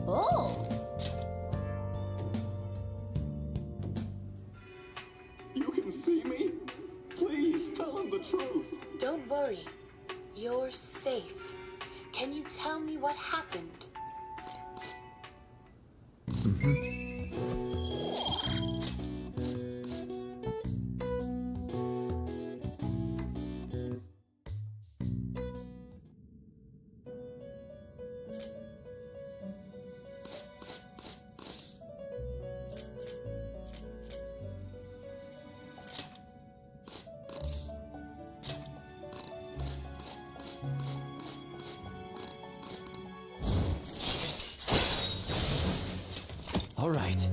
Oh! You can see me? Please, tell him the truth. Don't worry. You're safe. Can you tell me what happened? All right.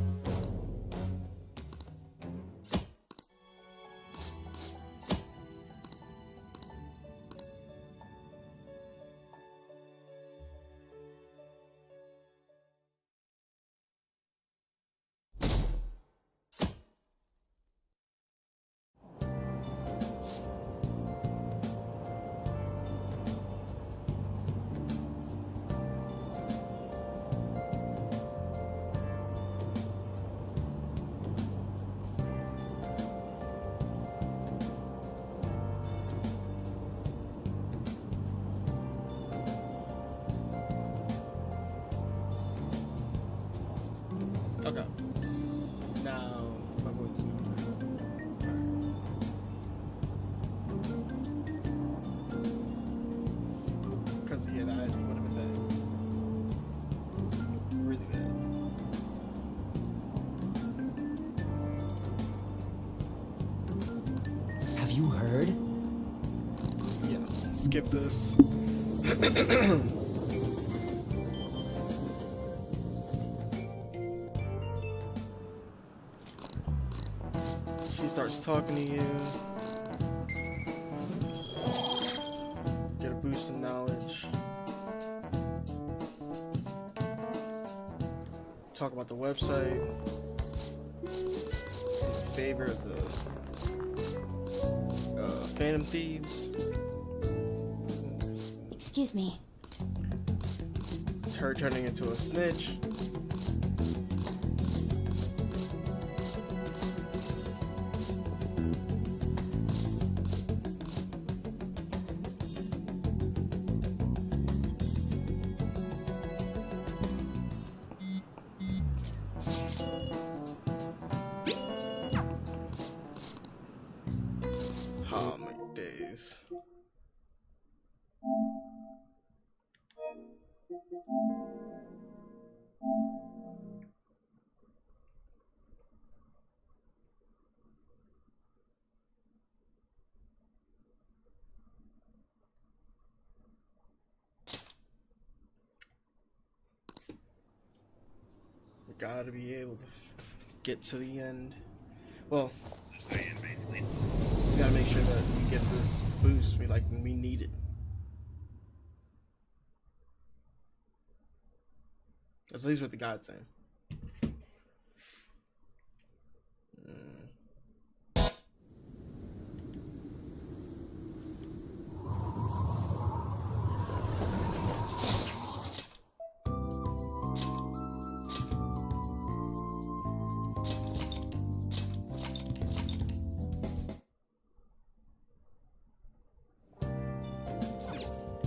Okay. Now, my voice. Because, yeah, that would have been bad. Really bad. Have you heard? Yeah, skip this. She starts talking to you. Get a boost in knowledge. Talk about the website. In favor of the Phantom Thieves. Excuse me. Her turning into a snitch. Oh my days. We gotta be able to get to the end. Well, I'm saying basically, we gotta make sure that we get this boost. We need it. At least what the guide's saying.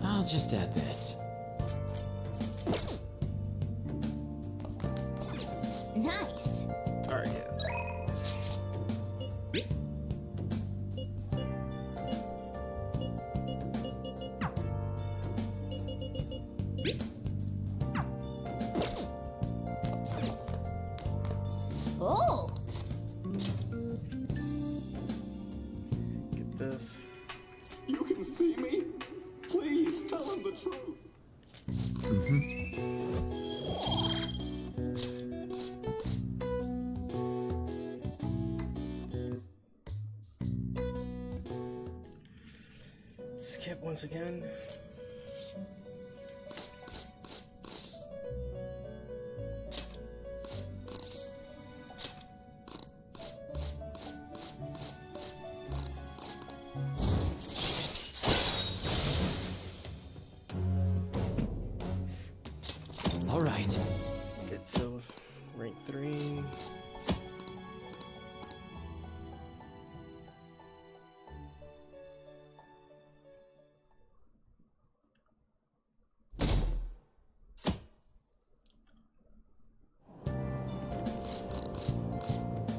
I'll just add this. Nice. Alright, yeah. Oh! this. You can see me? Please tell him the truth. Skip once again. All right. Get to rank 3.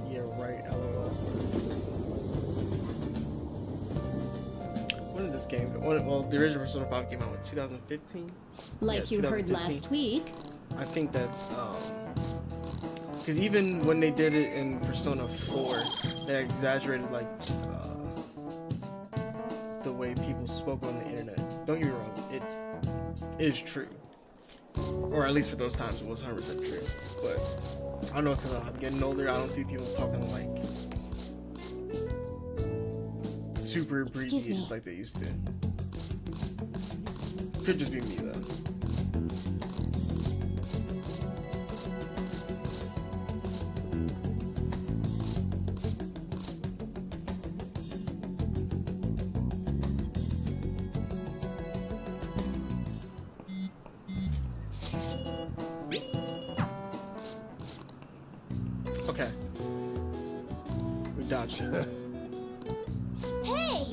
Yeah, right, LOL. When did this game go? Well, the original Persona 5 came out in 2015? Like Yeah, you heard 2015. last week. I think that, because even when they did it in Persona 4, they exaggerated, like, the way people spoke on the internet. Don't get me wrong, it is true. Or at least for those times, it was 100% true. But I don't know, it's because I'm getting older, I don't see people talking, like, super abbreviated like they used to. Could just be me, though. Okay. We dodged it. Hey!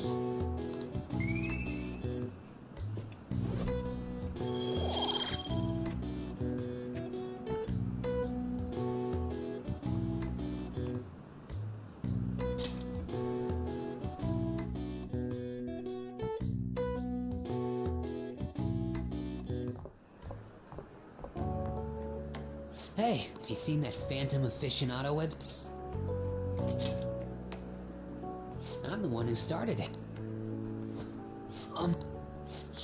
Hey, have you seen that Phantom aficionado web? I'm the one who started it.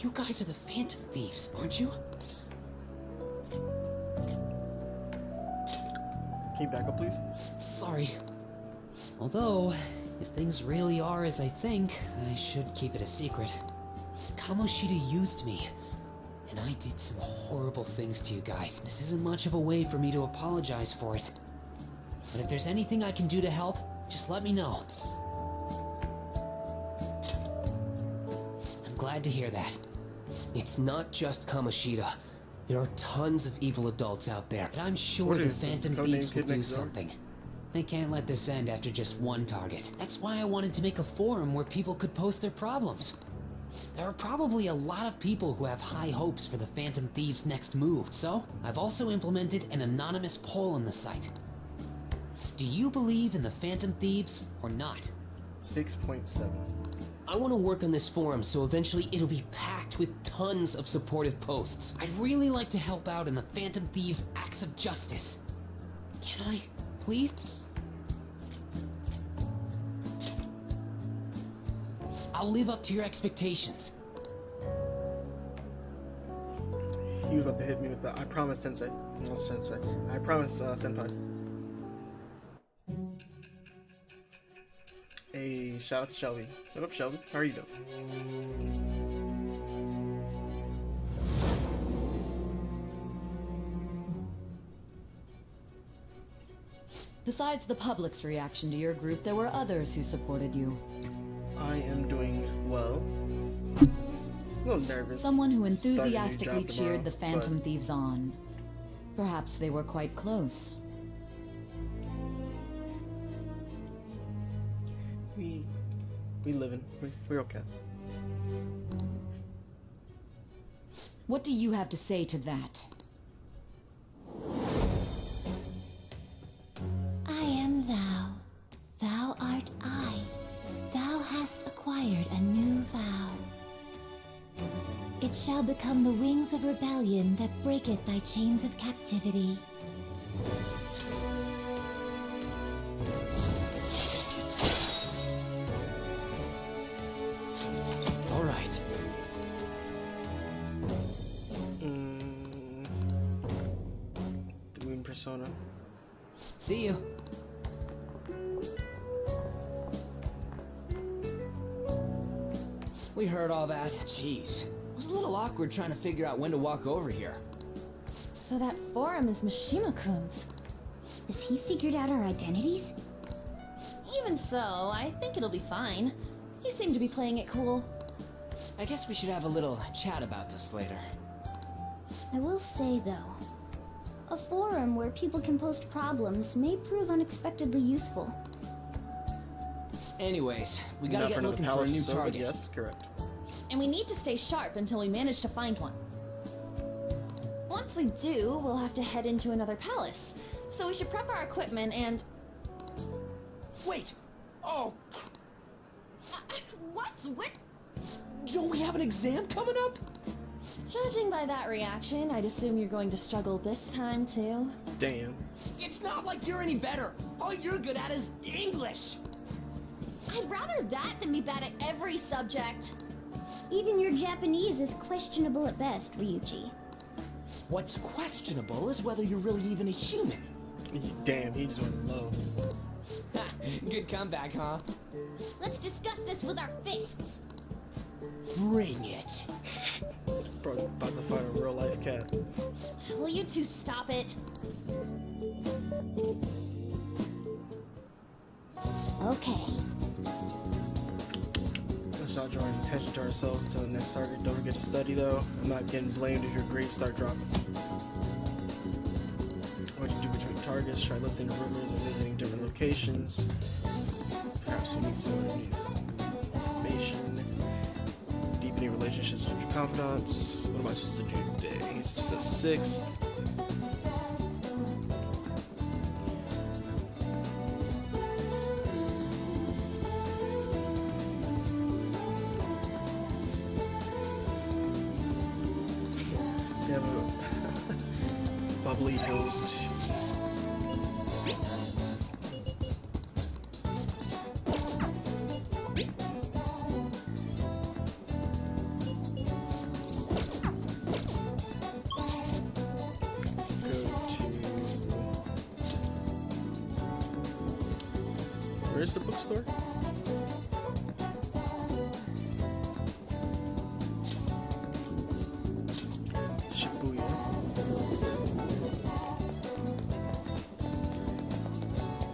You guys are the Phantom Thieves, aren't you? Can you back up, please? Sorry. Although, if things really are as I think, I should keep it a secret. Kamoshida used me, and I did some horrible things to you guys. This isn't much of a way for me to apologize for it. But if there's anything I can do to help, just let me know. I'm glad to hear that. It's not just Kamoshida. There are tons of evil adults out there. But I'm sure What the is this, Phantom the codename Thieves will Kid do Next Door? something. They can't let this end after just one target. That's why I wanted to make a forum where people could post their problems. There are probably a lot of people who have high hopes for the Phantom Thieves' next move, so I've also implemented an anonymous poll on the site. Do you believe in the Phantom Thieves or not? 6.7. I want to work on this forum so eventually it'll be packed with tons of supportive posts. I'd really like to help out in the Phantom Thieves' acts of justice. Can I, please? I'll live up to your expectations. He was about to hit me with the I promise sensei. No, sensei. I promise senpai. Hey, shout out to Shelby. What up, Shelby? How are you doing? Besides the public's reaction to your group, there were others who supported you. I am doing well. A little nervous. Someone who Starting a new enthusiastically job cheered the tomorrow, Phantom Thieves on. Perhaps they were quite close. We living. We're okay. What do you have to say to that? I am thou, thou art I. Thou hast acquired a new vow. It shall become the wings of rebellion that breaketh thy chains of captivity. persona. See you. We heard all that. Jeez. It was a little awkward trying to figure out when to walk over here. So that forum is Mishima-kun's. Has he figured out our identities? Even so, I think it'll be fine. He seemed to be playing it cool. I guess we should have a little chat about this later. I will say, though, a forum where people can post problems may prove unexpectedly useful. Anyways, we gotta Not get another looking for a palace new so, but target. yes, correct. And we need to stay sharp until we manage to find one. Once we do, we'll have to head into another palace. So we should prep our equipment and... Wait! Oh, What's with... don't we have an exam coming up? Judging by that reaction, I'd assume you're going to struggle this time, too. Damn. It's not like you're any better. All you're good at is English. I'd rather that than be bad at every subject. Even your Japanese is questionable at best, Ryuji. What's questionable is whether you're really even a human. Damn, he just went low. Good comeback, huh? Let's discuss this with our fists. Bring it. Bro, about to fight a real life cat. Will you two stop it? Okay. Let's not draw any attention to ourselves until the next target. Don't forget to study though. I'm not getting blamed if your grades start dropping. What you do between targets, try listening to rumors and visiting different locations. Perhaps we need some new information. Deepening relationships with your confidants. What am I supposed to do today? It's the 6th. We have a bubbly hills. Where's the bookstore? Shibuya.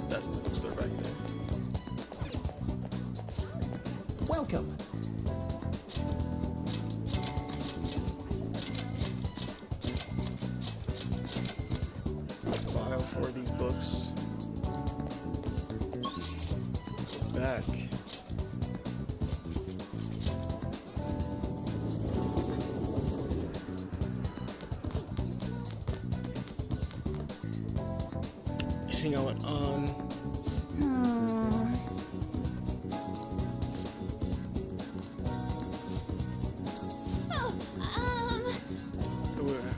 That's the bookstore back there. Welcome. File for these books. Back. Hang on.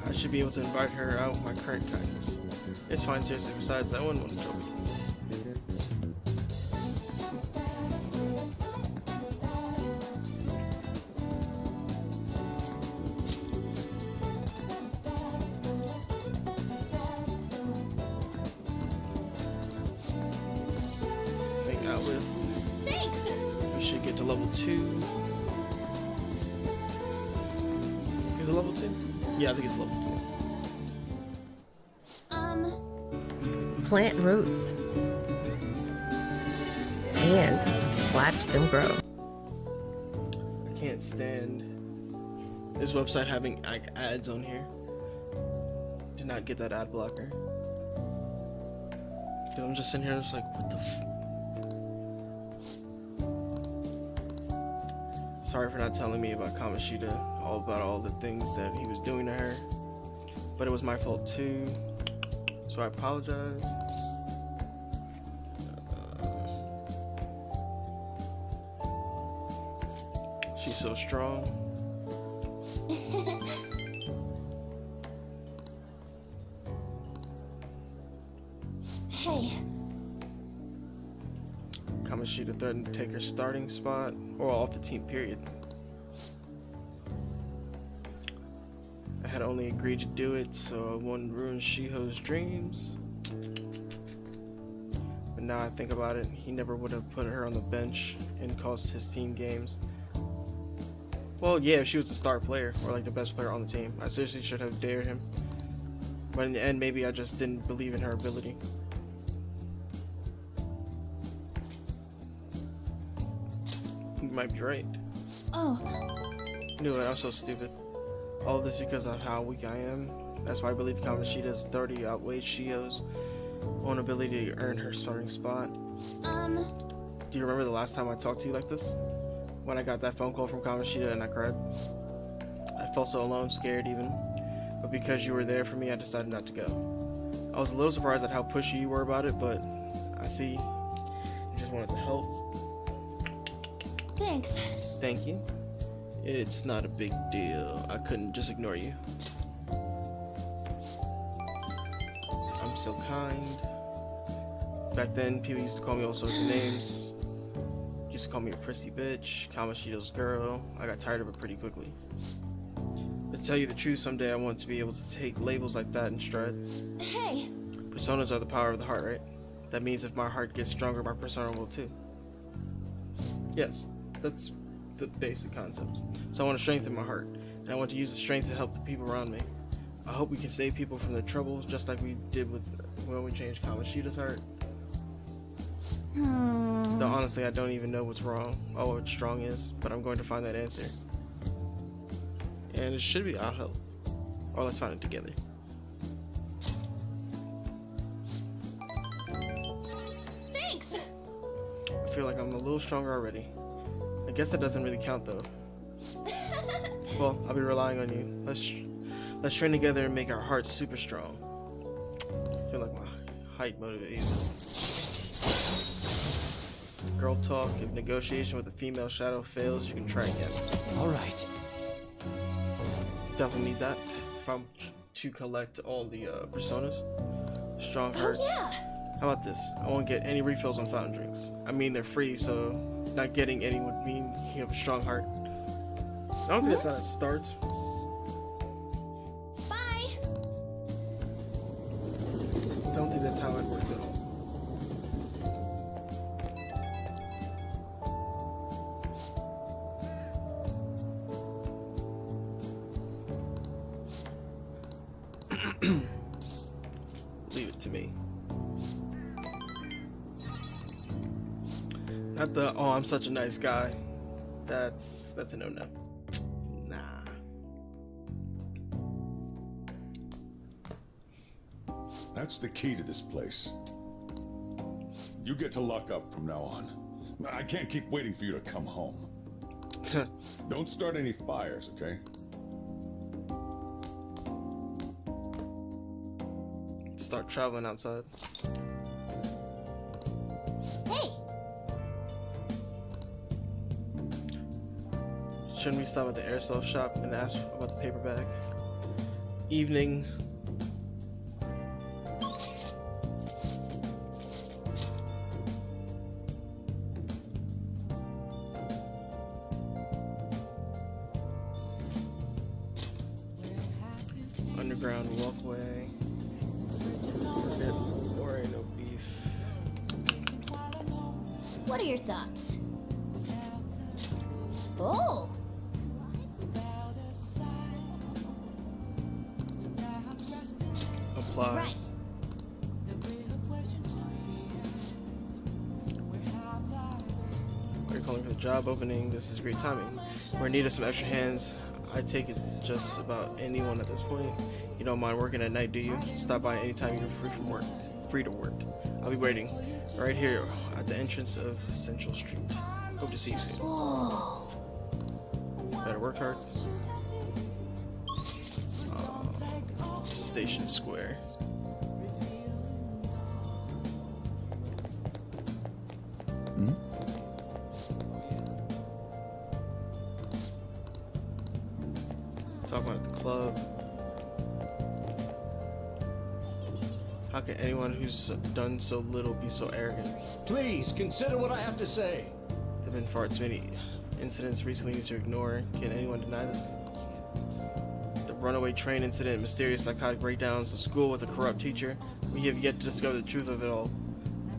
I should be able to invite her out with my current kindness. It's fine, seriously. Besides, I wouldn't want to trouble you. Hang out with. Thanks! We should get to level 2. Is it level 2? Yeah, I think it's level 2. Plant roots and watch them grow. I can't stand this website having like ads on here. Did not get that ad blocker. Because I'm just sitting here just like, what the Sorry for not telling me about Kamoshida, all about all the things that he was doing to her. But it was my fault too. So I apologize. She's so strong. Hey, Kamoshida threatened to take her starting spot, or off the team, period. I had only agreed to do it so I wouldn't ruin Shiho's dreams. But now I think about it, he never would have put her on the bench and cost his team games. Well, yeah, if she was the star player, or like the best player on the team, I seriously should have dared him. But in the end, maybe I just didn't believe in her ability. You might be right. Oh, Knew it, I'm so stupid. All of this because of how weak I am. That's why I believe Kamoshida's 30 outweighed Shiho's own ability to earn her starting spot. Do you remember the last time I talked to you like this? When I got that phone call from Kamoshida and I cried. I felt so alone, scared even. But because you were there for me, I decided not to go. I was a little surprised at how pushy you were about it, but I see you just wanted to help. thanks. Thank you. It's not a big deal. I couldn't just ignore you. I'm so kind. Back then, people used to call me all sorts of names. Used to call me a prissy bitch, Kamoshida's girl. I got tired of it pretty quickly. But to tell you the truth, someday I want to be able to take labels like that in stride. Hey, Personas are the power of the heart, right? That means if my heart gets stronger, my persona will too. Yes, that's the basic concepts. So I want to strengthen my heart, and I want to use the strength to help the people around me. I hope we can save people from their troubles, just like we did with when we changed Kamoshida's heart. Though honestly, I don't even know what's wrong or what strong is, but I'm going to find that answer. And it should be I'll help. Or let's find it together. thanks. I feel like I'm a little stronger already. I guess that doesn't really count though. Well, I'll be relying on you. Let's train together and make our hearts super strong. I feel like my height motivates you. Girl talk. If negotiation with a female shadow fails, you can try again. All right. Definitely need that if I'm to collect all the personas. Strong heart. Oh yeah. How about this? I won't get any refills on fountain drinks. I mean, they're free, so not getting any would mean you have a strong heart. I don't think that's how it starts. Bye. I don't think that's how it works at all. Leave it to me. Not the oh, I'm such a nice guy. That's a no-no. Nah. That's the key to this place. You get to lock up from now on. I can't keep waiting for you to come home. Don't start any fires, okay? Start traveling outside. Hey. Shouldn't we stop at the airsoft shop and ask about the paper bag? Evening. Underground walkway. Or no beef. What are your thoughts? Oh. Apply. Right. We're calling for the job opening. This is great timing. We're in need of some extra hands. I take it just about anyone at this point. You don't mind working at night, do you? Stop by anytime you're free from work. Free to work. I'll be waiting right here at the entrance of Central Street. Hope to see you soon. Whoa. Better work hard. Station Square. Talking about the club. How can anyone who's done so little be so arrogant? Please consider what I have to say. There have been far too many incidents recently to ignore. Can anyone deny this? The runaway train incident, mysterious psychotic breakdowns, a school with a corrupt teacher. We have yet to discover the truth of it all.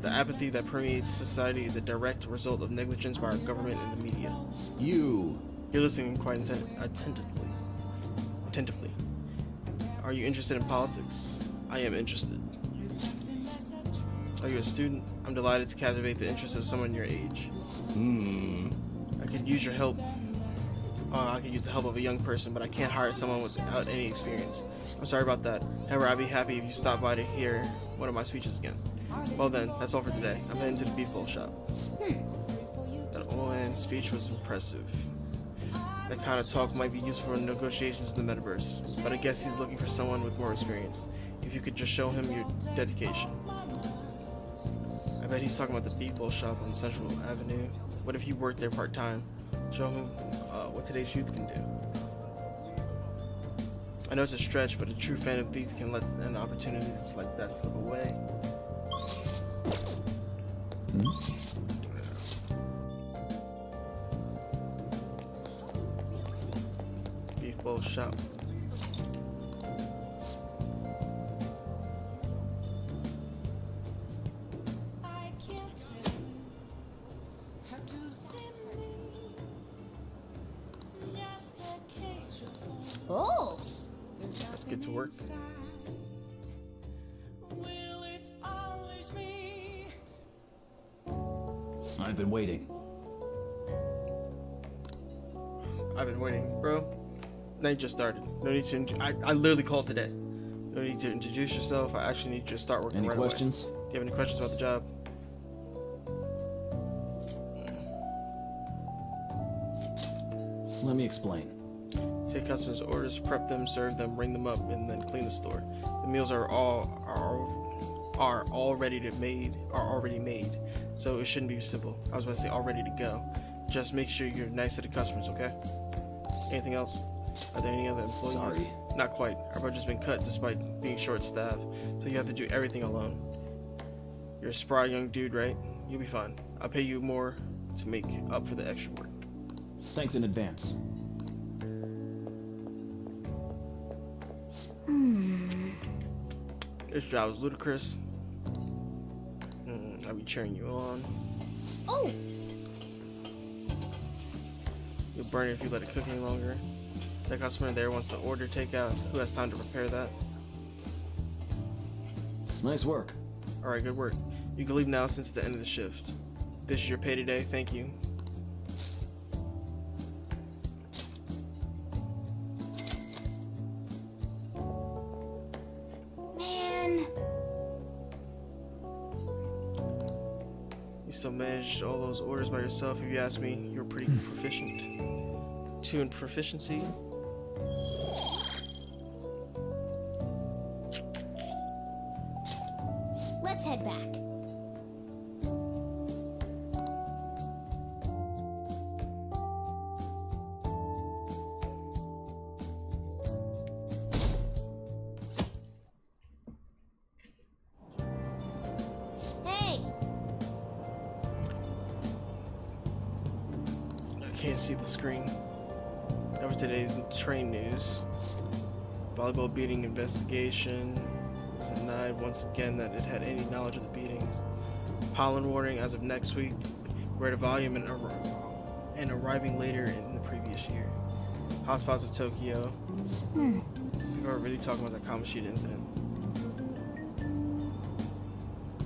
The apathy that permeates society is a direct result of negligence by our government and the media. You're listening quite attentively. Are you interested in politics? I am interested. Are you a student? I'm delighted to captivate the interest of someone your age. I could use your help. I could use the help of a young person, but I can't hire someone without any experience. I'm sorry about that. However, I'd be happy if you stopped by to hear one of my speeches again. Well then, that's all for today. I'm heading to the beef bowl shop. That old man's speech was impressive. That kind of talk might be useful in negotiations in the metaverse, but I guess he's looking for someone with more experience. If you could just show him your dedication. I bet he's talking about the beef bowl shop on Central Avenue. What if you worked there part-time? Show him what today's youth can do. I know it's a stretch, but a true phantom thief can let an opportunities like that slip away. Beef bowl shop. Oh! Let's get to work. I've been waiting. Bro. Now you just started. No need to. I literally called today. No need to introduce yourself. I actually need you to start working Any right questions? away. Do you have any questions about the job? Let me explain. Take customers' orders, prep them, serve them, ring them up, and then clean the store. The meals are already made, so it shouldn't be simple. I was about to say all ready to go. Just make sure you're nice to the customers, okay? Anything else? Are there any other employees? Sorry. Not quite. Our budget's been cut despite being short-staffed, so you have to do everything alone. You're a spry young dude, right? You'll be fine. I'll pay you more to make up for the extra work. Thanks in advance. This job is ludicrous. I'll be cheering you on. Oh! You'll burn it if you let it cook any longer. That customer there wants to order takeout. Who has time to prepare that? Nice work. Alright, good work. You can leave now since the end of the shift. This is your pay today. Thank you. You still managed all those orders by yourself. If you ask me, you're pretty proficient. 2 in proficiency. Let's head back. Hey! I can't see the screen. Over today's train news. Volleyball beating investigation. It was denied once again that it had any knowledge of the beatings. Pollen warning as of next week. Rate of volume and arriving later in the previous year. Hotspots of Tokyo. People are really talking about the Kamoshida incident.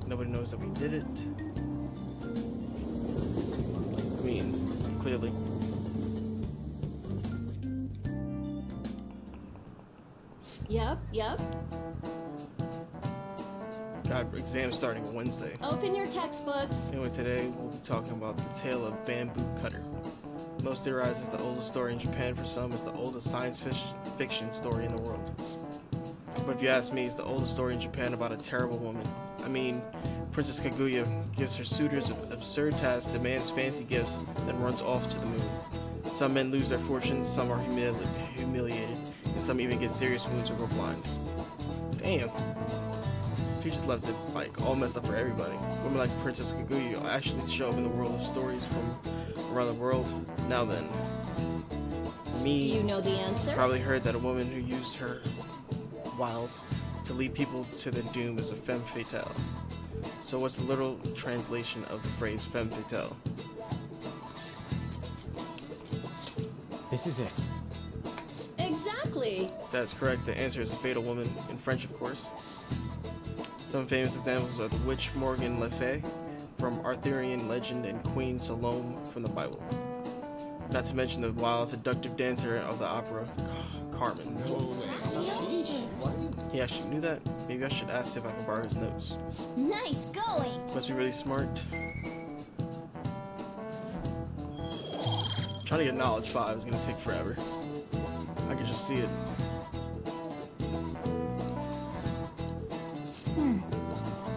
Nobody knows that we did it. I mean, clearly. Yep. God, exam starting Wednesday. Open your textbooks. Anyway, today we'll be talking about the tale of Bamboo Cutter. Most theorize it's the oldest story in Japan. For some, it's the oldest science fiction story in the world. But if you ask me, it's the oldest story in Japan about a terrible woman. I mean, Princess Kaguya gives her suitors absurd tasks, demands fancy gifts, then runs off to the moon. Some men lose their fortunes, some are humiliated, and some even get serious wounds or go blind. Damn. She just left it like all messed up for everybody. Women like Princess Kaguya actually show up in the world of stories from around the world. Now then, Do Me, you know the answer? probably heard that a woman who used her wiles to lead people to their doom is a femme fatale. So what's the literal translation of the phrase femme fatale? This is it. Exactly. That's correct. The answer is a fatal woman, in French, of course. Some famous examples are the witch Morgan Le Fay from Arthurian legend and Queen Salome from the Bible. Not to mention the wild, seductive dancer of the opera, Carmen. He actually knew that? Maybe I should ask if I can borrow his notes. Nice going! Must be really smart. Trying to get knowledge 5 is gonna take forever. I can just see it.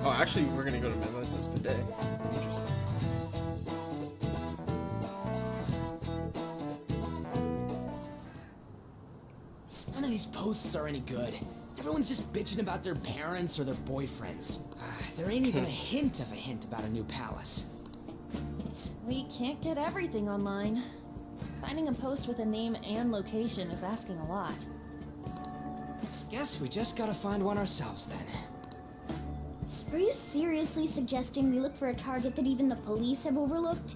Oh, actually, we're gonna go to Mementos today. Interesting. None of these posts are any good. Everyone's just bitching about their parents or their boyfriends. There ain't even a hint of a hint about a new palace. We can't get everything online. Finding a post with a name and location is asking a lot. Guess we just gotta find one ourselves then. Are you seriously suggesting we look for a target that even the police have overlooked?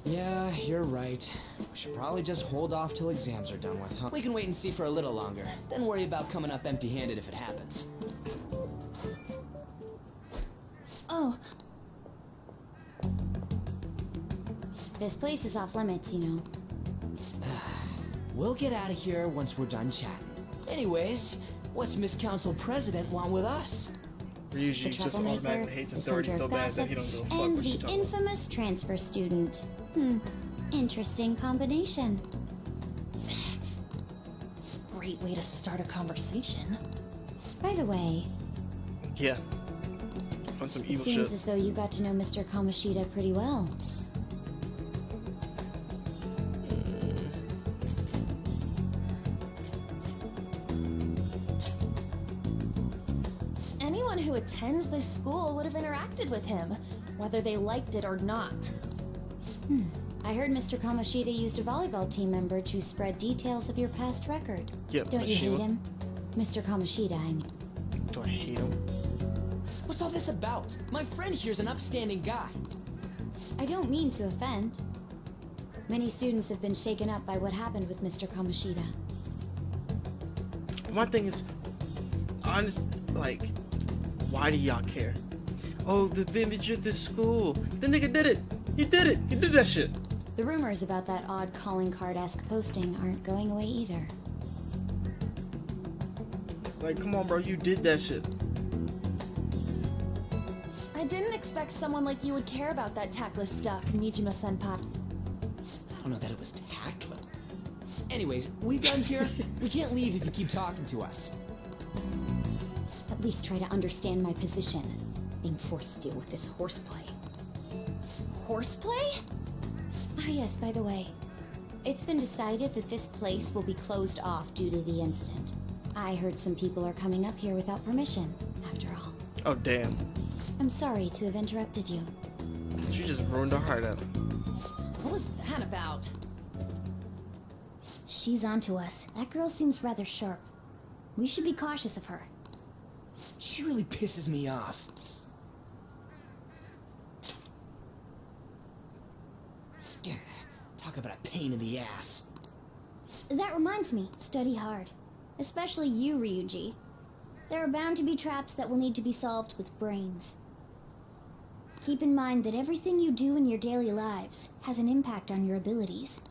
Yeah, you're right. We should probably just hold off till exams are done with, huh? We can wait and see for a little longer, then worry about coming up empty-handed if it happens. Oh, This place is off limits, you know. We'll get out of here once we're done chatting. Anyways, what's Miss Council President want with us? Ryuji just automatically hates authority so bad that he don't give a fuck and what she the talking about. infamous transfer student. Interesting combination. great way to start a conversation. By the way, Yeah. On some evil seems shit. as though you got to know Mr. Kamoshida pretty well. Anyone who attends this school would have interacted with him, whether they liked it or not. I heard Mr. Kamoshida used a volleyball team member to spread details of your past record. Yep, Don't you Ashima. hate him? Mr. Kamoshida, I mean. Do I hate him? What's all this about? My friend here's an upstanding guy. I don't mean to offend. Many students have been shaken up by what happened with Mr. Kamoshida. My thing is, honest, like, why do y'all care? Oh, the image of this school. The nigga did it. He did it. He did that shit. The rumors about that odd calling card-esque posting aren't going away either. Like, come on, bro. You did that shit. I didn't expect someone like you would care about that tactless stuff, Nijima-senpai. I don't know that it was tactless. Anyways, we done here? We can't leave if you keep talking to us. At least try to understand my position. Being forced to deal with this horseplay. Horseplay? Ah yes, by the way. It's been decided that this place will be closed off due to the incident. I heard some people are coming up here without permission, after all. Oh, damn. I'm sorry to have interrupted you. She just ruined her heart out. What was that about? She's onto us. That girl seems rather sharp. We should be cautious of her. She really pisses me off. Yeah, talk about a pain in the ass. That reminds me, study hard. Especially you, Ryuji. There are bound to be traps that will need to be solved with brains. Keep in mind that everything you do in your daily lives has an impact on your abilities.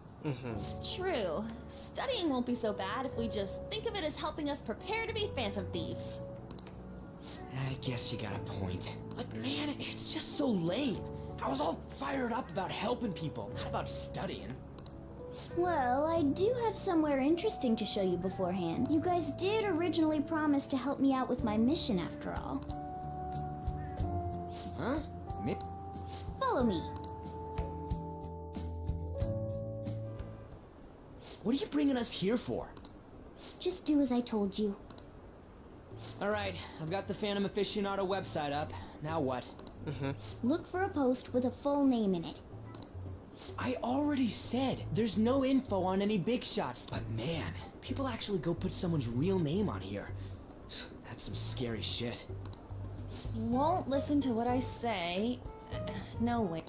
True. Studying won't be so bad if we just think of it as helping us prepare to be phantom thieves. I guess you got a point. But man, it's just so lame. I was all fired up about helping people, not about studying. Well, I do have somewhere interesting to show you beforehand. You guys did originally promise to help me out with my mission after all. Huh? Me? Follow me. What are you bringing us here for? Just do as I told you. Alright, I've got the Phantom Aficionado website up. Now what? Look for a post with a full name in it. I already said there's no info on any big shots, but man, people actually go put someone's real name on here. That's some scary shit. You won't listen to what I say. No way.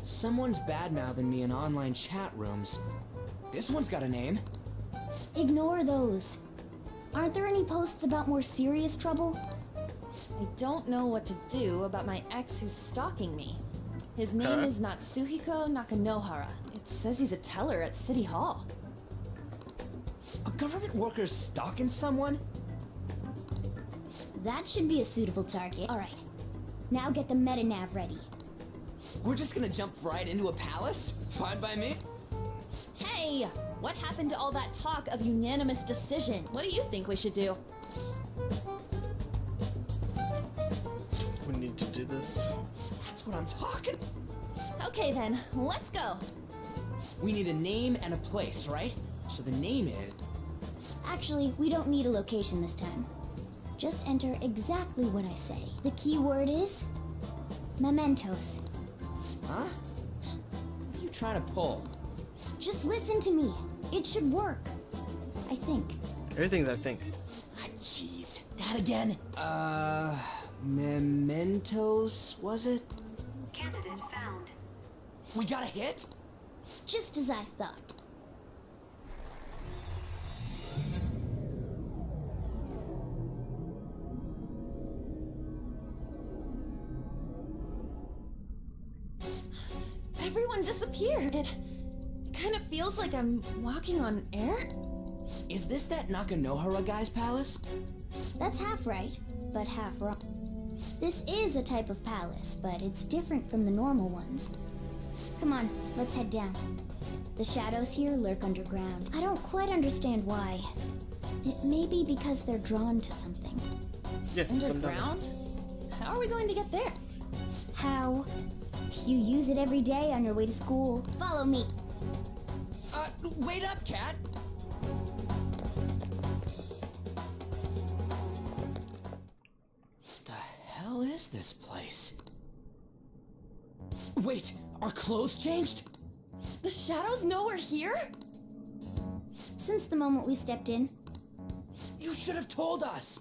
Someone's bad-mouthing me in online chat rooms. This one's got a name. Ignore those. Aren't there any posts about more serious trouble? I don't know what to do about my ex who's stalking me. His name is Natsuhiko Nakanohara. It says he's a teller at City Hall. A government worker stalking someone? That should be a suitable target. Alright. Now get the meta-nav ready. We're just gonna jump right into a palace? Fine by me? Hey! What happened to all that talk of unanimous decision? What do you think we should do? We need to do this. That's what I'm talking. Okay then, let's go. We need a name and a place, right? So the name is... Actually, we don't need a location this time. Just enter exactly what I say. The key word is... mementos. Huh? What are you trying to pull? Just listen to me. It should work. I think. Everything's I think. Ah, jeez. That again? Mementos, was it? Candidate found. We got a hit? Just as I thought. Everyone disappeared. It kind of feels like I'm walking on air. Is this that Nakanohara guy's palace? That's half right, but half wrong. This is a type of palace, but it's different from the normal ones. Come on, let's head down. The shadows here lurk underground. I don't quite understand why. It may be because they're drawn to something. Yeah, Underground? How are we going to get there? How? You use it every day on your way to school. Follow me. Wait up, cat! The hell is this place? Wait, our clothes changed? The shadows know we're here? Since the moment we stepped in, You should have told us!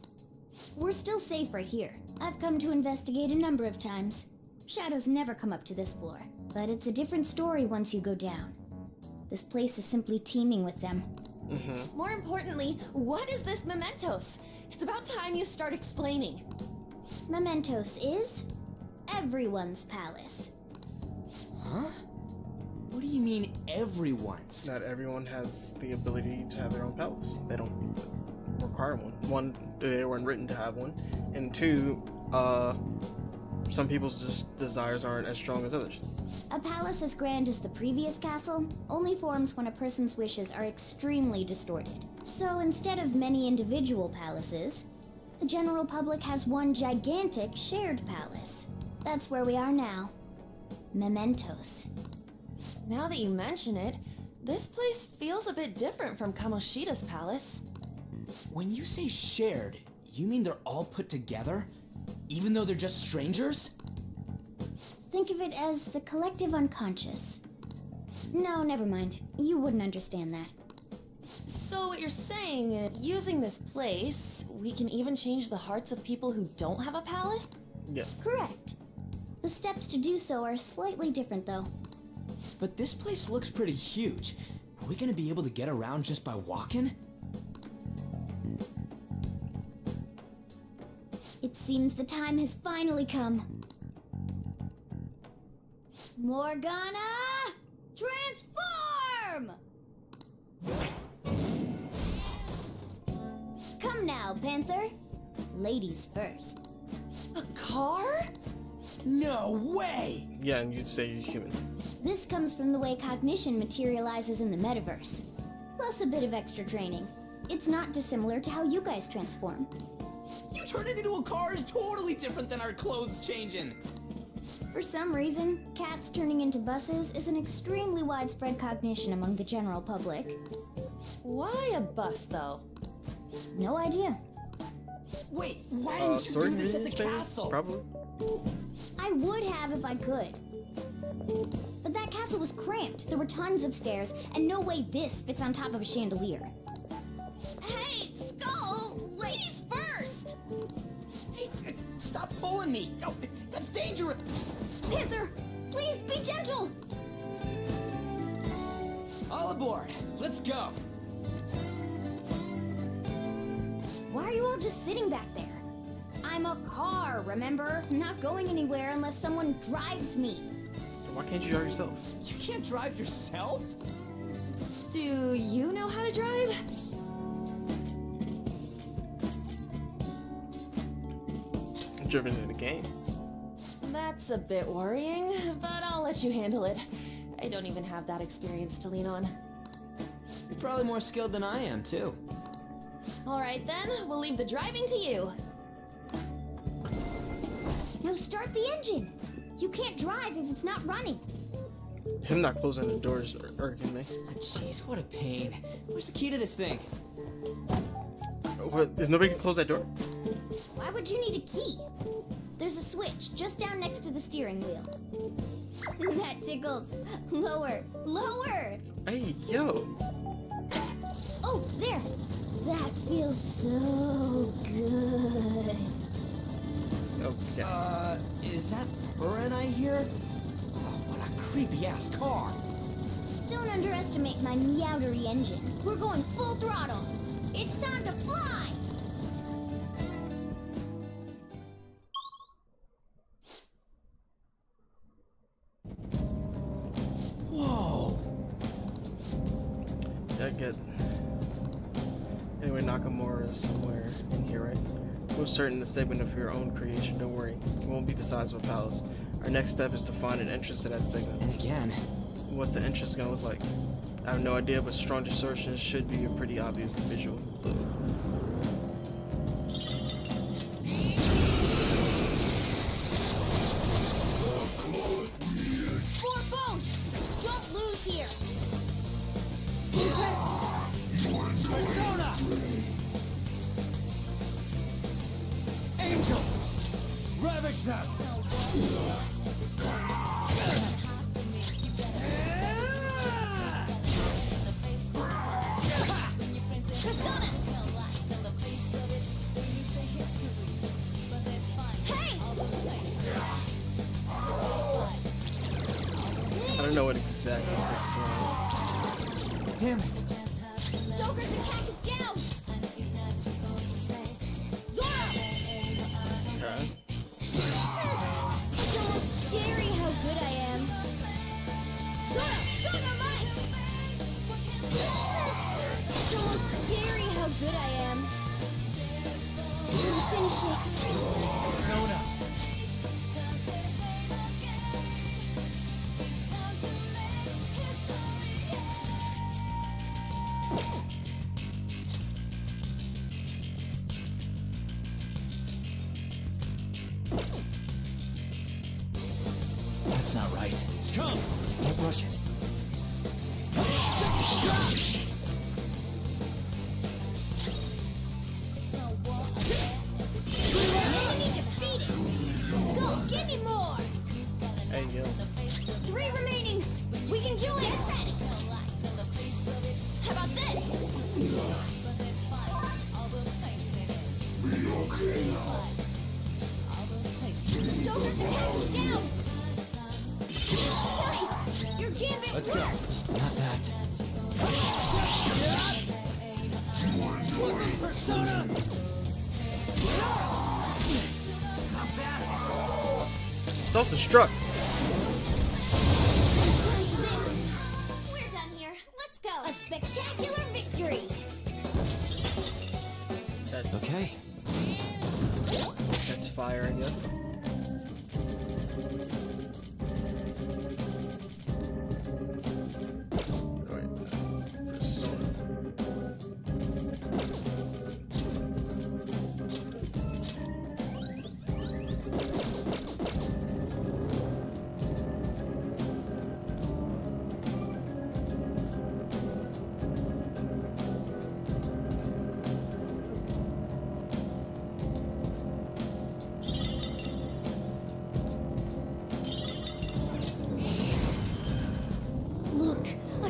we're still safe right here. I've come to investigate a number of times. Shadows never come up to this floor, but it's a different story once you go down. This place is simply teeming with them. More importantly, what is this mementos? It's about time you start explaining. Mementos is everyone's palace. Huh? What do you mean, everyone's? Not everyone has the ability to have their own palace. They don't require one. One, they weren't written to have one. And two, some people's desires aren't as strong as others. A palace as grand as the previous castle only forms when a person's wishes are extremely distorted. So instead of many individual palaces, the general public has one gigantic shared palace. That's where we are now. Mementos. Now that you mention it, this place feels a bit different from Kamoshida's palace. When you say shared, you mean they're all put together? Even though they're just strangers? Think of it as the collective unconscious. No, never mind. You wouldn't understand that. So what you're saying is, using this place, we can even change the hearts of people who don't have a palace? Yes. Correct. The steps to do so are slightly different, though. But this place looks pretty huge. Are we gonna be able to get around just by walking? It seems the time has finally come. Morgana! Transform! Come now, Panther. Ladies first. A car? No way! Yeah, and you'd say you're human. This comes from the way cognition materializes in the metaverse. Plus a bit of extra training. It's not dissimilar to how you guys transform. You turn it into a car is totally different than our clothes changing! For some reason, cats turning into buses is an extremely widespread cognition among the general public. Why a bus, though? No idea. Wait, why didn't you do this at the convenience, castle? Probably. I would have if I could. But that castle also was cramped. There were tons of stairs, and no way this fits on top of a chandelier. Hey, Skull! Ladies first! Hey, stop pulling me! Oh, that's dangerous! Panther, please be gentle! All aboard! Let's go! Why are you all just sitting back there? I'm a car, remember? Not going anywhere unless someone drives me. Why can't you drive yourself? You can't drive yourself? Do you know how to drive? Driven in the game. That's a bit worrying, but I'll let you handle it. I don't even have that experience to lean on. You're probably more skilled than I am, too. Alright then, we'll leave the driving to you. Now start the engine. You can't drive if it's not running. Him not closing the doors irking me. Ah, jeez, what a pain. Where's the key to this thing? What? Is nobody can close that door? Why would you need a key? There's a switch just down next to the steering wheel. That tickles. Lower. Lower! Hey, yo. Oh, there. That feels so good. Okay. Is that purring I hear? Oh, what a creepy-ass car. Don't underestimate my meowdery engine. We're going full throttle. It's time to fly! Whoa! I get. Anyway, Nakamura is somewhere in here, right? Most certain the segment of your own creation. Don't worry, it won't be the size of a palace. Our next step is to find an entrance to that segment. And again. What's the entrance gonna look like? I have no idea, but strong distortion should be a pretty obvious visual clue. Four bones! Don't lose here! Persona! Angel! Ravage them! Persona! Hey! I don't know what exactly it's Damn it! Joker's attack is down! Zora! Okay. It's almost scary how good I am. Zora! Dynamite! It's almost scary how good I am. Finish it. Persona! That's not right. Come! Don't rush it. Enemy defeated! Skull, give me more! Hey, yo. 3 remaining! We can do it! Get ready! How about this? Joker's attack is down! Nice! Your gambit Let's go. worked! Not that. Persona! Not bad. Self-destruct. We're done here. Let's go! A spectacular victory! Okay. That's fire, I guess. Wait. Persona.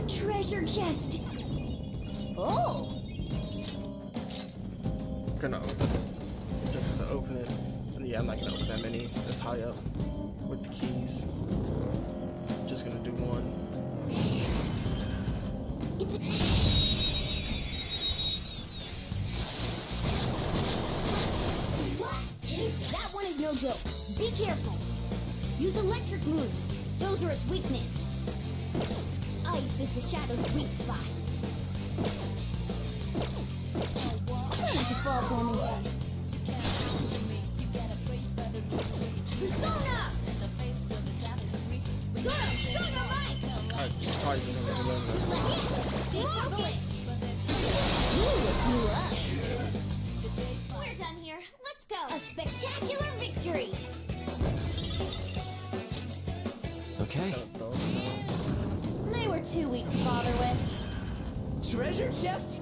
A treasure chest. Oh. Gonna open it. Just to open it. And yeah, I'm not gonna open that many this high up with the keys. Just gonna do one. It's a... That one is no joke. Be careful. Use electric moves. Those are its weakness. Ice is the shadow's weak spot. Try not to fall for me. Persona! Zora, show your might! I probably gonna remember that. See marvelous! You up. We're done here. Let's go. A spectacular victory. Okay. They were too weak to bother with. Treasure chests?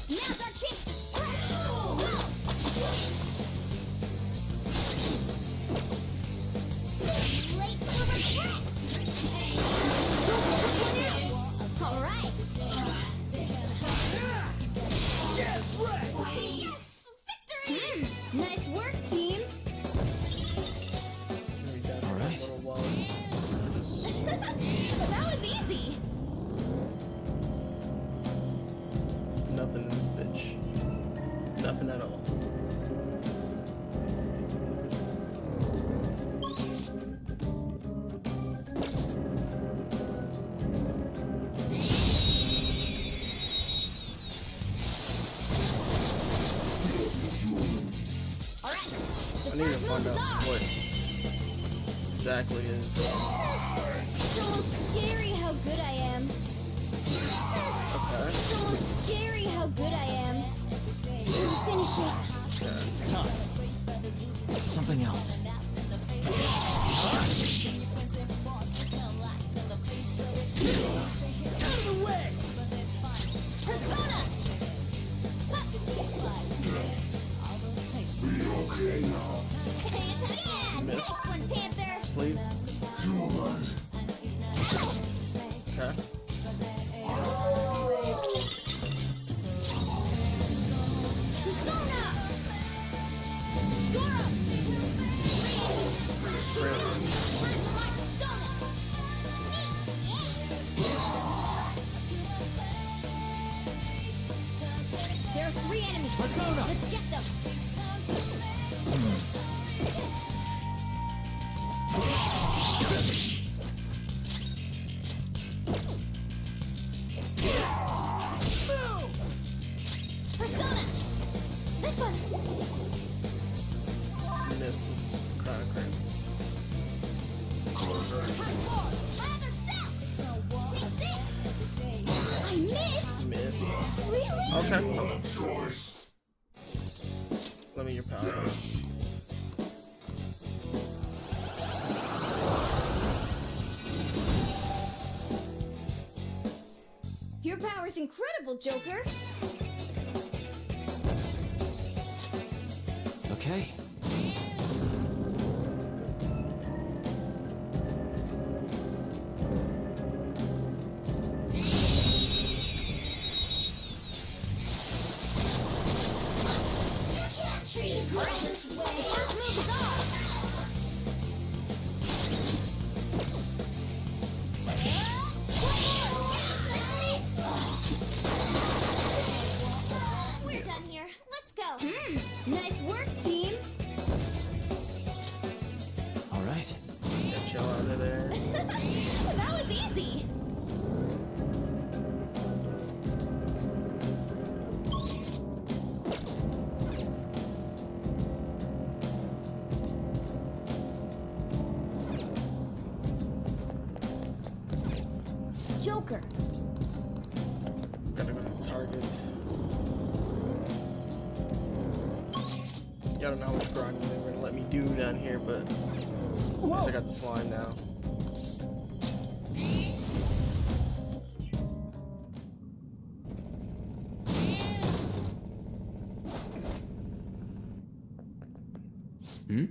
Now's our chance to strike. Go! Late for regret. All right. Yes, right! Yes! Victory! Nice work, team. Gonna be down All for right. a little while. Just That was easy. nothing in this bitch. Nothing at all. All right. I need to find out what exactly is. It's almost scary how good I am. Okay. It's almost scary how good I am. Finish it. It's time. Something else. Out of the way! Persona! Yeah, Miss. next one, Panther. Sleep. Okay. Persona! Dora! There are 3 enemies. Persona! Let's get them. Persona! This one! Miss this crown crane. I missed! Miss. Really? Okay. Let me your power. Your power's incredible, Joker! Okay. We're done here. Let's go. Nice work, team. All right. Get you out of there. That was easy. Joker. Gotta go to the target. I don't know how much grinding they were gonna let me do down here, but Guess I got the slime now. Hmm?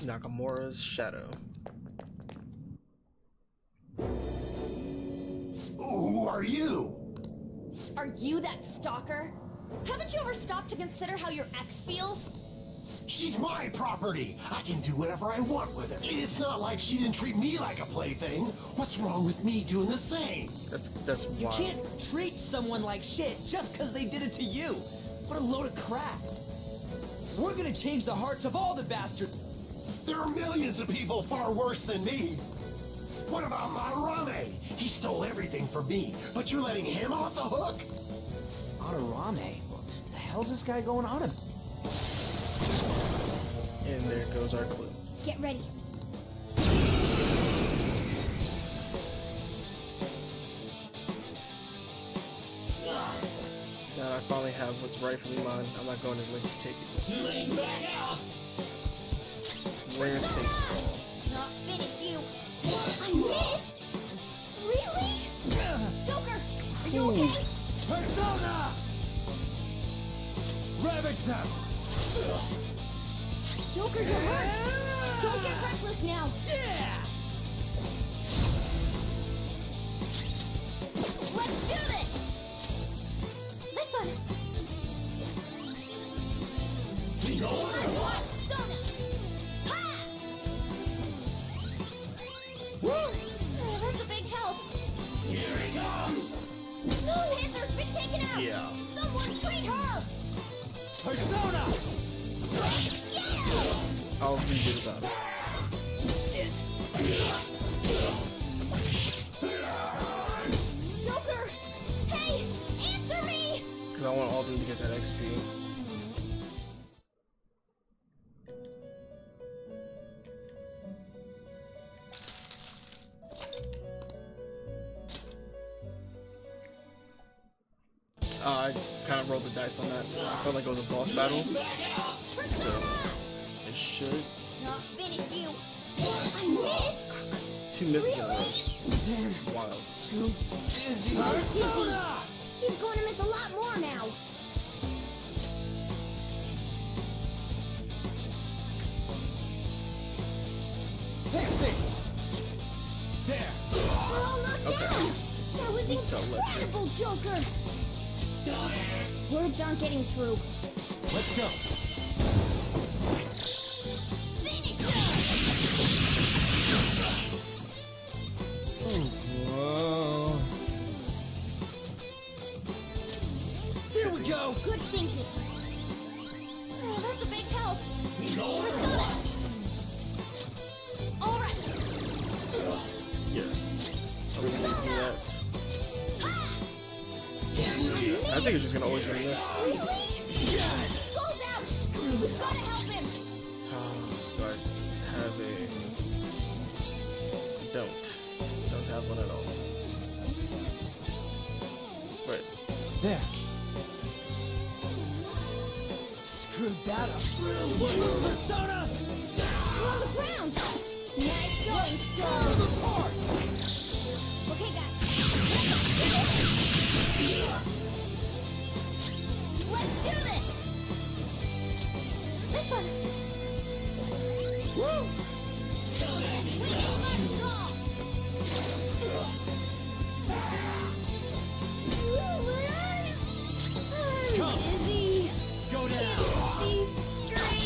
Nakamura's shadow. Who are you? Are you that stalker? Haven't you ever stopped to consider how your ex feels? She's my property. I can do whatever I want with it. It's not like she didn't treat me like a plaything. What's wrong with me doing the same? That's You wild. can't treat someone like shit just because they did it to you. What a load of crap. We're gonna change the hearts of all the bastards. There are millions of people far worse than me. What about Madarame? He stole everything from me, but you're letting him off the hook? Madarame? What the hell's this guy going on about? And there goes our clue. Get ready. Now I finally have what's rightfully mine. I'm not going to let you take it. Winner takes all. Not finish you. I missed? Really? Joker, are you okay? Persona! Ravage them! Joker, you're hurt. Don't get reckless now. Yeah! Let's do this. This one. Persona. Ha! Woo! That's a big help. Here he comes! Panther's been taken out. Yeah. Someone treat her. Persona! I'll read it about it. Shit! Joker! Hey! Answer me! Because I want all of them to get that XP. I kind of rolled the dice on that. I felt like it was a boss battle. So, it should. Not finish you. I missed. 2 misses in a row. Damn. Wild. Too busy. Persona! He's going to miss a lot more now. Pixie! There! We're all knocked Okay. down. That was Tell incredible, Joker. Words aren't getting through. Let's go! Finish him! Whoa. Here we go! Good thinking. Oh, that's a big help. Persona! All right. Yeah. I'm gonna do that. I think it's just gonna always win this. Really? Skull's out. We've got to help him. Do I have a... Don't have one at all. Wait. There. Screwed that up. Persona! We're on the ground. Nice going, Skull. Okay, guys. Let's do this. This one. Woo! We can let Skull. Come. Dizzy. Go down! See straight.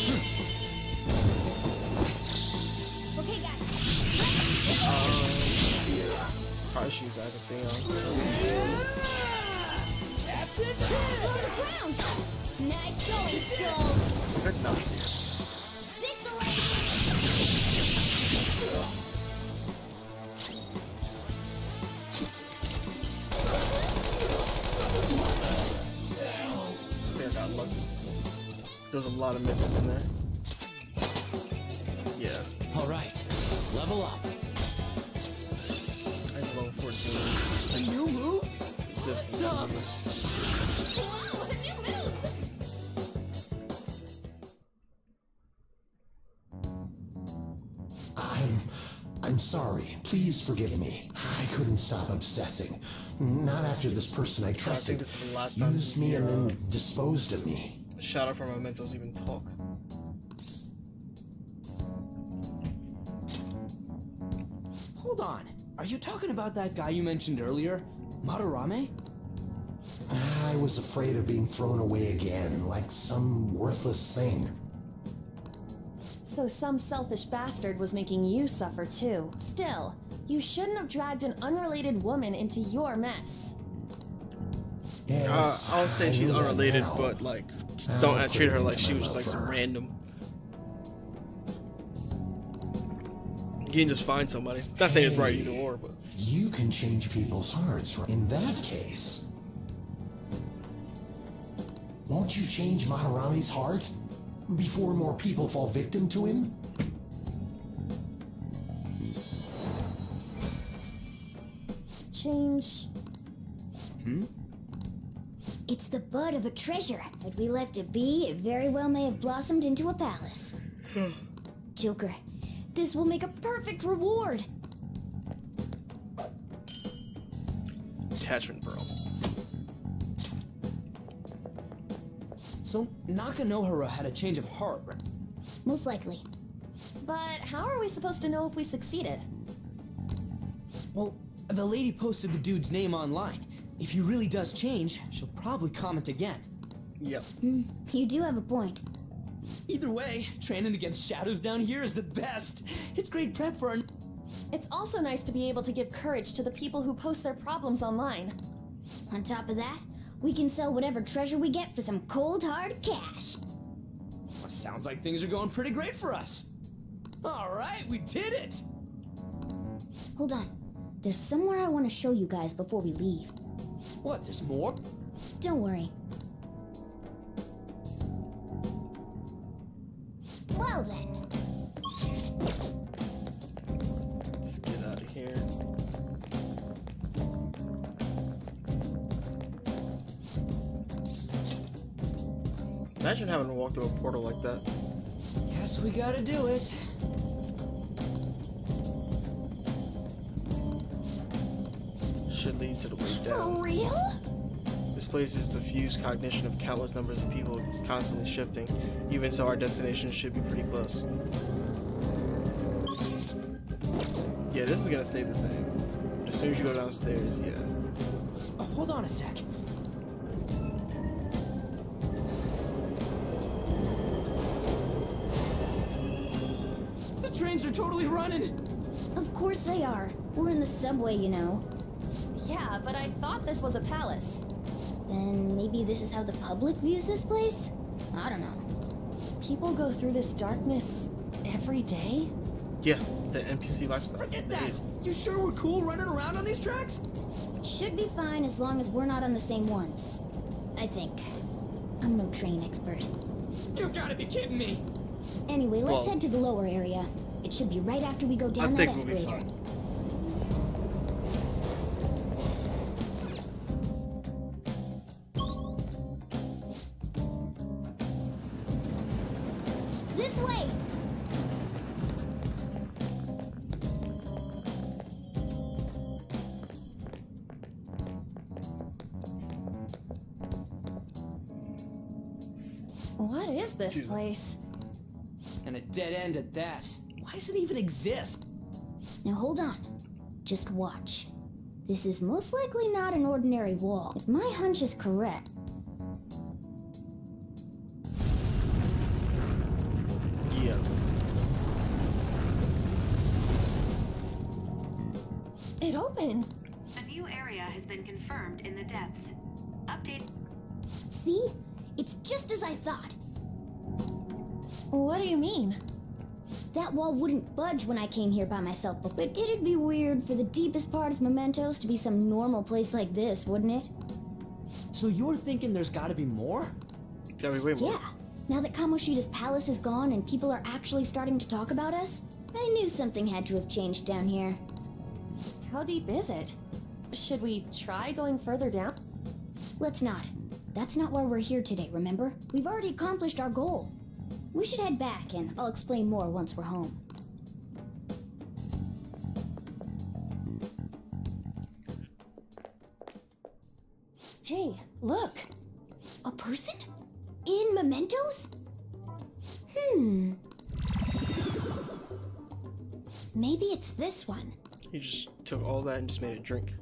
Okay, guys. Probably shoes I have a thing on. On the ground. Nice going, Skull. Good enough. This'll aid. I think I got lucky. There's a lot of misses in there. Yeah. All right, level up. I have level 14. A new move? Resistance Awesome. use. Whoa, a new move! I'm sorry. Please forgive me. I couldn't stop obsessing. Not after this person I trusted this is the last time used me and then disposed of me. Shout out for Mementos even talk. Hold on. Are you talking about that guy you mentioned earlier? Madarame? I was afraid of being thrown away again, like some worthless thing. So some selfish bastard was making you suffer too. Still, you shouldn't have dragged an unrelated woman into your mess. Yes, I don't say she's knew that unrelated, now. but like, I'll don't put treat it her in like my she was just like mouth some for her. random. You can just find somebody. Not saying it's right either or, but You can change people's hearts. In that case, won't you change Madarame's heart before more people fall victim to him? Change. It's the bud of a treasure. Had we left it be, it very well may have blossomed into a palace. Joker, this will make a perfect reward. attachment pearl. So Nakanohara had a change of heart, right? Most likely. But how are we supposed to know if we succeeded? Well, the lady posted the dude's name online. If he really does change, she'll probably comment again. Yep. You do have a point. Either way, training against shadows down here is the best. It's great prep for our... It's also nice to be able to give courage to the people who post their problems online. On top of that, we can sell whatever treasure we get for some cold hard cash. Well, sounds like things are going pretty great for us. All right, we did it! Hold on. There's somewhere I want to show you guys before we leave. What, there's more? Don't worry. Well then. Let's get out of here. Imagine having to walk through a portal like that. Guess we gotta do it. Should lead to the way For down. real? This place is the fused cognition of countless numbers of people. It's constantly shifting. Even so, our destination should be pretty close. Yeah, this is gonna stay the same. As soon as you go downstairs, yeah. Hold on a sec. The trains are totally running! Of course they are. We're in the subway, you know. Yeah, but I thought this was a palace. Then maybe this is how the public views this place? I don't know. People go through this darkness every day? Yeah, the NPC lifestyle. Forget It that! is. You sure we're cool running around on these tracks? Should be fine as long as we're not on the same ones. I think. I'm no train expert. You gotta be kidding me! Anyway, let's Well- head to the lower area. It should be right after we go down I that think we'll be escalator. fine. This way! What is this Excuse me. place? And a dead end at that. Why does it even exist? Now hold on. Just watch. This is most likely not an ordinary wall. If my hunch is correct, Yeah. It opened. A new area has been confirmed in the depths. Update. see? It's just as I thought. What do you mean? That wall wouldn't budge when I came here by myself, but it'd be weird for the deepest part of Mementos to be some normal place like this, wouldn't it? So you're thinking there's gotta be more? Gotta be way more. Yeah. Now that Kamoshida's palace is gone and people are actually starting to talk about us, I knew something had to have changed down here. How deep is it? Should we try going further down? Let's not. That's not why we're here today, remember? We've already accomplished our goal. We should head back, and I'll explain more once we're home. Hey, look. A person? In mementos? Maybe it's this one. He just took all that and just made a drink.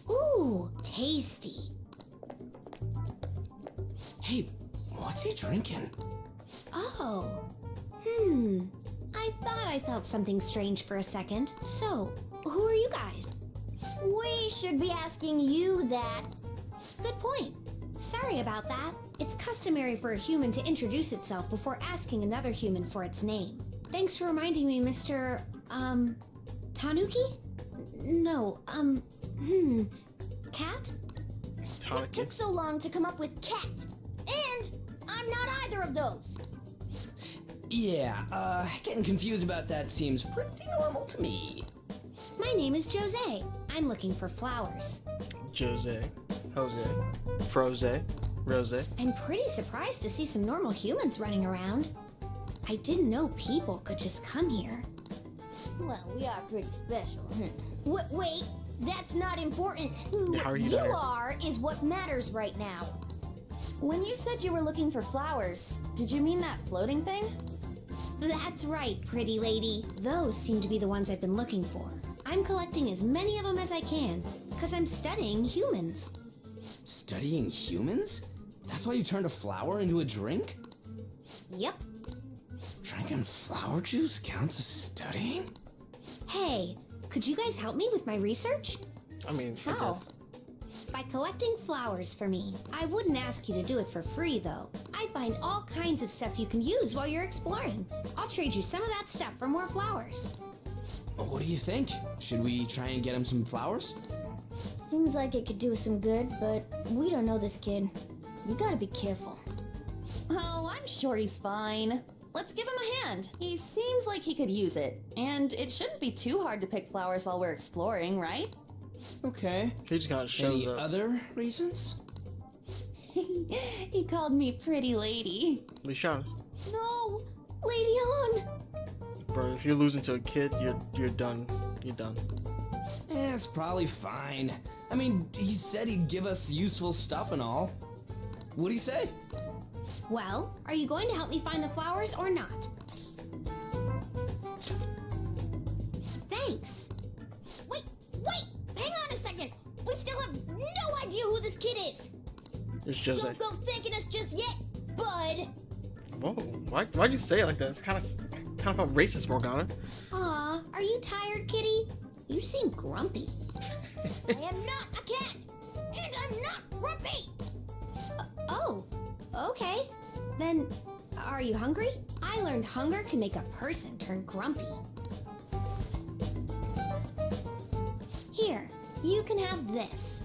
Ooh, tasty. Hey, what's he drinking? Oh. I thought I felt something strange for a second. So, who are you guys? We should be asking you that. Good point. Sorry about that. It's customary for a human to introduce itself before asking another human for its name. Thanks for reminding me, Mr. Tanuki? No, Cat? It Tanuki. took so long to come up with cat. And I'm not either of those. Yeah, getting confused about that seems pretty normal to me. My name is Jose. I'm looking for flowers. Jose. Froze. Rose. I'm pretty surprised to see some normal humans running around. I didn't know people could just come here. Well, we are pretty special. Wait, that's not important. Who How are you you there? are is what matters right now. When you said you were looking for flowers, did you mean that floating thing? That's right, pretty lady. Those seem to be the ones I've been looking for. I'm collecting as many of them as I can, because I'm studying humans. Studying humans? That's why you turned a flower into a drink? Yep. Drinking flower juice counts as studying? Hey, could you guys help me with my research? I mean, I How? guess. By collecting flowers for me. I wouldn't ask you to do it for free, though. I find all kinds of stuff you can use while you're exploring. I'll trade you some of that stuff for more flowers. Well, what do you think? Should we try and get him some flowers? Seems like it could do us some good, but we don't know this kid. We gotta be careful. Oh, I'm sure he's fine. Let's give him a hand. He seems like he could use it. And it shouldn't be too hard to pick flowers while we're exploring, right? Okay. He just kind of shows Any up. other reasons? He called me pretty lady. Be honest. No! Lady on! Bro, if you're losing to a kid, you're done. You're done. It's probably fine. I mean, he said he'd give us useful stuff and all. What'd he say? Well, are you going to help me find the flowers or not? Thanks. Wait! Hang on a second! We still have no idea who this kid is! It's Jose. Don't go thanking us just yet, bud! Whoa, why'd you say it like that? It's kind of felt racist, Morgana. Aw, are you tired, kitty? You seem grumpy. I am not a cat! And I'm not grumpy! Oh, okay. Then, are you hungry? I learned hunger can make a person turn grumpy. Here, you can have this.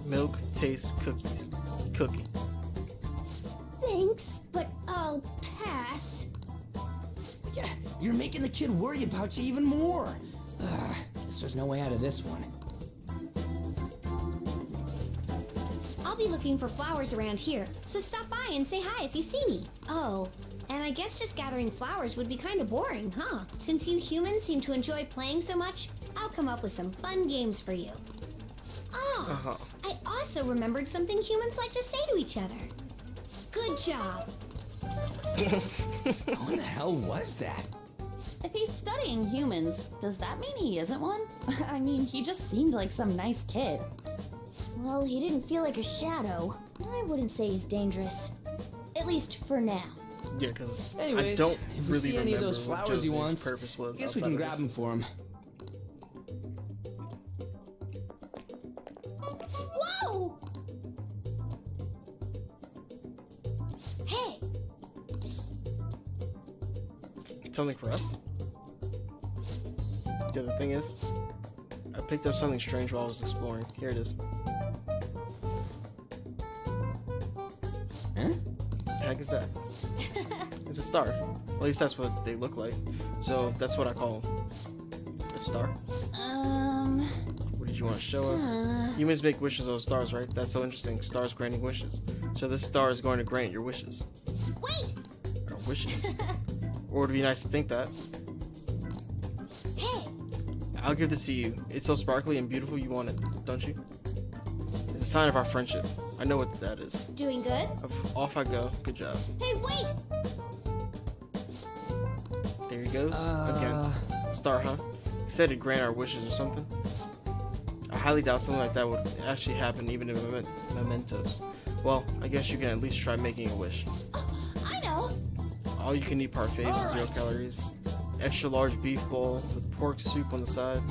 Milk taste cookies. Cookie. Thanks, but I'll pass. Yeah, you're making the kid worry about you even more. Guess there's no way out of this one. I'll be looking for flowers around here, so stop by and say hi if you see me. Oh, and I guess just gathering flowers would be kind of boring, huh? Since you humans seem to enjoy playing so much, I'll come up with some fun games for you. Oh, I also remembered something humans like to say to each other. Good job. What the hell was that? If he's studying humans, does that mean he isn't one? I mean, he just seemed like some nice kid. Well, he didn't feel like a shadow. I wouldn't say he's dangerous. At least for now. Yeah, because I Anyways, don't if we really see any of remember those what flowers he Jose's wants, purpose was. I guess we outside can of grab this. them for him. Whoa! Hey! Something for us? Yeah, the thing is, I picked up something strange while I was exploring. Here it is. Huh? The heck is that? It's a star. At least that's what they look like. So that's what I call a star. What did you want to show us? Humans make wishes on stars, right? That's so interesting. Stars granting wishes. So this star is going to grant your wishes. Wait! Or wishes. Or it'd be nice to think that. Hey! I'll give this to you. It's so sparkly and beautiful you want it, don't you? It's a sign of our friendship. I know what that is. Doing good? Off I go. Good job. Hey, wait! There he goes. Again. Star, huh? He said he'd grant our wishes or something. I highly doubt something like that would actually happen even in mementos. Well, I guess you can at least try making a wish. I know! All you can eat parfaits with 0 calories. Extra large beef bowl with pork soup on the side.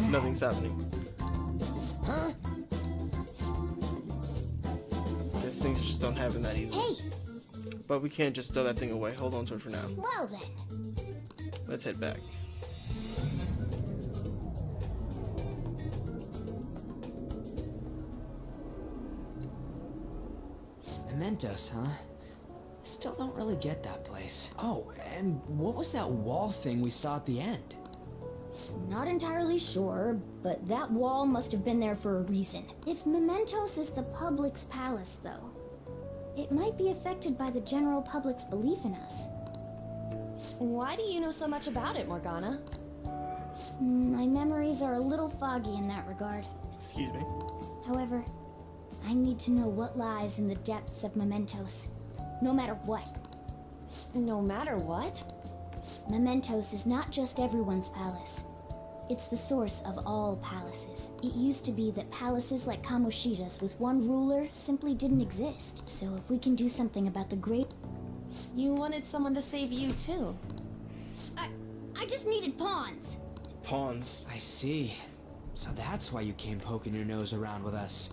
Nothing's happening. Huh? Guess things just don't happen that easily. Hey, But we can't just throw that thing away. Hold on to it for now. well then. Let's head back. Mementos, huh? Still don't really get that place. Oh, and what was that wall thing we saw at the end? Not entirely sure, but that wall must have been there for a reason. If Mementos is the public's palace, though, it might be affected by the general public's belief in us. Why do you know so much about it, Morgana? My memories are a little foggy in that regard. Excuse me. However, I need to know what lies in the depths of Mementos, no matter what. No matter what? Mementos is not just everyone's palace. It's the source of all palaces. It used to be that palaces like Kamoshida's with one ruler simply didn't exist. So if we can do something about the great... You wanted someone to save you, too. I just needed pawns. Pawns. I see. So that's why you came poking your nose around with us.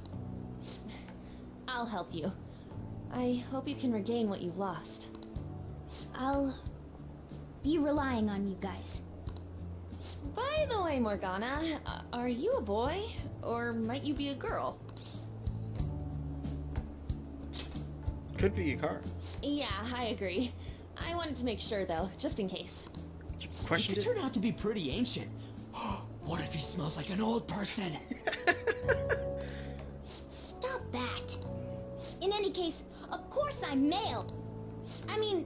I'll help you. I hope you can regain what you've lost. I'll be relying on you guys. By the way, Morgana, are you a boy? Or might you be a girl? Could be a car. Yeah, I agree. I wanted to make sure, though, just in case. You He questioned could it? turn out to be pretty ancient. What if he smells like an old person? Stop that. In any case, of course I'm male. I mean,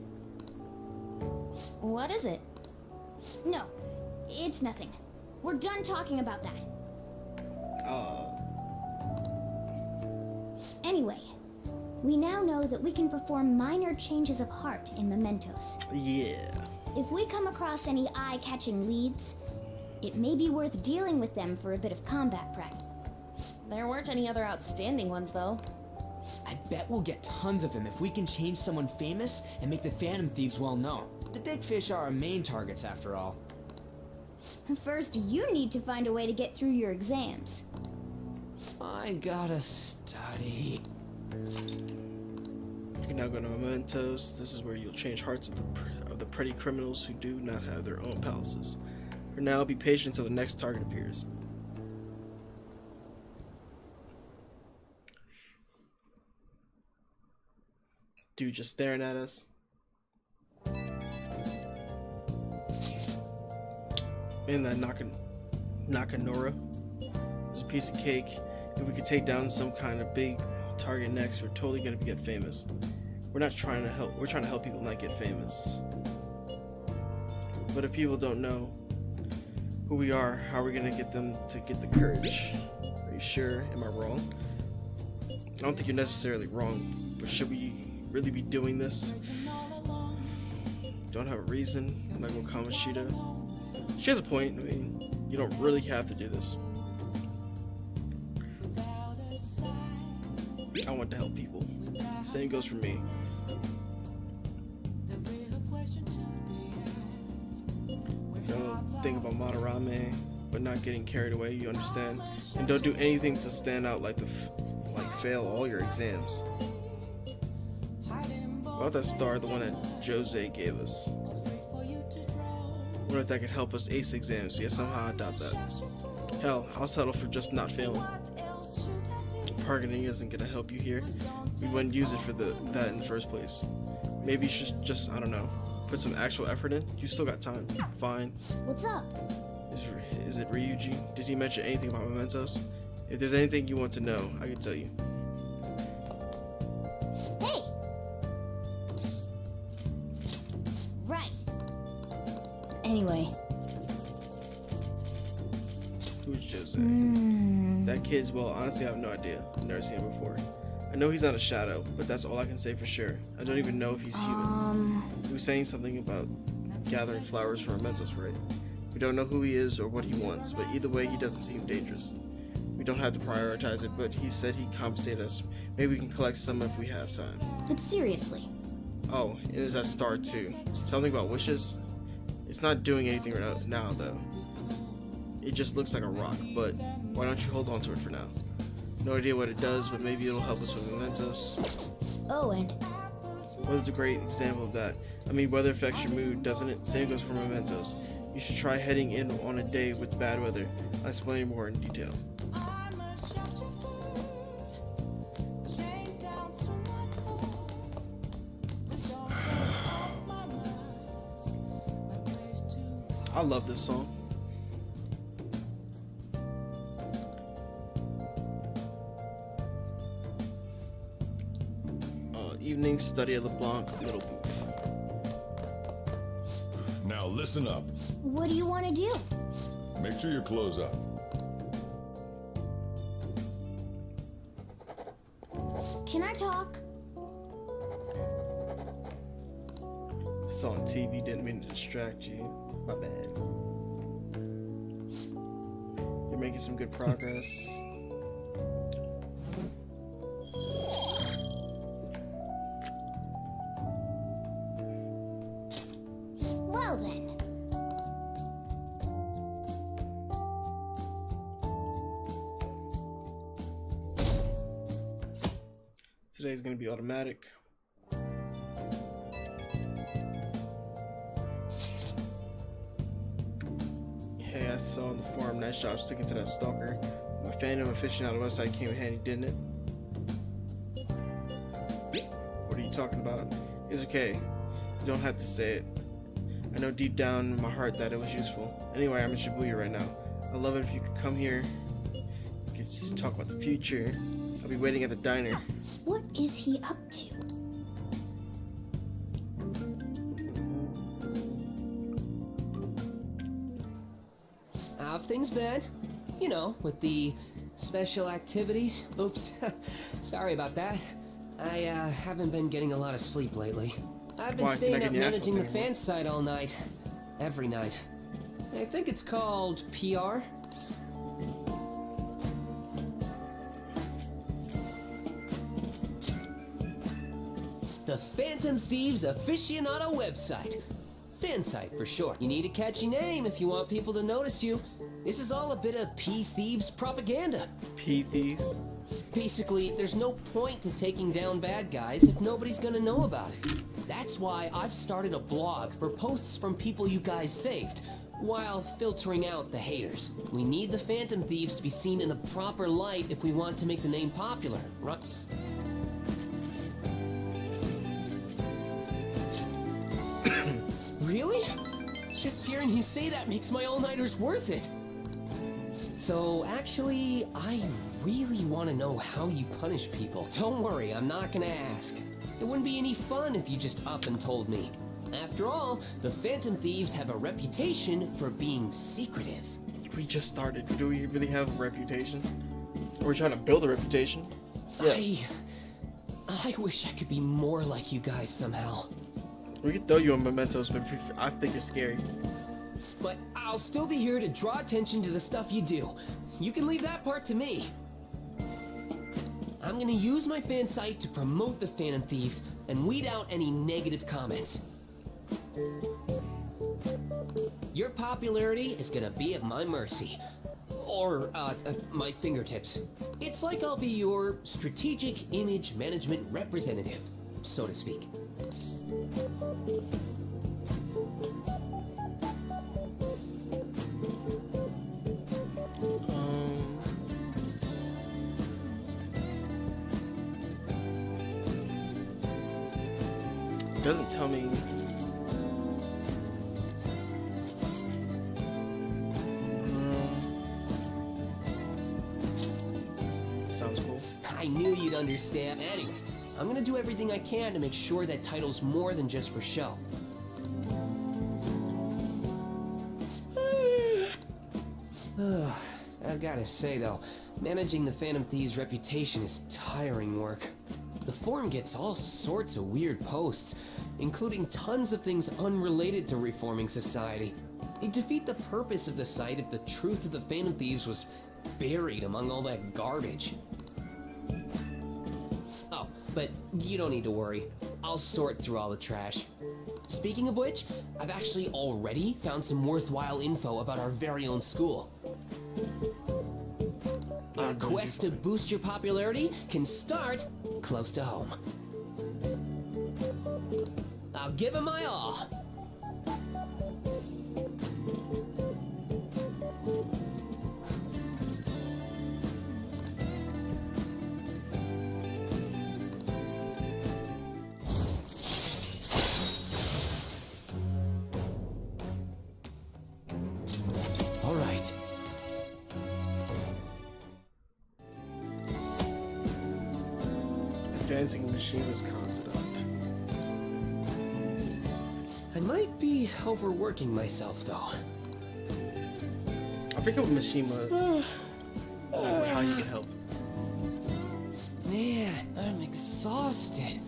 What is it? no, it's nothing. We're done talking about that. Anyway, we now know that we can perform minor changes of heart in Mementos. Yeah. If we come across any eye-catching leads, it may be worth dealing with them for a bit of combat practice. There weren't any other outstanding ones, though. I bet we'll get tons of them if we can change someone famous and make the Phantom Thieves well known. The big fish are our main targets, after all. First, you need to find a way to get through your exams. I gotta study. You can now go to Mementos. This is where you'll change hearts of the pretty criminals who do not have their own palaces. For now, be patient until the next target appears. Dude just staring at us. And that Nakanora is a piece of cake. If we could take down some kind of big target next, we're totally gonna get famous. We're not trying to help. We're trying to help people not get famous. But if people don't know who we are, how are we gonna get them to get the courage? Are you sure? Am I wrong? I don't think you're necessarily wrong, but should we really be doing this? Don't have a reason, like with Kamoshida. She has a point. I mean, you don't really have to do this. I want to help people. Same goes for me. Don't think about Madarame, but not getting carried away. You understand? And don't do anything to stand out, like fail all your exams. What about that star, the one that Jose gave us? Wonder if that could help us ace exams. Yet somehow I doubt that. Hell, I'll settle for just not failing. Targeting isn't gonna help you here. We wouldn't use it for that in the first place. Maybe you should just, I don't know, put some actual effort in. You still got time. Fine. What's up? Is it Ryuji? Did he mention anything about Mementos? If there's anything you want to know, I can tell you. Hey! Right. Anyway. Who's Jose? kids, well, honestly, I have no idea. I've never seen him before. I know he's not a shadow, but that's all I can say for sure. I don't even know if he's human. He was saying something about gathering flowers for mementos, right? We don't know who he is or what he wants, but either way, he doesn't seem dangerous. We don't have to prioritize it, but he said he'd compensate us. Maybe we can collect some if we have time. But seriously. Oh, and there's that star too. Something about wishes? It's not doing anything right now, though. It just looks like a rock, but why don't you hold on to it for now? No idea what it does, but maybe it'll help us with mementos. Oh, and Well, it's a great example of that. I mean, weather affects your mood, doesn't it? Same goes for mementos. You should try heading in on a day with bad weather. I'll explain more in detail. I love this song. Evening study at LeBlanc Middle Booth. Now listen up. what do you want to do? Make sure your clothes up. Can I talk? I saw on TV, didn't mean to distract you. My bad. You're making some good progress. Well then. Today's gonna be automatic. Hey, I saw on the forum nice job sticking to that stalker. My fandom aficionado website came in handy, didn't it? What are you talking about? It's okay. You don't have to say it. I know deep down in my heart that it was useful. Anyway, I'm in Shibuya right now. I'd love it if you could come here. We could just talk about the future. I'll be waiting at the diner. What is he up to? How've things been? You know, with the special activities. Oops, sorry about that. I haven't been getting a lot of sleep lately. I've been Why? staying Not up getting your ass managing the whooped anymore? fan site all night. Every night. I think it's called PR. The Phantom Thieves aficionado website. Fan site for short. You need a catchy name if you want people to notice you. This is all a bit of P-Thieves propaganda. P-Thieves? Basically, there's no point to taking down bad guys if nobody's gonna know about it. That's why I've started a blog for posts from people you guys saved, while filtering out the haters. We need the Phantom Thieves to be seen in the proper light if we want to make the name popular, right? Really? Just hearing you say that makes my all-nighters worth it. So, actually, I really want to know how you punish people. Don't worry, I'm not gonna ask. It wouldn't be any fun if you just up and told me. After all, the Phantom Thieves have a reputation for being secretive. We just started. Do we really have a reputation? Are we trying to build a reputation? Yes. I wish I could be more like you guys somehow. We could throw you on mementos, but I think you're scary. But I'll still be here to draw attention to the stuff you do. You can leave that part to me. I'm gonna use my fan site to promote the Phantom Thieves and weed out any negative comments. Your popularity is gonna be at my mercy. Or, my fingertips. It's like I'll be your strategic image management representative, so to speak. Doesn't tell me. Sounds cool. I knew you'd understand. Anyway, I'm gonna do everything I can to make sure that title's more than just for show. I've gotta say though, Managing the Phantom Thieves' reputation is tiring work. The forum gets all sorts of weird posts, including tons of things unrelated to reforming society. It'd defeat the purpose of the site if the truth of the Phantom Thieves was buried among all that garbage. Oh, but you don't need to worry. I'll sort through all the trash. Speaking of which, I've actually already found some worthwhile info about our very own school. Our quest to boost your popularity can start close to home. I'll give it my all. All right. Advancing machine was confident. I might be overworking myself, though. I think of Mishima. How you can help. Man, I'm exhausted.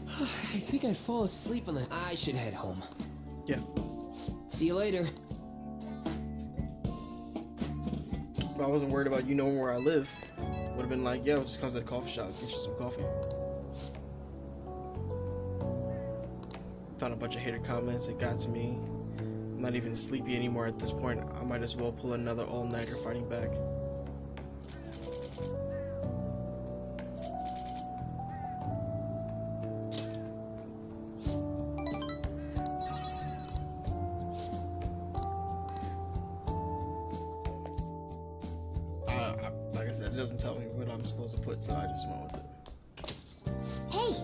I think I'd fall asleep on the... I should head home. Yeah. See you later. If I wasn't worried about you knowing where I live, would have been like, yo, just comes to the coffee shop, get you some coffee. Found a bunch of hater comments. It got to me. I'm not even sleepy anymore at this point. I might as well pull another all-nighter fighting back. Like I said, it doesn't tell me what I'm supposed to put, so I just went with it. Hey!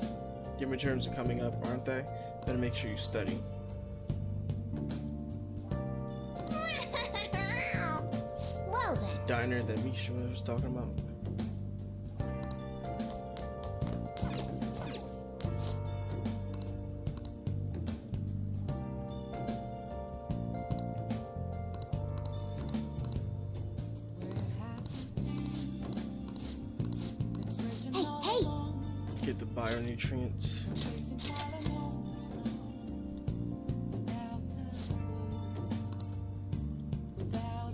Your midterms are coming up, aren't they? Better make sure you study. Well then. Diner that Mishima was talking about. Hey! Get the bionutrients.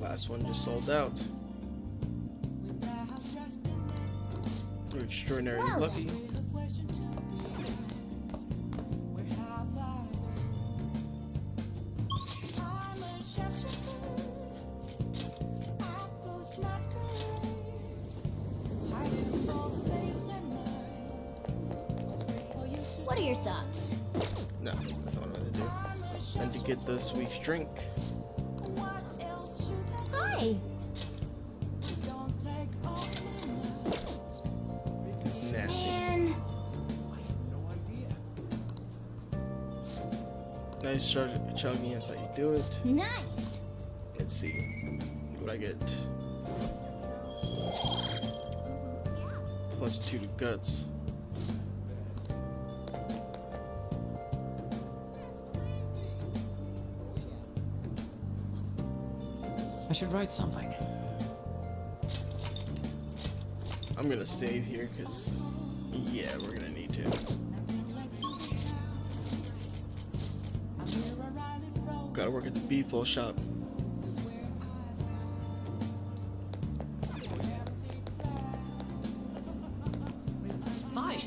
Last one just sold out. You're extraordinarily lucky. What are your thoughts? No, that's not what I meant to do. And to get this week's drink. Hi! It's nasty. Man. Nice chugging, that's how you do it. Nice! Let's see what I get. +2 to guts. I should write something. I'm gonna save here because, yeah, we're gonna need to. Gotta work at the beef bowl shop. Hi.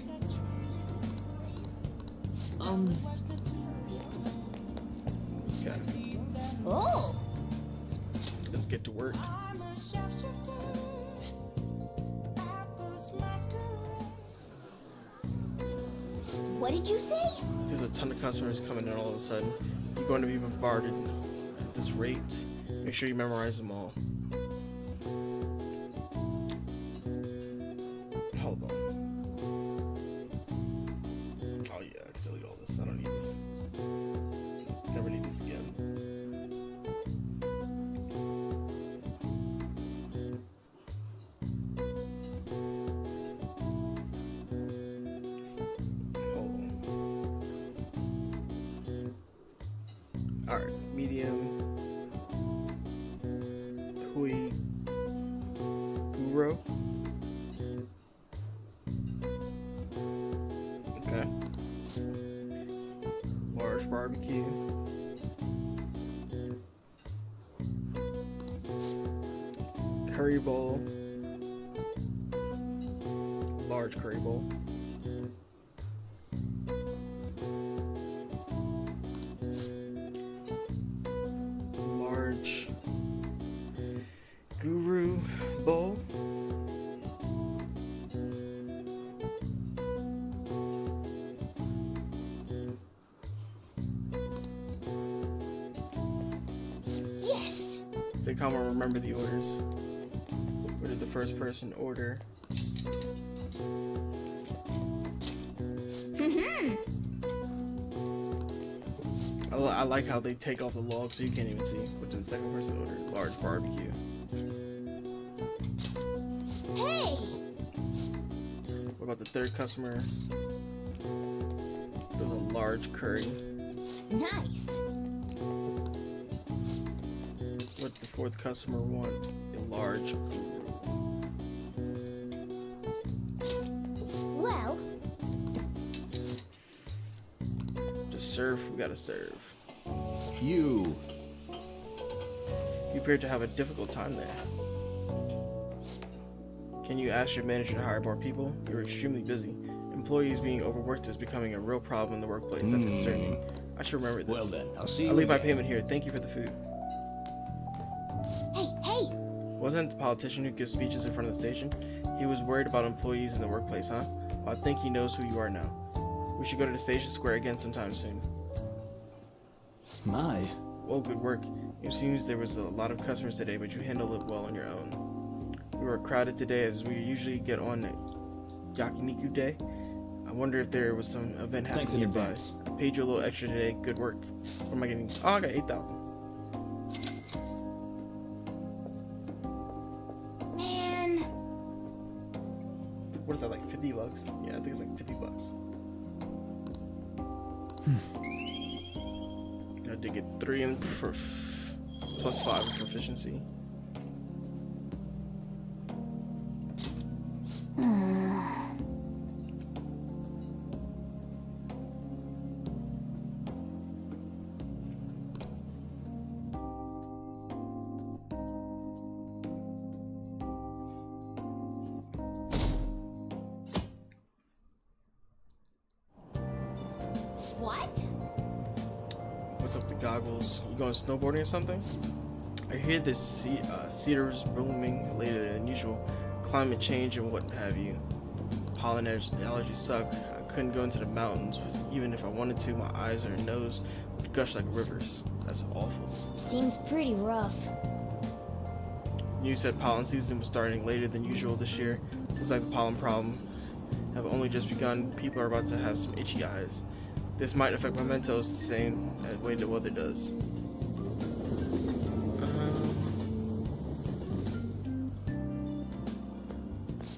Okay, Oh! let's get to work. What did you say? There's a ton of customers coming in all of a sudden. You're going to be bombarded at this rate. Make sure you memorize them all. Hold on. Oh yeah, I can delete all this. I don't need this. Never need this again. Alright, medium, hui, gu, barbecue. Curry bowl. Large curry bowl. Large guru bowl. Yes! Stay calm and remember the orders. What did the first person order? I like how they take off the log so you can't even see. What did the second person order? Large barbecue. Hey! What about the third customer? It was a large curry. Nice! What did the fourth customer want? A large guru. Well, To serve, we gotta serve. You. You appear to have a difficult time there. Can you ask your manager to hire more people? You're extremely busy. Employees being overworked is becoming a real problem in the workplace. That's concerning. I should remember this. Well then, I'll see you I'll leave my again. payment here. Thank you for the food. hey! Wasn't it the politician who gives speeches in front of the station? He was worried about employees in the workplace, huh? Well, I think he knows who you are now. We should go to the station square again sometime soon. My. Well, good work. It seems there was a lot of customers today, but you handled it well on your own. We were crowded today as we usually get on Yakiniku Day. I wonder if there was some event happening Thanks in nearby. advance. I paid you a little extra today. Good work. What am I getting? Oh, I got 8,000. Man, What is that, like 50 bucks? Yeah, I think it's like 50 bucks. I did get 3 in plus 5 in proficiency. what? What's up, the goggles? You going snowboarding or something? I hear the cedars blooming later than usual. Climate change and what have you. Pollen allergies suck. I couldn't go into the mountains, even if I wanted to. My eyes or nose would gush like rivers. That's awful. Seems pretty rough. You said pollen season was starting later than usual this year. Looks like the pollen problem have only just begun. People are about to have some itchy eyes. This might affect my mentos the same way the weather does.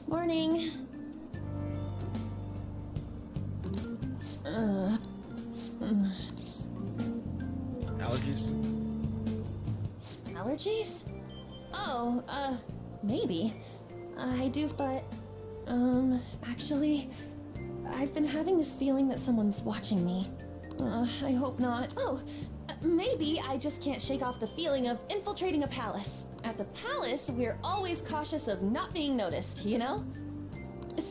Morning. Allergies? Allergies? Oh, maybe. I do, but, actually, I've been having this feeling that someone's watching me. I hope not. Oh, maybe I just can't shake off the feeling of infiltrating a palace. At the palace, we're always cautious of not being noticed, you know?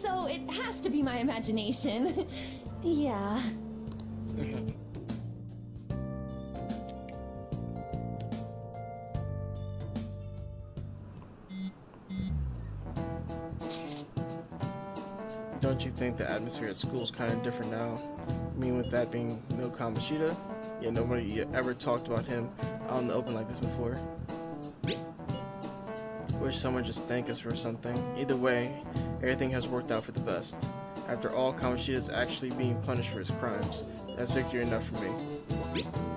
So it has to be my imagination. Yeah. Don't you think the atmosphere at school is kind of different now? I mean, with that being no Kamoshida, yeah, nobody ever talked about him out in the open like this before. Wish someone just thank us for something. Either way, everything has worked out for the best. After all, Kamoshida is actually being punished for his crimes. That's victory enough for me.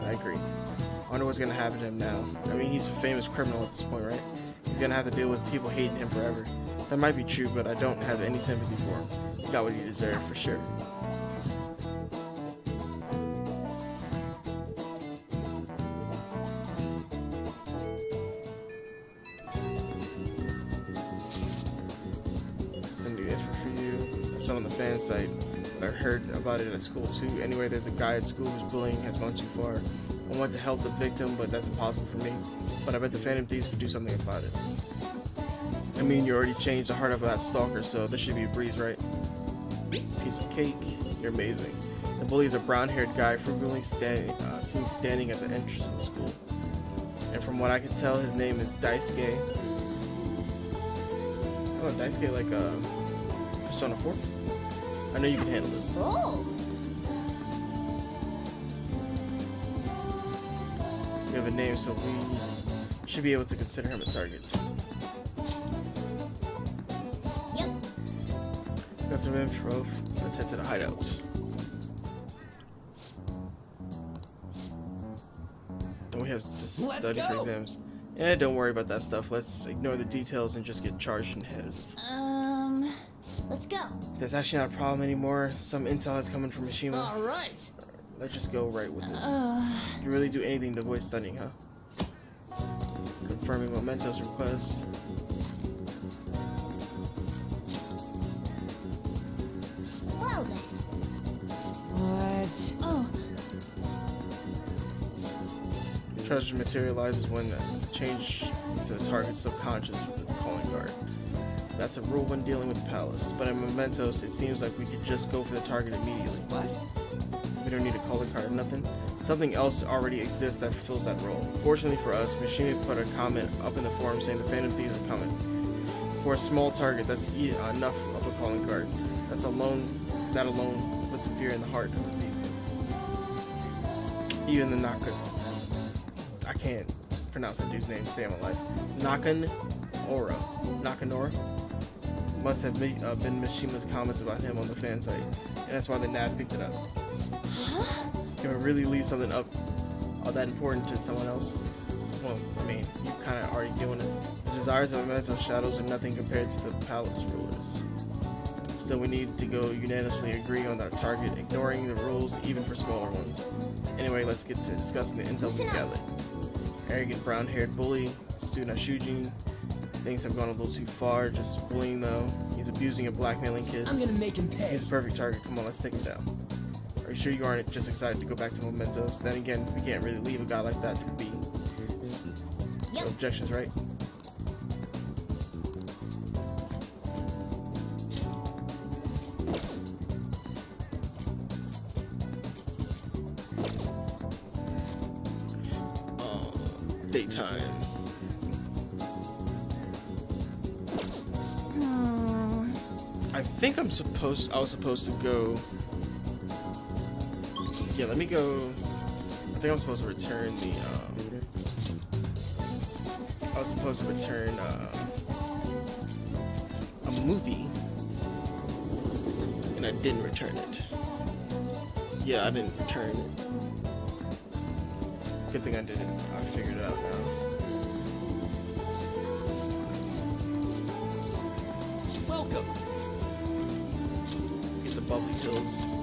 I agree. I wonder what's gonna happen to him now. I mean, he's a famous criminal at this point, right? He's gonna have to deal with people hating him forever. That might be true, but I don't have any sympathy for him. He got what he deserved, for sure. Send the extra for you. I saw on the fan site. but I heard about it at school too. Anyway, there's a guy at school whose bullying has gone too far. I want to help the victim, but that's impossible for me. But I bet the Phantom Thieves could do something about it. I mean, you already changed the heart of that stalker, so this should be a breeze, right? Piece of cake. You're amazing. The bully is a brown-haired guy frequently seen standing at the entrance of the school. And from what I can tell, his name is Daisuke. Oh, Daisuke like Persona 4? I know you can handle this. Oh! We have a name, so we should be able to consider him a target. Yep. Got some info. Let's head to the hideout. And we have to study for exams. Yeah, don't worry about that stuff. Let's ignore the details and just get charged ahead. Let's go. That's actually not a problem anymore. Some intel has come in from Mishima. All right. Let's just go right with it. You really do anything to avoid studying, huh? Confirming Memento's request. Well then. What? Oh. Treasure materializes when changed to the target's subconscious with the calling card. That's a rule when dealing with the palace, but in Mementos, it seems like we could just go for the target immediately. What? We don't need a calling card or nothing. Something else already exists that fulfills that role. Fortunately for us, Mishima put a comment up in the forum saying the Phantom Thieves are coming. For a small target, that's enough of a calling card. That alone puts fear in the heart of the people. Even the I can't pronounce that dude's name to save my life. Nakanora must have been Mishima's comments about him on the fan site, and that's why the NAD picked it up. Huh? Can we really leave something up that important to someone else? Well, I mean, you kind of already doing it. The desires of Memento's shadows are nothing compared to the palace rulers. Still, we need to go unanimously agree on that target, ignoring the rules even for smaller ones. Anyway, let's get to discussing the intel we gathered. Arrogant brown-haired bully, student Shuji. Things have gone a little too far, just bullying though. He's abusing and blackmailing kids. I'm gonna make him pay. He's a perfect target. Come on, let's take him down. Are you sure you aren't just excited to go back to Mementos? Then again, we can't really leave a guy like that to be. Yep. No objections, right? Daytime. I think I was supposed to go. Yeah, let me go. I think I'm supposed to return the. I was supposed to return a movie, and I didn't return it. Yeah, I didn't return it. Good thing I didn't. I figured it out now. Welcome. Get the bubbly hills.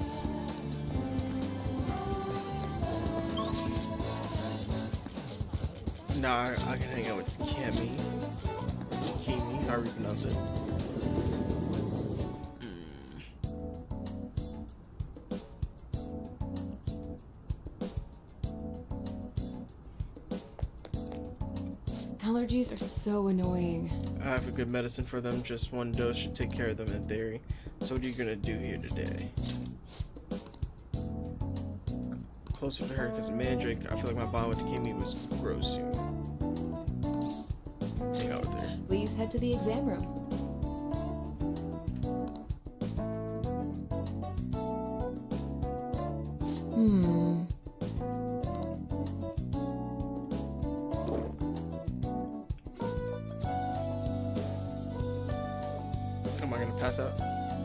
Nah, I can hang out with Takemi. Takemi, however you pronounce it. Allergies are so annoying. I have a good medicine for them. Just one dose should take care of them in theory. So what are you gonna do here today? Closer to her because of Mandrake. I feel like my bond with Takemi was gross soon. Hang out with her. Please head to the exam room. Am I gonna pass out?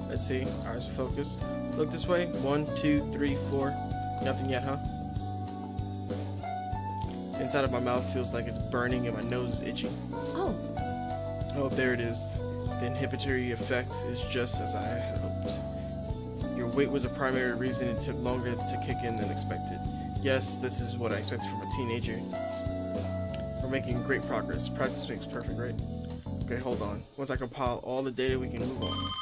Let's see. Eyes focus. Look this way. 1, 2, 3, 4. Nothing yet, huh? Inside of my mouth feels like it's burning and my nose is itchy. Oh. Oh, there it is. The inhibitory effect is just as I had hoped. Your weight was a primary reason it took longer to kick in than expected. Yes, this is what I expected from a teenager. We're making great progress. Practice makes perfect, right? Okay, hold on. Once I compile all the data, we can move on.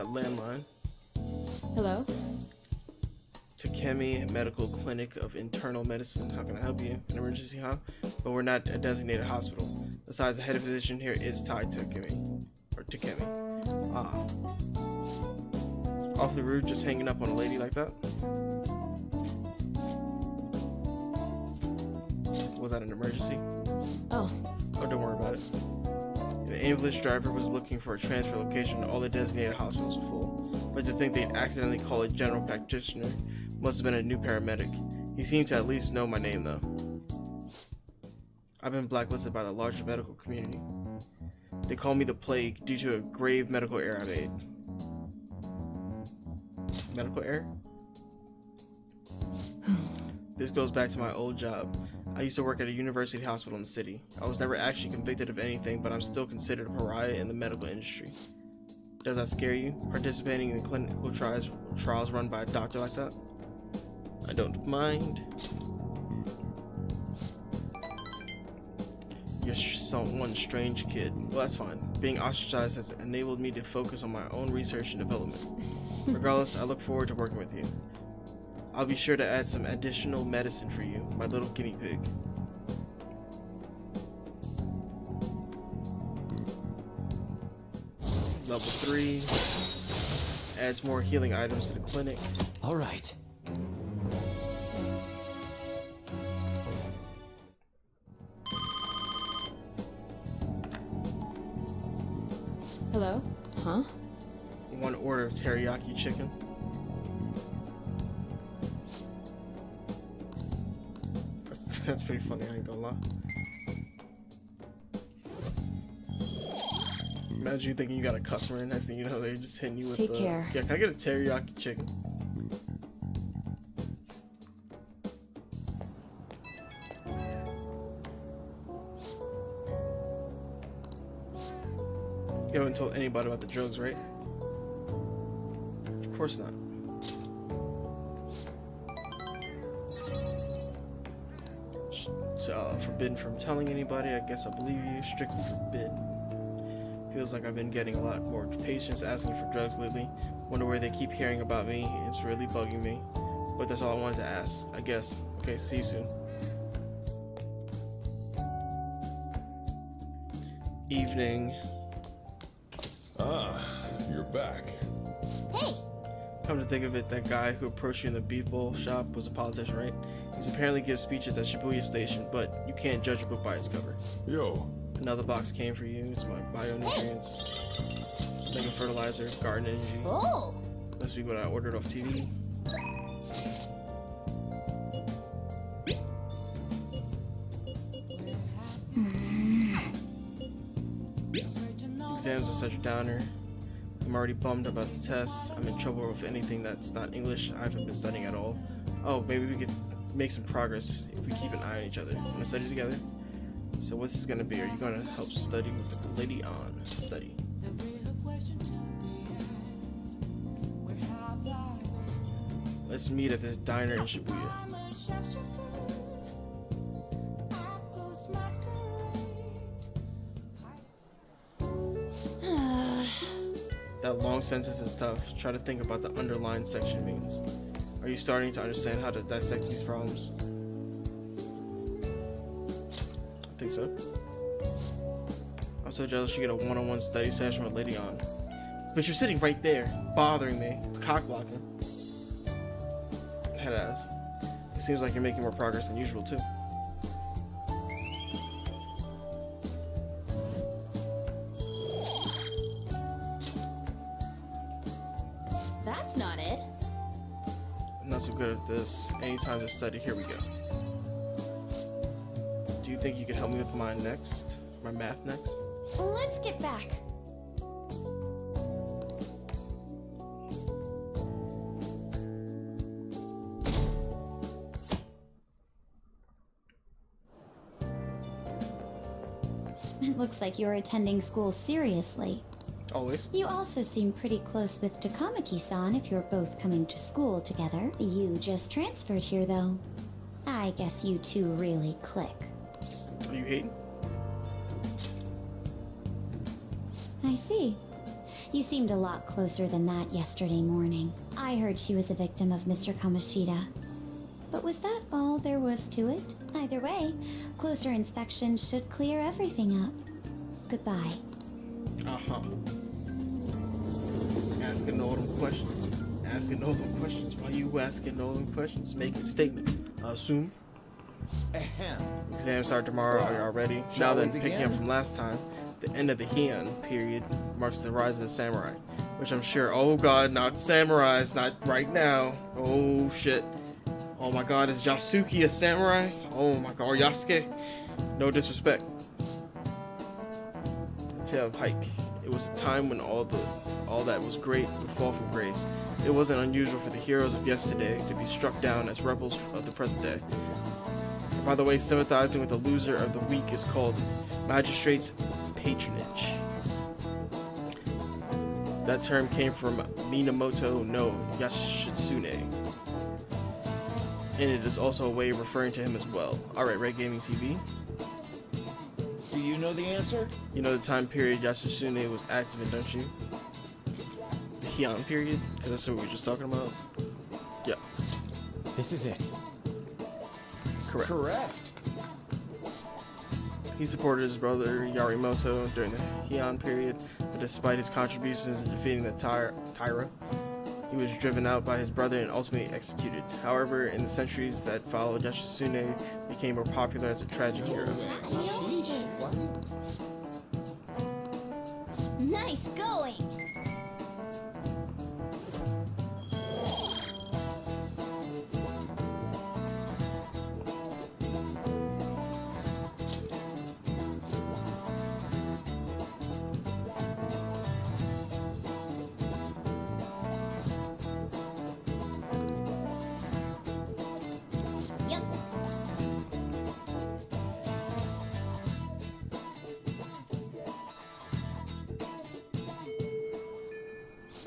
landline. Hello? Takemi Medical Clinic of Internal Medicine. How can I help you? An emergency, huh? But we're not a designated hospital. Besides, the head physician here is tied to Takemi. Or Takemi. Off the roof, just hanging up on a lady like that? Was that an emergency? Oh. Oh, don't worry about it. An ambulance driver was looking for a transfer location. All the designated hospitals are full. But to think they'd accidentally call a general practitioner must have been a new paramedic. He seemed to at least know my name, though. I've been blacklisted by the larger medical community. They call me the Plague due to a grave medical error I made. Medical error? This goes back to my old job. I used to work at a university hospital in the city. I was never actually convicted of anything, but I'm still considered a pariah in the medical industry. Does that scare you? Participating in clinical trials run by a doctor like that? I don't mind. You're one strange kid. Well, that's fine. Being ostracized has enabled me to focus on my own research and development. Regardless, I look forward to working with you. I'll be sure to add some additional medicine for you, my little guinea pig. Level 3. Adds more healing items to the clinic. All right. Hello? Huh? One order of teriyaki chicken. That's pretty funny, I ain't gonna lie. Imagine you thinking you got a customer and next thing you know they're just hitting you with Take care. Yeah, can I get a teriyaki chicken? You haven't told anybody about the drugs, right? Of course not. Forbidden from telling anybody. I guess I believe you. Strictly forbidden. Feels like I've been getting a lot more patients asking for drugs lately. Wonder where they keep hearing about me. It's really bugging me. But that's all I wanted to ask, I guess. Okay, see you soon. Evening. Ah, you're back. Hey! Come to think of it, that guy who approached you in the beef bowl shop was a politician, right? He's apparently gives speeches at Shibuya Station, but you can't judge a book by its cover. Yo. Another box came for you. It's my bio-nutrients. Mega fertilizer, garden energy. Oh! Must be what I ordered off TV. Exams are such a downer. I'm already bummed about the tests. I'm in trouble with anything that's not English. I haven't been studying at all. Oh, maybe we could make some progress if we keep an eye on each other. Wanna study together? So what's this gonna be? Are you gonna help study with Lady On? Study. Let's meet at this diner in Shibuya. That long sentence is tough. Try to think about the underlined section means. Are you starting to understand how to dissect these problems? I think so. I'm so jealous you get a one-on-one study session with Lady On. But you're sitting right there, bothering me, cock blocking. Head ass. It seems like you're making more progress than usual too. That's not it. I'm not so good at this. Anytime to study, here we go. Do you think you could help me with mine next? My math next? Let's get back. It looks like you're attending school seriously. Always. You also seem pretty close with Takamaki-san if you're both coming to school together. You just transferred here, though. I guess you two really click. Are you hating? I see. You seemed a lot closer than that yesterday morning. I heard she was a victim of Mr. Kamoshida. But was that all there was to it? Either way, closer inspection should clear everything up. Goodbye. Uh-huh. Asking all them questions. Asking all them questions. Why you asking all them questions? Making statements. Assume. Exams start tomorrow. Are y'all ready? Now then, picking up from last time, the end of the Heian period marks the rise of the samurai, which I'm sure, oh god, not samurais, not right now. Oh shit. Oh my god, is Yasuke a samurai? Oh my god, or Yasuke? No disrespect. The Tale of Hike. It was a time when all that was great would fall from grace. It wasn't unusual for the heroes of yesterday to be struck down as rebels of the present day. By the way, sympathizing with the loser of the week is called magistrate's patronage. That term came from Minamoto no Yashitsune, and it is also a way of referring to him as well. Alright, RegGamingTV. Do you know the answer? You know the time period Yashitsune was active in, don't you? The Heian period? Because that's what we were just talking about? Yeah. This is it. Correct. He supported his brother Yarimoto during the Heian period, but despite his contributions in defeating the Taira, he was driven out by his brother and ultimately executed. However, in the centuries that followed, Yashitsune became more popular as a tragic hero. Nice going! Yep.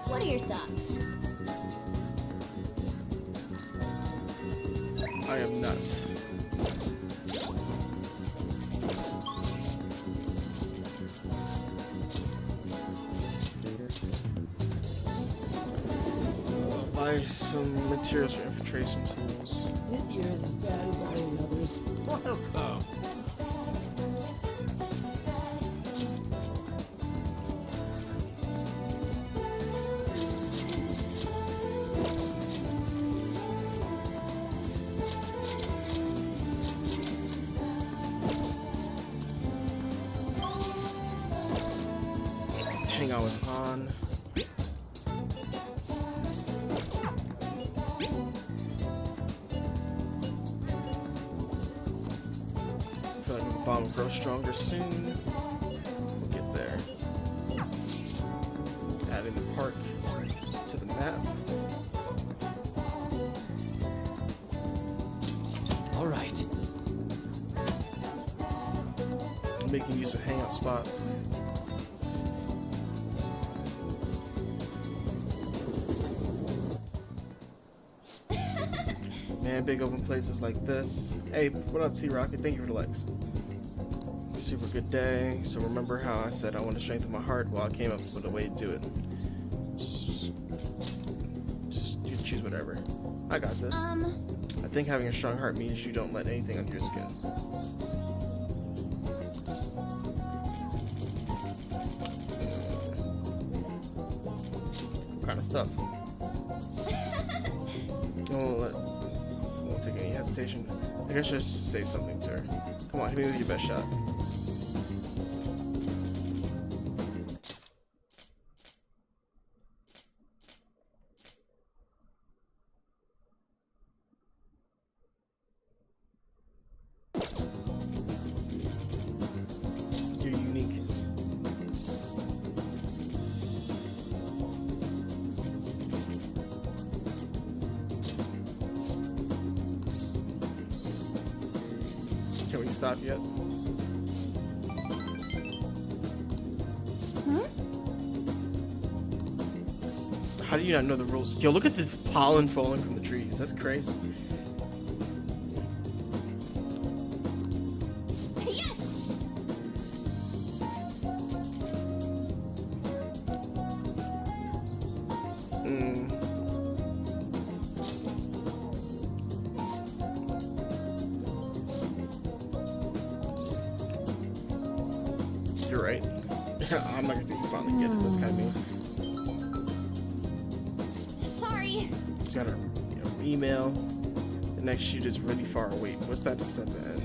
What are your thoughts? I am nuts. Buy some materials for infiltration tools. This year is as bad as all the others. Welcome. Hang out with Han. Feel like the bomb will grow stronger soon. We'll get there. Adding the park to the map. All right. Making use of hangout spots. Man, big open places like this. Hey, what up, T-Rocket? Thank you for the likes. Super good day. So remember how I said I want to strengthen my heart? Well, I came up with a way to do it. Just you choose whatever. I got this. I think having a strong heart means you don't let anything under your skin. What kind of stuff? Won't take any hesitation. I guess I should just say something to her. Come on, hit me with your best shot. You're unique. Can we stop yet? How do you not know the rules? Yo, look at this pollen falling from the trees. That's crazy. You're right. I'm not gonna say you finally get it. What's kind of mean? Sorry. It's got her email. The next shoot is really far away. What's that just at the end?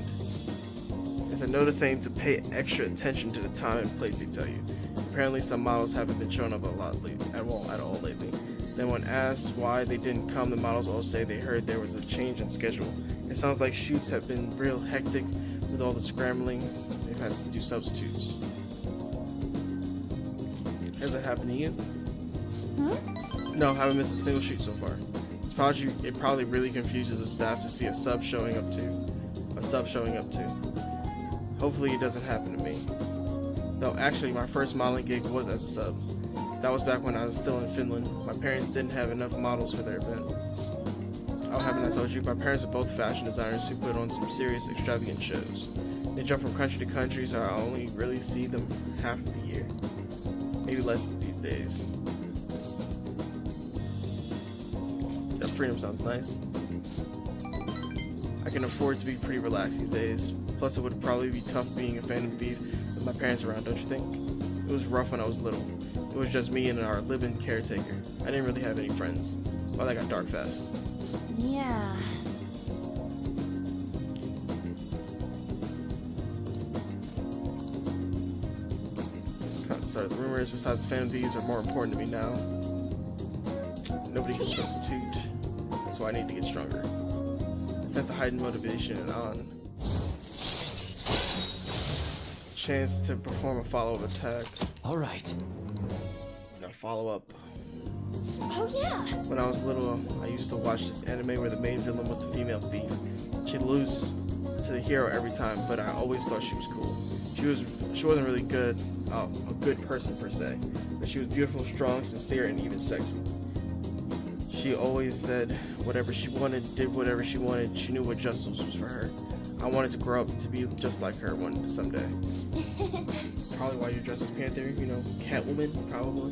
It's a notice saying to pay extra attention to the time and place they tell you. Apparently some models haven't been shown up a lot at all lately. Then when asked why they didn't come, the models all say they heard there was a change in schedule. It sounds like shoots have been real hectic with all the scrambling. They've had to do substitutes. Has it happened to you? No, haven't missed a single shoot so far. It probably really confuses the staff to see a sub showing up too. Hopefully it doesn't happen to me. No, actually my first modeling gig was as a sub. That was back when I was still in Finland. My parents didn't have enough models for their event. Oh, haven't I told you? My parents are both fashion designers who put on some serious extravagant shows. They jump from country to country, so I only really see them half of the year. Maybe less these days. That freedom sounds nice. I can afford to be pretty relaxed these days. Plus, it would probably be tough being a phantom thief with my parents around, don't you think? It was rough when I was little. It was just me and our live-in caretaker. I didn't really have any friends. Well, that got dark fast. Yeah. So the rumors besides phantom thieves are more important to me now. Nobody can substitute. That's why I need to get stronger. A sense of heightened motivation and on. Chance to perform a follow-up attack. Alright. A follow-up. Oh yeah. When I was little, I used to watch this anime where the main villain was the female thief. She'd lose to the hero every time, but I always thought she was cool. She wasn't really good, a good person per se, but she was beautiful, strong, sincere, and even sexy. She always said whatever she wanted, did whatever she wanted. She knew what justice was for her. I wanted to grow up to be just like her someday. Probably why you're dressed as Panther, you know, Catwoman, probably.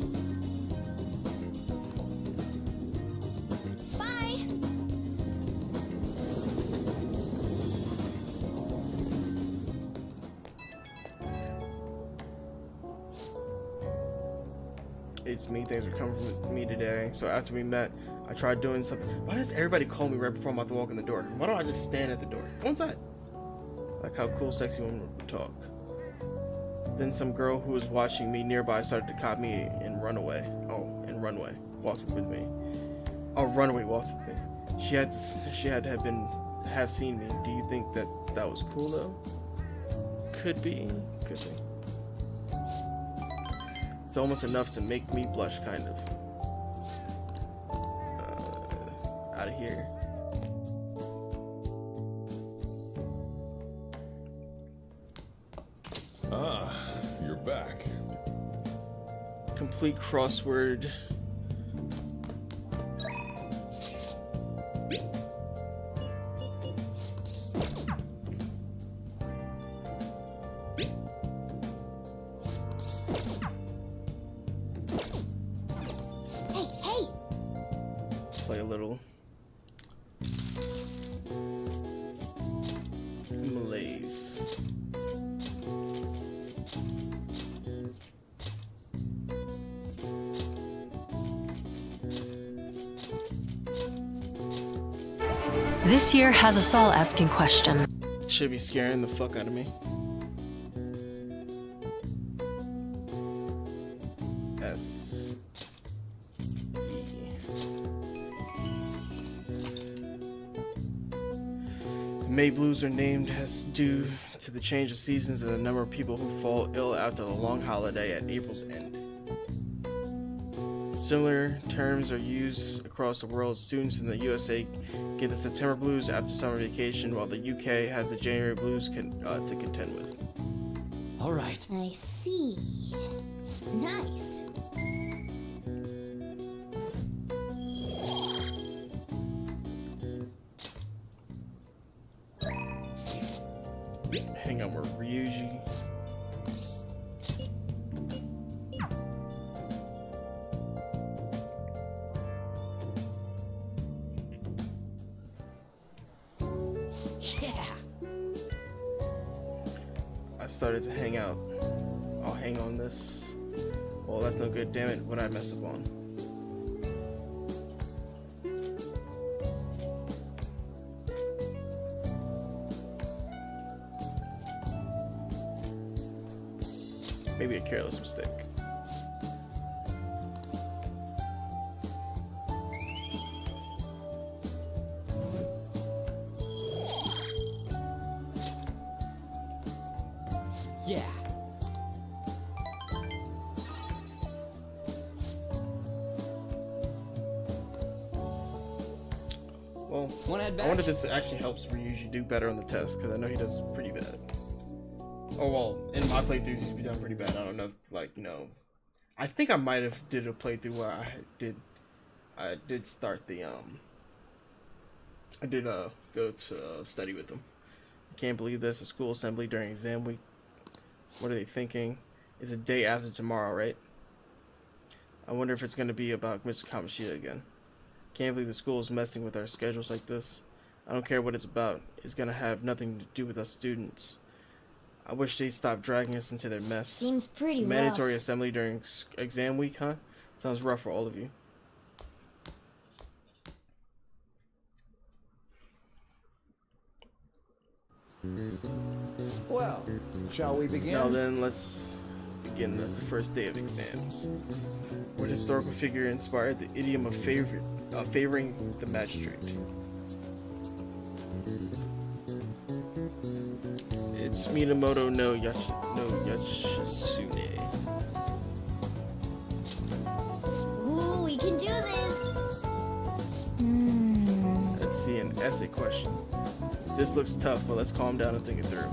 Bye. It's me, things are coming from me today. So after we met, I tried doing something. Why does everybody call me right before I'm about to walk in the door? Why don't I just stand at the door? Go inside. Like how cool sexy women would talk. Then some girl who was watching me nearby started to cop me and run away. Walked with me. Oh, runaway walked with me. She had to have seen me. Do you think that was cool though? Could be. It's almost enough to make me blush, kind of. Out of here. Ah, you're back. Complete crossword. Hey! Play a little malaise. This year has us all asking questions. Should be scaring the fuck out of me. S. The May Blues are named as due to the change of seasons and the number of people who fall ill after the long holiday at April's end. Similar terms are used across the world. Students in the USA get the September blues after summer vacation, while the UK has the January blues to contend with. All right. I see. Nice. Hang on, we're Ryuji. Yeah. I started to hang out. I'll hang on this. Well, that's no good. Damn it, what I mess up on? Maybe a careless mistake. Yeah. Well, Wanna head I back? wonder if this actually helps Ryuji do better on the test, because I know he does pretty bad. Oh well, in my playthroughs he's been done pretty bad. I don't know if, like, you know, I think I might have did a playthrough where I did start the I did go to study with him. I can't believe this, a school assembly during exam week. What are they thinking? It's a day after tomorrow, right? I wonder if it's gonna be about Mr. Kamoshida again. Can't believe the school is messing with our schedules like this. I don't care what it's about. It's gonna have nothing to do with us students. I wish they'd stop dragging us into their mess. Seems pretty Mandatory rough. assembly during exam week, huh? Sounds rough for all of you. Well, shall we begin? Now then, let's begin the first day of exams. What historical figure inspired the idiom of favoring the magistrate? It's Minamoto no Yashitsune. Ooh, we can do this! Let's see, an essay question. This looks tough, but let's calm down and think it through.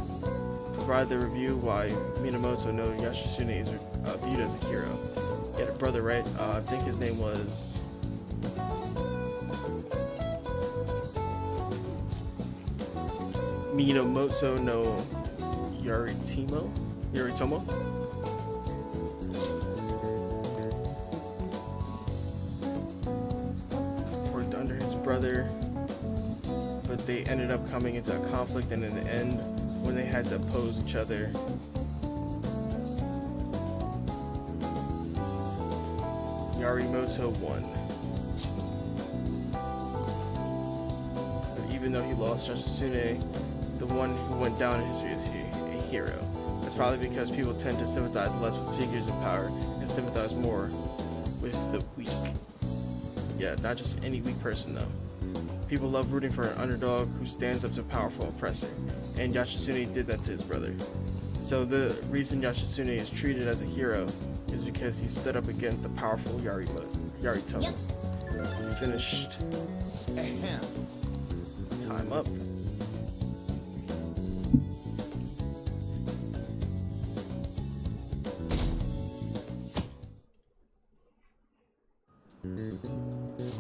Provide the review why Minamoto no Yashitsune is viewed as a hero. He had a brother, right? I think his name was... Minamoto no Yoritomo? Worked under his brother, but they ended up coming into a conflict, and in the end, when they had to oppose each other, Yoritomo won. But even though he lost, Yashitsune, the one who went down in history, is a hero. That's probably because people tend to sympathize less with figures in power and sympathize more with the weak. Yeah, not just any weak person though. People love rooting for an underdog who stands up to a powerful oppressor, and Yashitsune did that to his brother. So the reason Yashitsune is treated as a hero is because he stood up against the powerful Yoritomo. Yep. Finished. Ahem. Time up.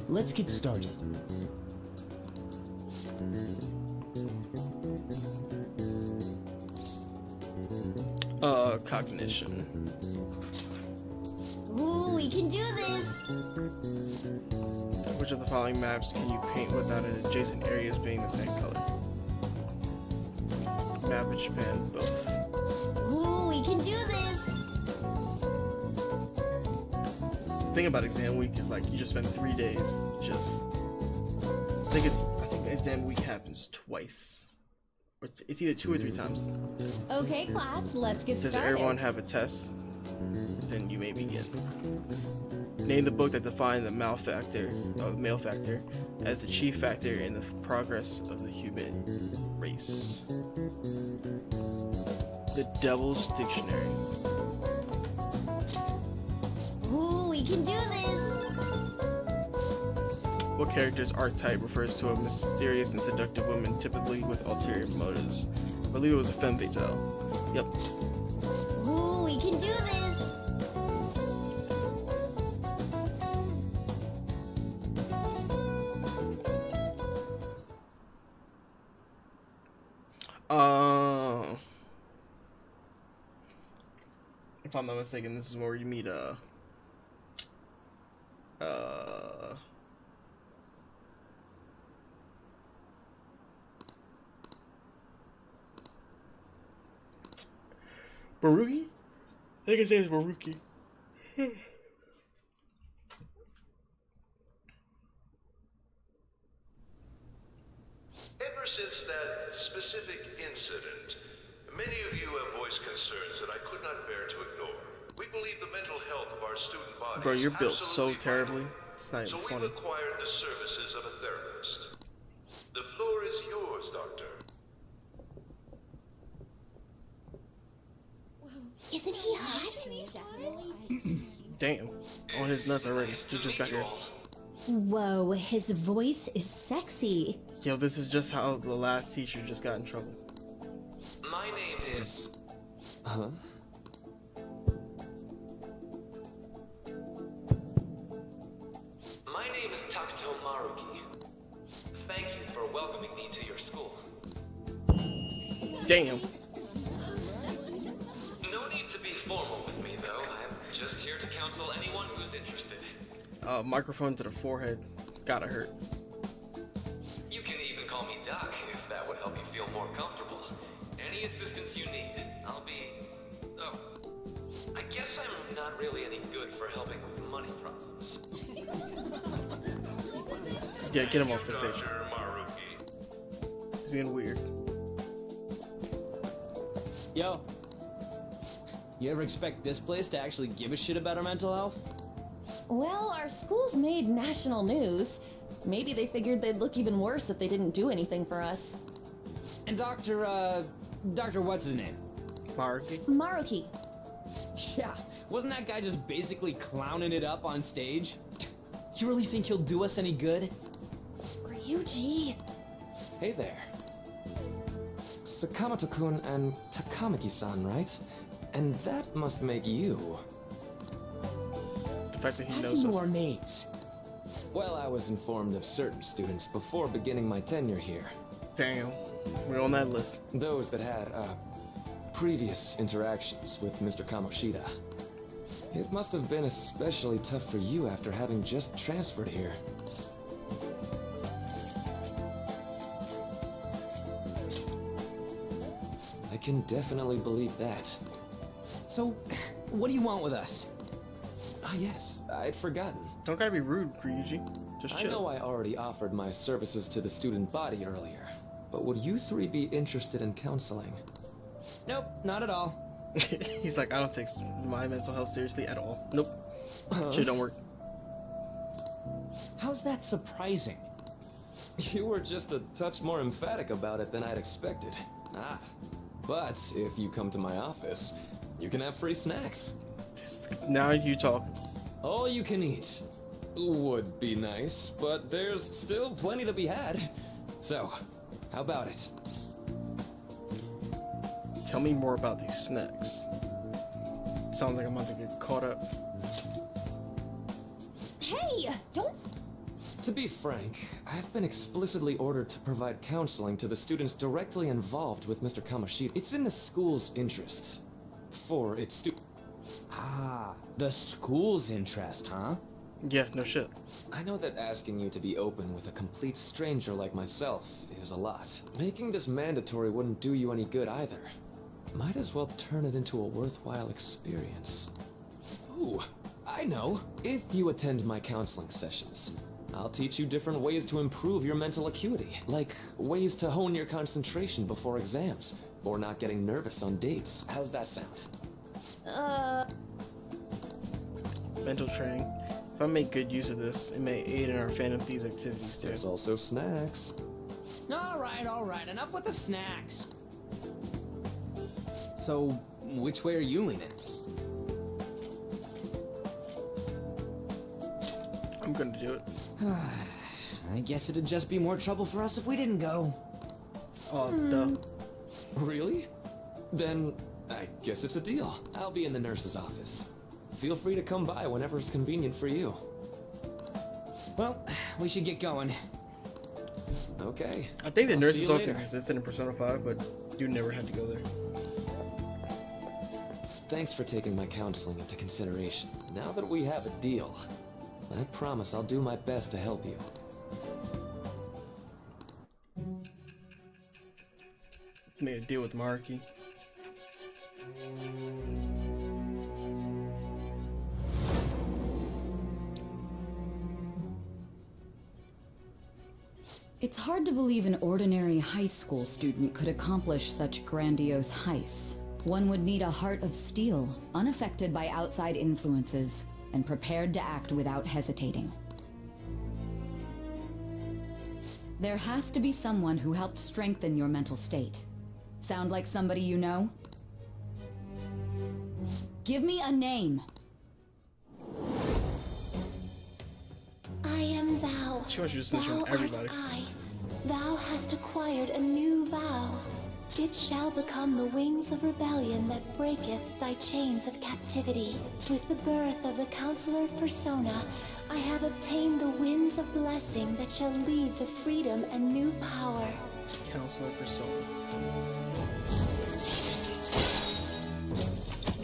Let's get started. Cognition. Ooh, we can do this! Which of the following maps can you paint without an adjacent areas being the same color? Map of Japan, both. Ooh, we can do this! The thing about exam week is, like, you just spend 3 days just... I think exam week happens twice. Or it's either 2 or 3 times. Okay, class, let's get Does started. everyone have a test? Then you may begin. Name the book that defined the male factor as the chief factor in the progress of the human race. The Devil's Dictionary. Ooh, we can do this! What character's archetype refers to a mysterious and seductive woman, typically with ulterior motives? I believe it was a femme fatale. Yep. Ooh, we can do this! If I'm not mistaken, this is where you meet Baruki? I think his name is Baruki. Ever since that specific incident, many of you have voiced concerns that I could not bear to ignore. We believe the mental health of our student body. Bro, you're built so terribly. It's not So even we've funny. acquired the services of a therapist. The floor is yours, Doctor. Isn't he hot? Damn. On his nuts already. He just got here. Whoa, his voice is sexy. Yo, this is just how the last teacher just got in trouble. My name is... Huh? My name is Takuto Maruki. Thank you for welcoming me to your school. Damn. No need to be formal with me, though. I'm just here to counsel anyone who's interested. Microphone to the forehead. Gotta hurt. You can even call me Doc, if that would help you feel more comfortable. Any assistance you need, I'll be... Oh, I guess I'm not really any good for helping with money problems. Yeah, get him off the stage. He's being weird. Yo. You ever expect this place to actually give a shit about our mental health? Well, our school's made national news. Maybe they figured they'd look even worse if they didn't do anything for us. And Dr. what's his name? Maruki? Maruki. Yeah, wasn't that guy just basically clowning it up on stage? You really think he'll do us any good? Ryuji. Hey there. Sakamoto-kun and Takamaki-san, right? And that must make you. The fact that he How knows do you us. know our names? Well, I was informed of certain students before beginning my tenure here. Damn. We're on that list. Those that had, previous interactions with Mr. Kamoshida. It must have been especially tough for you after having just transferred here. I can definitely believe that. So, what do you want with us? Ah yes, I'd forgotten. Don't gotta be rude, Ryuji. Just I chill. know I already offered my services to the student body earlier, but would you three be interested in counseling? Nope, not at all. He's like, I don't take my mental health seriously at all. Nope. Shit don't work. How's that surprising? You were just a touch more emphatic about it than I'd expected. Ah, but if you come to my office, you can have free snacks. Now you talk. All you can eat. Would be nice, but there's still plenty to be had. So, how about it? Tell me more about these snacks. Sounds like I'm about to get caught up. Hey, don't... To be frank, I've been explicitly ordered to provide counseling to the students directly involved with Mr. Kamoshida. It's in the school's interests. For its Ah, the school's interest, huh? Yeah, no shit. I know that asking you to be open with a complete stranger like myself is a lot. Making this mandatory wouldn't do you any good either. Might as well turn it into a worthwhile experience. Ooh, I know. If you attend my counseling sessions, I'll teach you different ways to improve your mental acuity. Like ways to hone your concentration before exams, or not getting nervous on dates. How's that sound? Mental training. If I make good use of this, it may aid in our Phantom Thieves activities too. There's also snacks. All right, enough with the snacks. So, which way are you leaning? I'm gonna do it. I guess it'd just be more trouble for us if we didn't go. Oh, duh. Really? Then, I guess it's a deal. I'll be in the nurse's office. Feel free to come by whenever it's convenient for you. Well, we should get going. Okay. I think the I'll see nurse's you office later. existed in Persona 5, but you never had to go there. Thanks for taking my counseling into consideration. Now that we have a deal, I promise I'll do my best to help you. Made a deal with Maruki. It's hard to believe an ordinary high school student could accomplish such grandiose heists. One would need a heart of steel, unaffected by outside influences, and prepared to act without hesitating. There has to be someone who helped strengthen your mental state. Sound like somebody you know? Give me a name. I am thou. She wants you to snitch Thou on everybody. art I. Thou hast acquired a new vow. It shall become the wings of rebellion that breaketh thy chains of captivity. With the birth of the Counselor Persona, I have obtained the winds of blessing that shall lead to freedom and new power. Counselor Persona.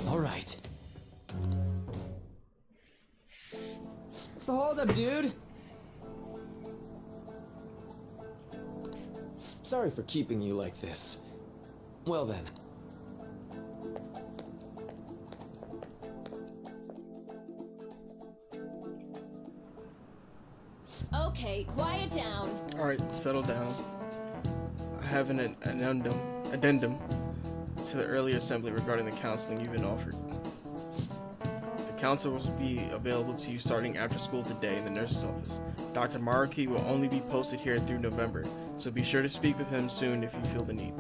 All right. So hold up, dude. Sorry for keeping you like this. Well then. Okay, quiet down. Alright, settle down. I have an addendum to the earlier assembly regarding the counseling you've been offered. The counsel will be available to you starting after school today in the nurse's office. Dr. Maruki will only be posted here through November, so be sure to speak with him soon if you feel the need.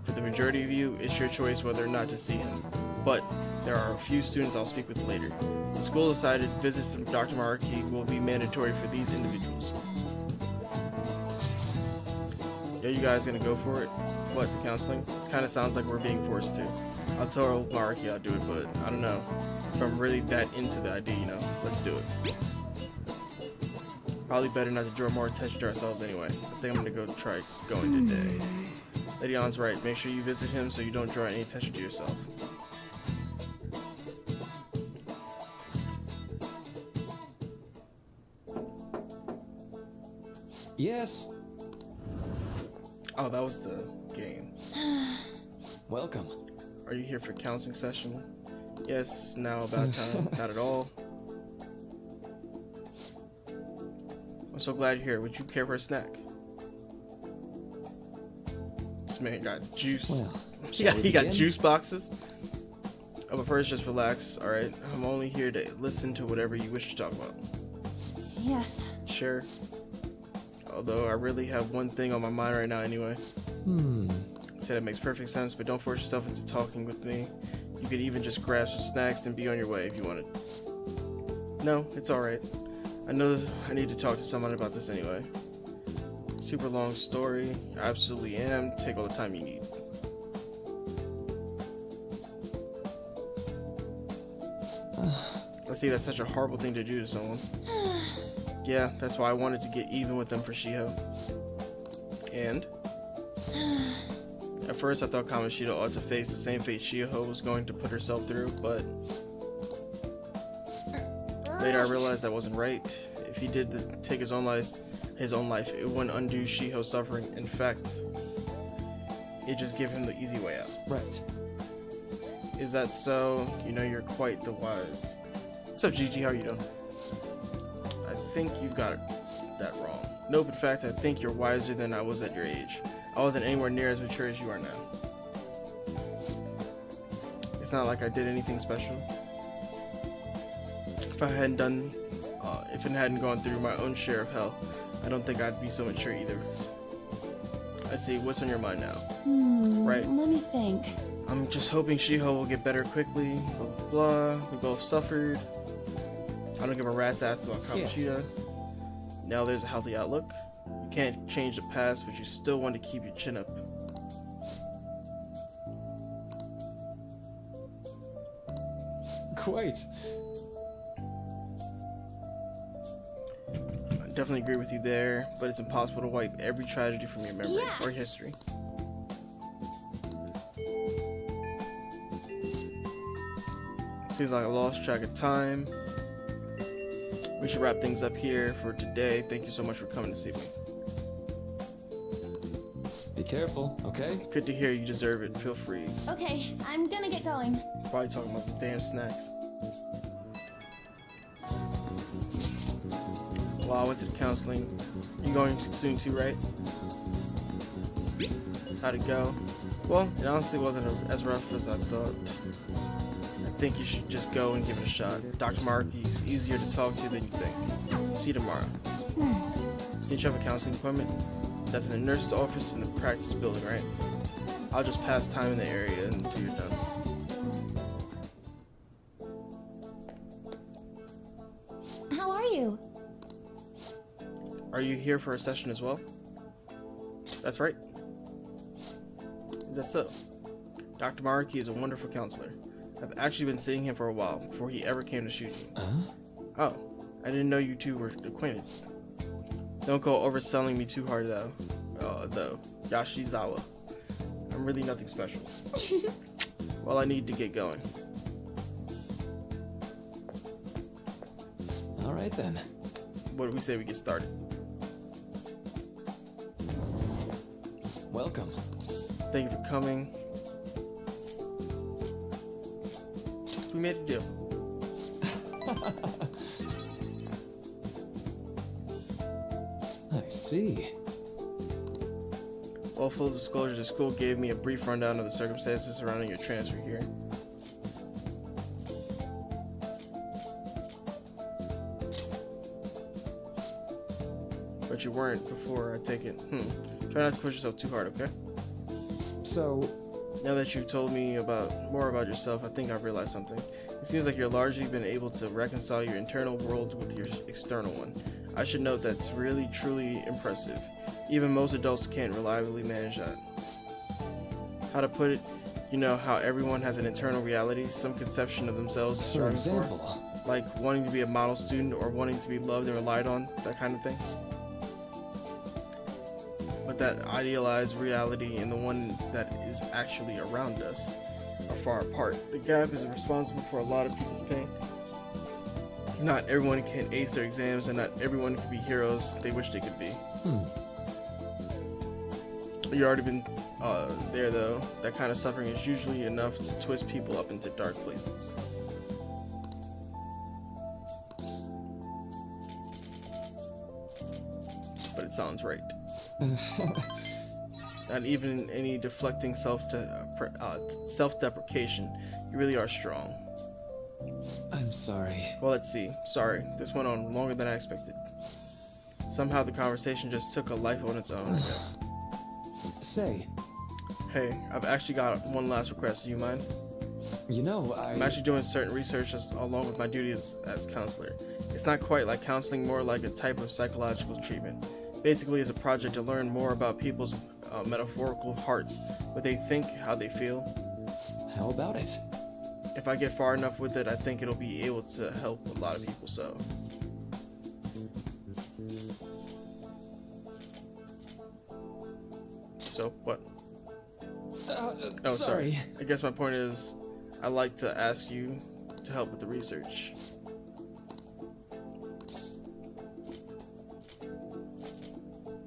For the majority of you, it's your choice whether or not to see him, but there are a few students I'll speak with later. The school decided visits to Dr. Maruki will be mandatory for these individuals. Yeah, you guys gonna go for it? What, the counseling? This kind of sounds like we're being forced to. I'll tell Maruki I'll do it, but I don't know if I'm really that into the idea, you know. Let's do it. Probably better not to draw more attention to ourselves anyway. I think I'm gonna go try going today. Lady Ann's right. Make sure you visit him so you don't draw any attention to yourself. Yes. Oh, that was the game. Welcome. Are you here for counseling session? Yes, now about time. Not at all. I'm so glad you're here. Would you care for a snack? This man got juice. Well, he got juice boxes. Oh, but first, just relax, alright? I'm only here to listen to whatever you wish to talk about. Yes. Sure. Although I really have one thing on my mind right now anyway. Say that makes perfect sense, but don't force yourself into talking with me. You could even just grab some snacks and be on your way if you wanted. No, it's alright. I know I need to talk to someone about this anyway. Super long story. I absolutely am. Take all the time you need. Let's see, that's such a horrible thing to do to someone. Yeah, that's why I wanted to get even with them for Shiho. And? At first I thought Kamoshida ought to face the same fate Shiho was going to put herself through, but later I realized that wasn't right. If he did take his own life, it wouldn't undo Shiho's suffering. In fact, it just gave him the easy way out. Right. Is that so? You know you're quite the wise. What's up, Gigi? How are you doing? I think you've got that wrong. Nope, in fact, I think you're wiser than I was at your age. I wasn't anywhere near as mature as you are now. It's not like I did anything special. If it hadn't gone through my own share of hell, I don't think I'd be so mature either. I see, what's on your mind now? Right? Let me think. I'm just hoping Shiho will get better quickly, blah blah blah. We both suffered. I don't give a rat's ass about Kamoshida. Now there's a healthy outlook. You can't change the past, but you still want to keep your chin up. Quite. I definitely agree with you there, but it's impossible to wipe every tragedy from your memory or history. Seems like I lost track of time. We should wrap things up here for today. Thank you so much for coming to see me. Be careful, okay? Good to hear. You deserve it. Feel free. Okay, I'm gonna get going. Probably talking about the damn snacks. Well, I went to the counseling. You're going soon too, right? How'd it go? Well, it honestly wasn't as rough as I thought. I think you should just go and give it a shot. Dr. Markey's easier to talk to than you think. See you tomorrow. Didn't you have a counseling appointment? That's in the nurse's office in the practice building, right? I'll just pass time in the area until you're done. How are you? Are you here for a session as well? That's right. Is that so? Dr. Markey is a wonderful counselor. I've actually been seeing him for a while, before he ever came to shoot you. Oh, I didn't know you two were acquainted. Don't go overselling me too hard though. Yashizawa. I'm really nothing special. Well, I need to get going. Alright then. What do we say we get started? Welcome. Thank you for coming. We made a deal. I see. Well, full disclosure, the school gave me a brief rundown of the circumstances surrounding your transfer here. But you weren't before, I take it. Try not to push yourself too hard, okay? So, now that you've told me more about yourself, I think I've realized something. It seems like you've largely been able to reconcile your internal world with your external one. I should note that's really, truly impressive. Even most adults can't reliably manage that. How to put it, you know how everyone has an internal reality, some conception of themselves is for striving example, for? Like wanting to be a model student or wanting to be loved and relied on, that kind of thing. But that idealized reality and the one that is actually around us are far apart. The gap is responsible for a lot of people's pain. Not everyone can ace their exams, and not everyone can be heroes they wish they could be. You've already been there though. That kind of suffering is usually enough to twist people up into dark places. But it sounds right. Not even any deflecting self-deprecation. You really are strong. I'm sorry. Well, let's see. Sorry, this went on longer than I expected. Somehow the conversation just took a life on its own, I guess. Say. Hey, I've actually got one last request. Do you mind? You know, I'm actually doing certain research along with my duties as counselor. It's not quite like counseling, more like a type of psychological treatment. Basically, it's a project to learn more about people's metaphorical hearts, what they think, how they feel. How about it? If I get far enough with it, I think it'll be able to help a lot of people, so. So, what? Oh, sorry. I guess my point is, I'd like to ask you to help with the research.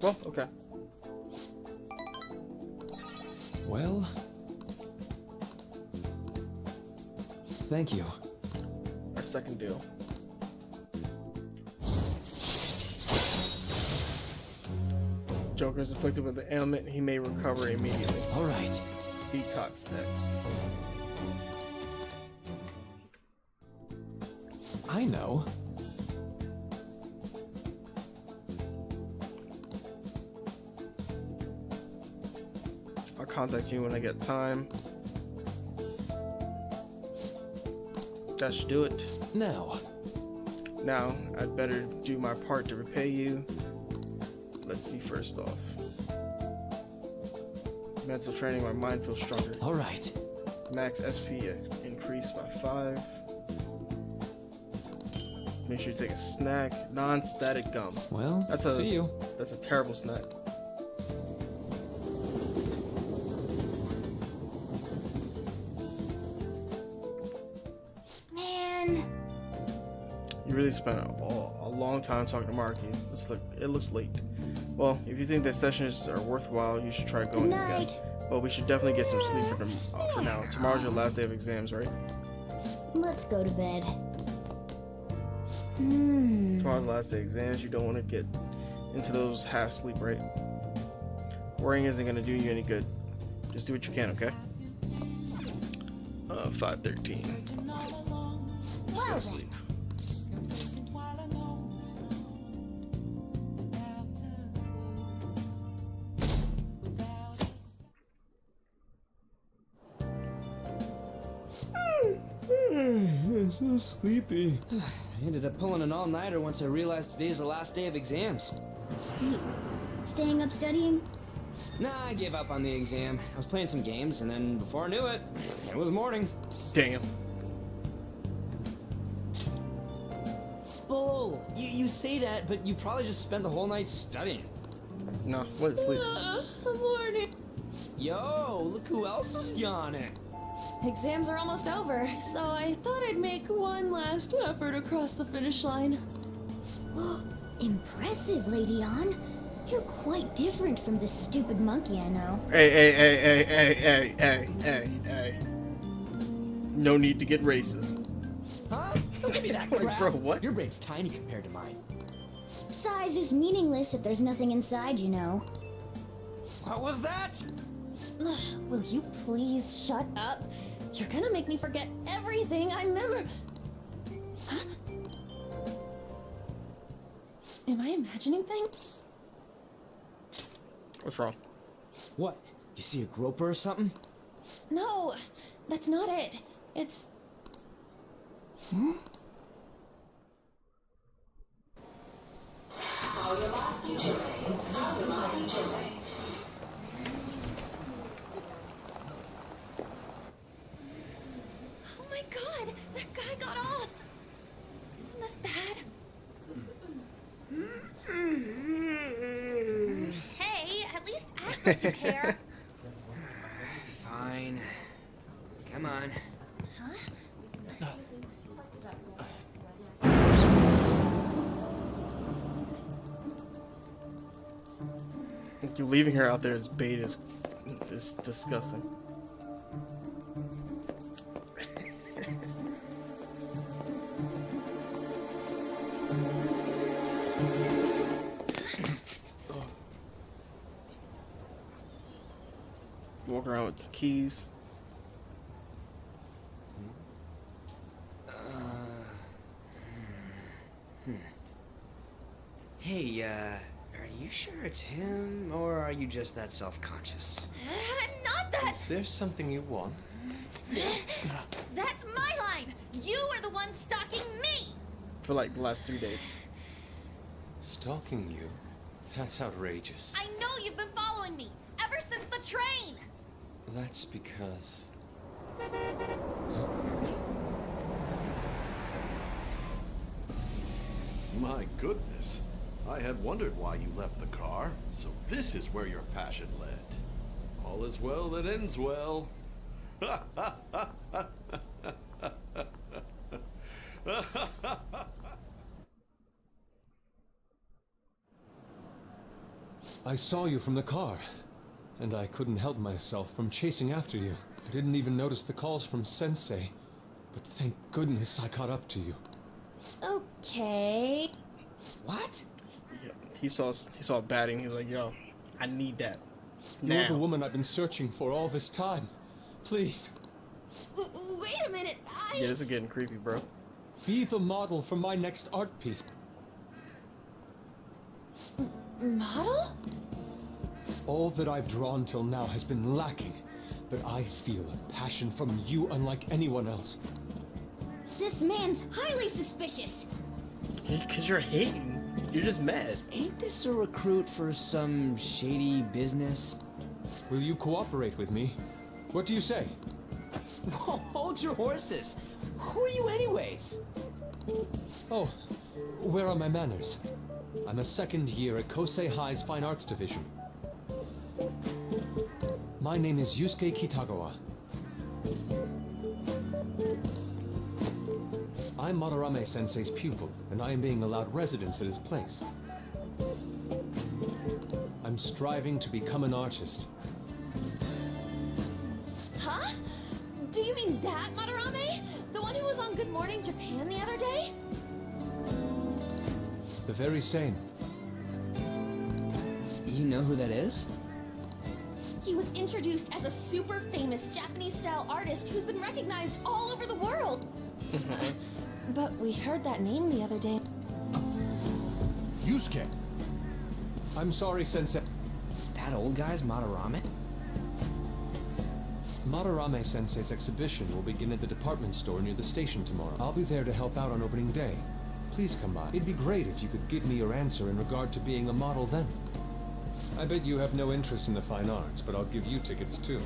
Well, okay. Well, thank you. Our second deal. Joker is afflicted with an ailment. He may recover immediately. All right. Detox X. I know. I'll contact you when I get time. That should do it. Now, I'd better do my part to repay you. Let's see first off. Mental training, my mind feels stronger. Alright. Max SP increased by 5. Make sure you take a snack. Non-static gum. Well, see you. That's a terrible snack. Man. You really spent a long time talking to Marky. It looks late. Well, if you think that sessions are worthwhile, you should try going again. But we should definitely get some sleep for now. Tomorrow's your last day of exams, right? Let's go to bed. Tomorrow's the last day of exams. You don't want to get into those half sleep, right? Worrying isn't going to do you any good. Just do what you can, okay? 5:13. Just go to sleep. I'm so sleepy. I ended up pulling an all-nighter once I realized today's the last day of exams. Staying up studying? Nah, I gave up on the exam. I was playing some games, and then before I knew it, it was morning. Damn. Bull! You say that, but you probably just spent the whole night studying. No, went to sleep. Morning. Yo, look who else is yawning. Exams are almost over, so I thought I'd make one last effort across the finish line. Impressive, Lady Ann. You're quite different from this stupid monkey I know. Hey. No need to get racist. Huh? Don't give me that Like, crap. bro, what? Your brain's tiny compared to mine. Size is meaningless if there's nothing inside, you know. What was that? Will you please shut up? You're gonna make me forget everything I remember. Huh? Am I imagining things? What's wrong? What? You see a groper or something? No, that's not it. It's... Oh my god, that guy got off! Isn't this bad? Hey, at least act like you care. Fine. Come on. Huh? You leaving her out there as bait is disgusting. Walk around with the keys. Hey, are you sure it's him, or are you just that self-conscious? Not that! Is there something you want? That's my line! You are the one stalking me! For like the last 3 days. Stalking you? That's outrageous. I know you've been following me, ever since the train! That's because... My goodness. I had wondered why you left the car, so this is where your passion led. All is well that ends well. I saw you from the car, and I couldn't help myself from chasing after you. I didn't even notice the calls from Sensei, but thank goodness I caught up to you. Okay. What? Yeah, he saw batting. He was like, "Yo, I need that." You're Now. the woman I've been searching for all this time. Please. Wait a minute, Yeah, this is getting creepy, bro. Be the model for my next art piece. Model? All that I've drawn till now has been lacking, but I feel a passion from you unlike anyone else. This man's highly suspicious. Because you're hating. You're just mad. Ain't this a recruit for some shady business? Will you cooperate with me? What do you say? Hold your horses. Who are you anyways? Oh, where are my manners? I'm a second year at Kosei High's Fine Arts Division. My name is Yusuke Kitagawa. I'm Madarame Sensei's pupil, and I am being allowed residence at his place. I'm striving to become an artist. Huh? Do you mean that, Madarame? The one who was on Good Morning Japan the other day? very same. You know who that is? He was introduced as a super famous Japanese-style artist who's been recognized all over the world. But we heard that name the other day. Yusuke! I'm sorry, Sensei. That old guy's Madarame? Madarame Sensei's exhibition will begin at the department store near the station tomorrow. I'll be there to help out on opening day. Please come by. It'd be great if you could give me your answer in regard to being a model then. I bet you have no interest in the fine arts, but I'll give you tickets too.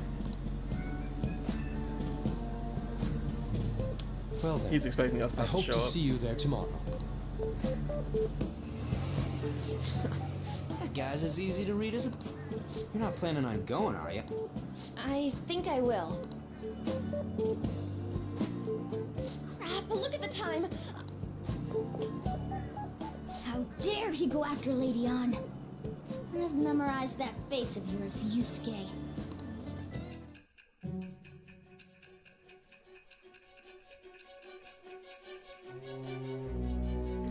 Well then, He's expecting us not I hope to show to up. see you there tomorrow. That guy's as easy to read as a... You're not planning on going, are you? I think I will. Crap, look at the time! How dare he go after Lady Ann? I've memorized that face of yours, Yusuke.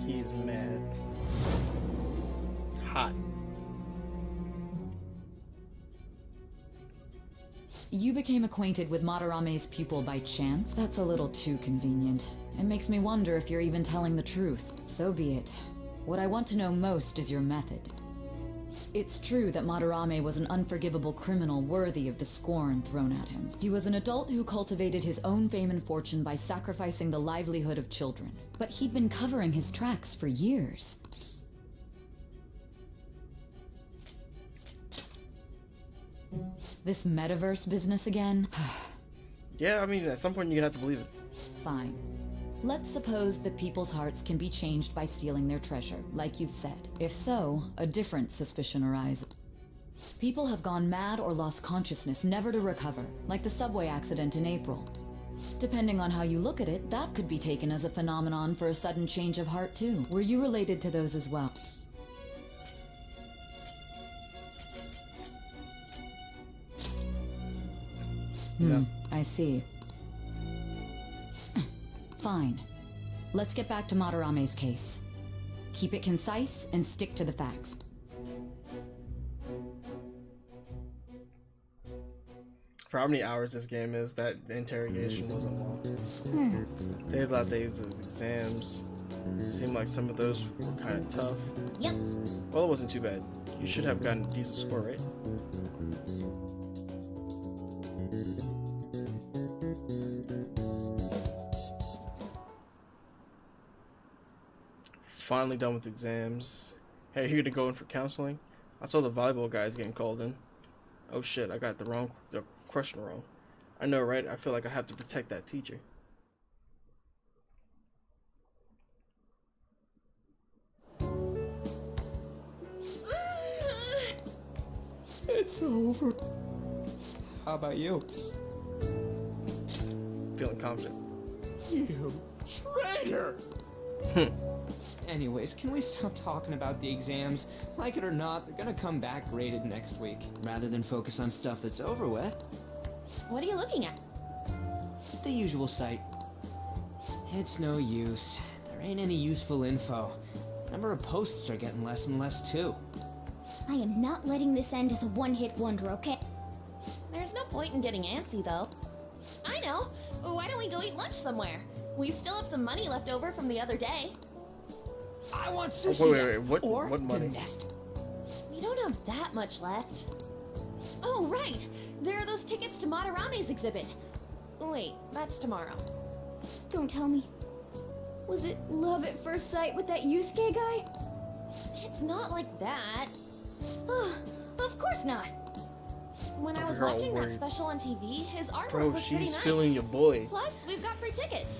He's mad. Hot. You became acquainted with Madarame's pupil by chance? That's a little too convenient. It makes me wonder if you're even telling the truth. So be it. What I want to know most is your method. It's true that Madarame was an unforgivable criminal worthy of the scorn thrown at him. He was an adult who cultivated his own fame and fortune by sacrificing the livelihood of children. But he'd been covering his tracks for years. This metaverse business again? Yeah, I mean, at some point you're gonna have to believe it. Fine. Let's suppose that people's hearts can be changed by stealing their treasure, like you've said. If so, a different suspicion arises. People have gone mad or lost consciousness, never to recover, like the subway accident in April. Depending on how you look at it, that could be taken as a phenomenon for a sudden change of heart too. Were you related to those as well? No. I see. Fine. Let's get back to Madarame's case. Keep it concise and stick to the facts. For how many hours this game is, that interrogation wasn't long. Today's last days of exams. Seemed like some of those were kind of tough. Yep. Well, it wasn't too bad. You should have gotten a decent score, right? Finally done with exams. Hey, you gonna go in for counseling? I saw the volleyball guys getting called in. Oh shit, I got the question wrong. I know, right? I feel like I have to protect that teacher. It's over. How about you? Feeling confident. You traitor! Anyways, can we stop talking about the exams? Like it or not, they're gonna come back graded next week. Rather than focus on stuff that's over with. What are you looking at? The usual site. It's no use. There ain't any useful info. Number of posts are getting less and less too. I am not letting this end as a one-hit wonder, okay? There's no point in getting antsy, though. I know! Why don't we go eat lunch somewhere? We still have some money left over from the other day. I want Oh, sushi. wait, or what money? nest. We don't have that much left. Oh, right! There are those tickets to Madarame's exhibit. Wait, that's tomorrow. Don't tell me. Was it love at first sight with that Yusuke guy? It's not like that. Of course not. When I was Girl, watching that worried. special on TV, his artwork Bro, was pretty she's nice. feeling your boy. Plus, we've got free tickets.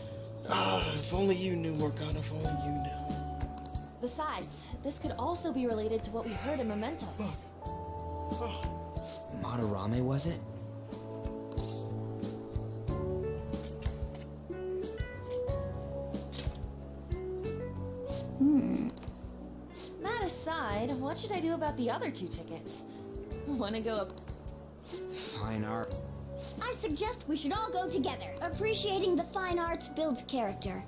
If only you knew, Morgana, if only you knew. Besides, this could also be related to what we heard in Mementos. Madarame, was it? That aside, what should I do about the other 2 tickets? Wanna go up? Fine art. I suggest we should all go together. Appreciating the fine arts builds character.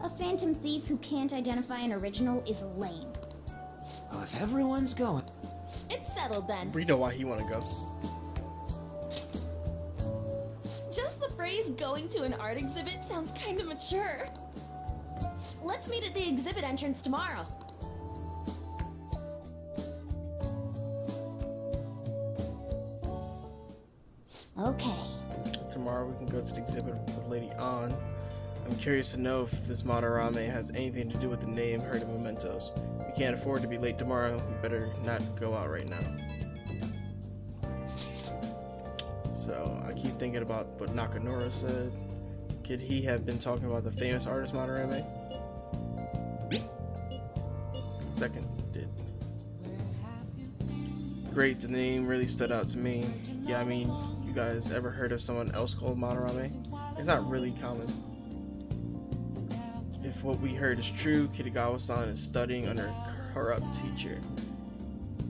A phantom thief who can't identify an original is lame. if everyone's going. It's settled then. We know why he wanna go. Just the phrase going to an art exhibit sounds kind of mature. Let's meet at the exhibit entrance tomorrow. Okay. Tomorrow we can go to the exhibit with Lady An. I'm curious to know if this Madarame has anything to do with the name heard in mementos. We can't afford to be late tomorrow. We better not go out right now. So I keep thinking about what Nakamura said. Could he have been talking about the famous artist Madarame? Second did. Great, the name really stood out to me. Yeah, I mean, you guys ever heard of someone else called Madarame? It's not really common. If what we heard is true, Kitagawa-san is studying under a corrupt teacher.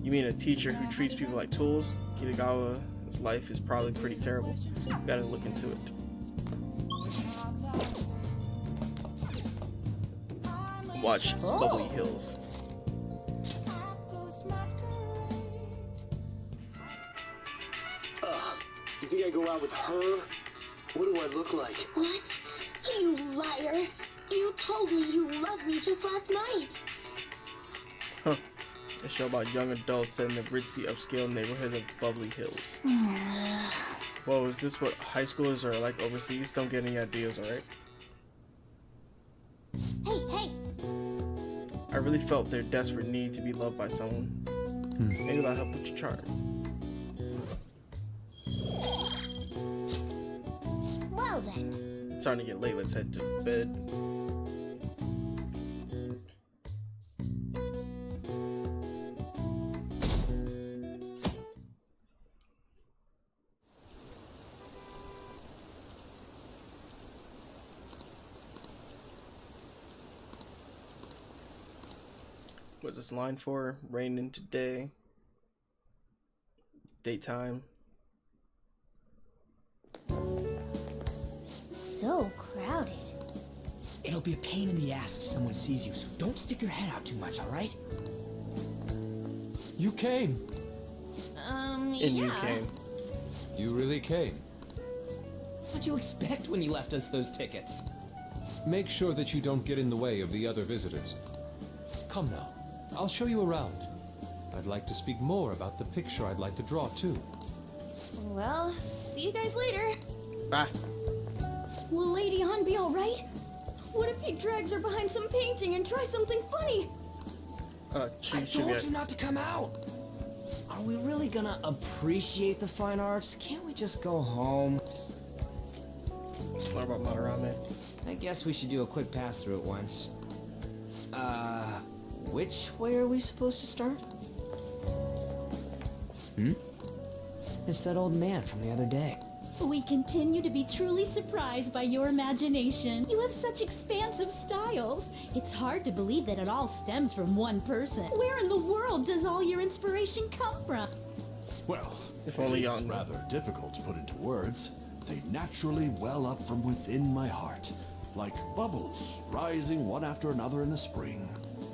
You mean a teacher who treats people like tools? Kitagawa's life is probably pretty terrible. You gotta look into it. Watch Lovely Hills. You think I go out with her? What do I look like? What? You liar! You told me you loved me just last night! Huh. A show about young adults set in the ritzy, upscale neighborhood of Bubbly Hills. Whoa, is this what high schoolers are like overseas? Don't get any ideas, alright? Hey! I really felt their desperate need to be loved by someone. Maybe that'll help with your charm. Well then. It's starting to get late, let's head to bed. What's this line for? Raining today. Daytime. So crowded. It'll be a pain in the ass if someone sees you, so don't stick your head out too much, alright? You came. And yeah. you came. You really came. What'd you expect when you left us those tickets? Make sure that you don't get in the way of the other visitors. Come now. I'll show you around. I'd like to speak more about the picture I'd like to draw, too. Well, see you guys later. Bye. Will Lady An be alright? What if he drags her behind some painting and tries something funny? I told you not to come out! Are we really gonna appreciate the fine arts? Can't we just go home? What about Madarame? I guess we should do a quick pass through it once. Which way are we supposed to start? It's that old man from the other day. We continue to be truly surprised by your imagination. You have such expansive styles. It's hard to believe that it all stems from one person. Where in the world does all your inspiration come from? Well, if only it's rather difficult to put into words. They naturally well up from within my heart, like bubbles rising one after another in the spring.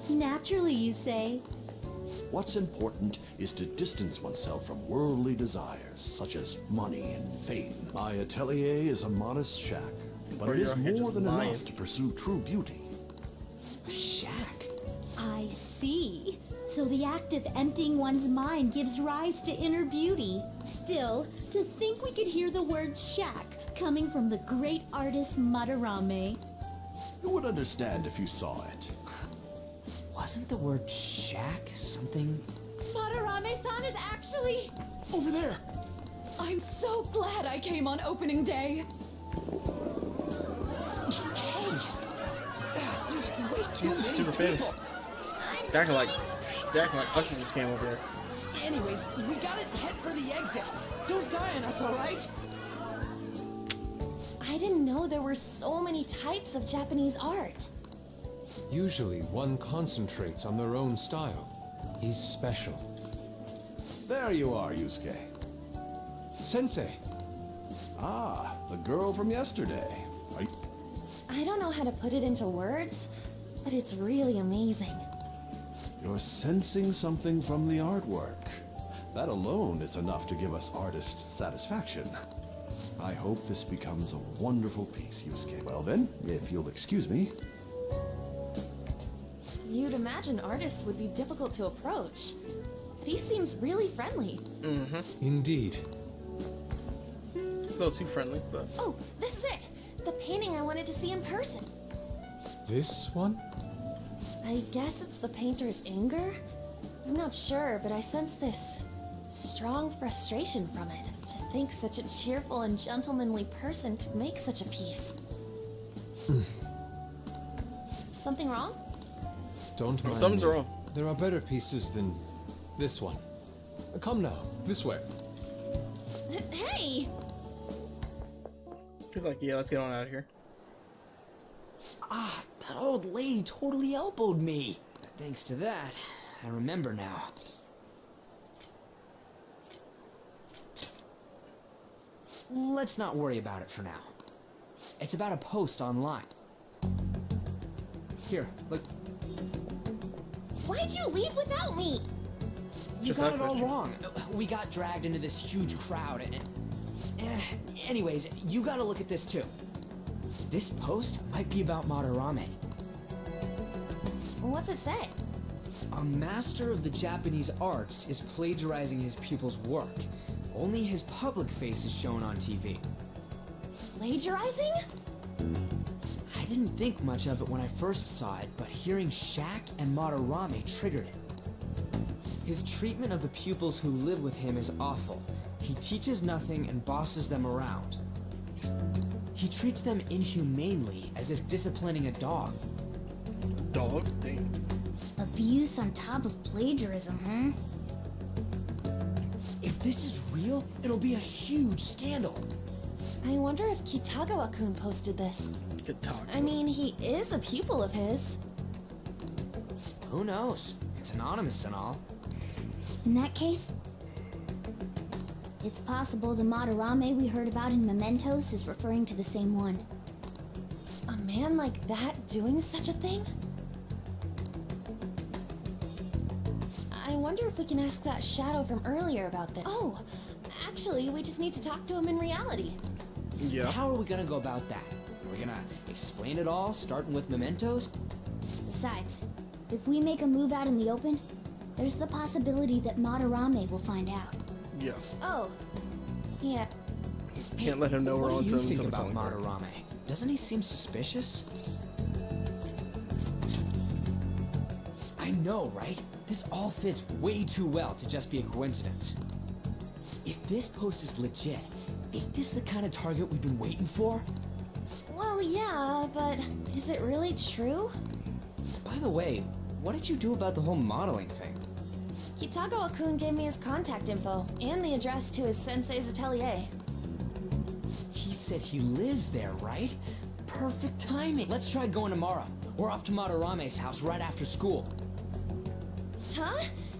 Naturally, you say. What's important is to distance oneself from worldly desires, such as money and fame. My atelier is a modest shack, but it is more than enough to pursue true beauty. A shack? I see. So the act of emptying one's mind gives rise to inner beauty. Still, to think we could hear the word shack coming from the great artist Madarame. You would understand if you saw it. Wasn't the word shack something? Madarame-san is actually... over there! I'm so glad I came on opening day. He's super famous. They're acting like Usher just came over here. Anyways, we gotta head for the exit. Don't die on us, alright? I didn't know there were so many types of Japanese art. Usually, one concentrates on their own style. He's special. There you are, Yusuke. Sensei. Ah, the girl from yesterday. I don't know how to put it into words, but it's really amazing. You're sensing something from the artwork. That alone is enough to give us artist satisfaction. I hope this becomes a wonderful piece, Yusuke. Well then, if you'll excuse me. You'd imagine artists would be difficult to approach. But he seems really friendly. Mm-hmm. Indeed. A little too friendly, but... Oh, this is it! The painting I wanted to see in person. This one? I guess it's the painter's anger? I'm not sure, but I sense this strong frustration from it. To think such a cheerful and gentlemanly person could make such a piece. Something wrong? Don't mind Something's me. wrong. There are better pieces than this one. Come now, this way. Hey! He's like, yeah, let's get on out of here. Ah, that old lady totally elbowed me. Thanks to that, I remember now. Let's not worry about it for now. It's about a post online. Here, look. Why'd you leave without me? You got it all wrong. We got dragged into this huge crowd and... anyways, you gotta look at this too. This post might be about Madarame. What's it say? A master of the Japanese arts is plagiarizing his pupil's work. Only his public face is shown on TV. Plagiarizing? I didn't think much of it when I first saw it, but hearing Shaq and Madarame triggered it. His treatment of the pupils who live with him is awful. He teaches nothing and bosses them around. He treats them inhumanely, as if disciplining a dog. Dog? Damn. Abuse on top of plagiarism, huh? If this is real, it'll be a huge scandal. I wonder if Kitagawa-kun posted this. Kitagawa. I mean, he is a pupil of his. Who knows? It's anonymous and all. In that case, it's possible the Madarame we heard about in Mementos is referring to the same one. A man like that doing such a thing? I wonder if we can ask that shadow from earlier about this. Oh, actually, we just need to talk to him in reality. Yeah. How are we gonna go about that? Are we gonna explain it all, starting with Mementos? Besides, if we make a move out in the open, there's the possibility that Madarame will find out. Yeah. Oh, yeah. Can't let him know we're on What do to you think the about calling card. Madarame? Doesn't he seem suspicious? I know, right? This all fits way too well to just be a coincidence. If this post is legit, ain't this the kind of target we've been waiting for? Well, yeah, but is it really true? By the way, what did you do about the whole modeling thing? Kitagawa-kun gave me his contact info and the address to his sensei's atelier. He said he lives there, right? Perfect timing. Let's try going tomorrow. We're off to Madarame's house right after school. Huh?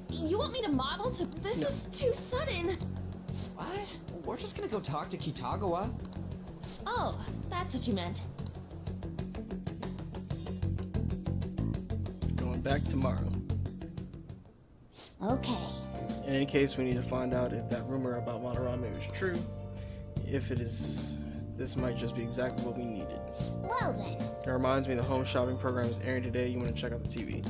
You want me to model to... This is too sudden. What? We're just gonna go talk to Kitagawa. Oh, that's what you meant. Going back tomorrow. Okay. In any case, we need to find out if that rumor about Madarame was true. If it is, this might just be exactly what we needed. Well then. It reminds me the home shopping program is airing today. You want to check out the TV.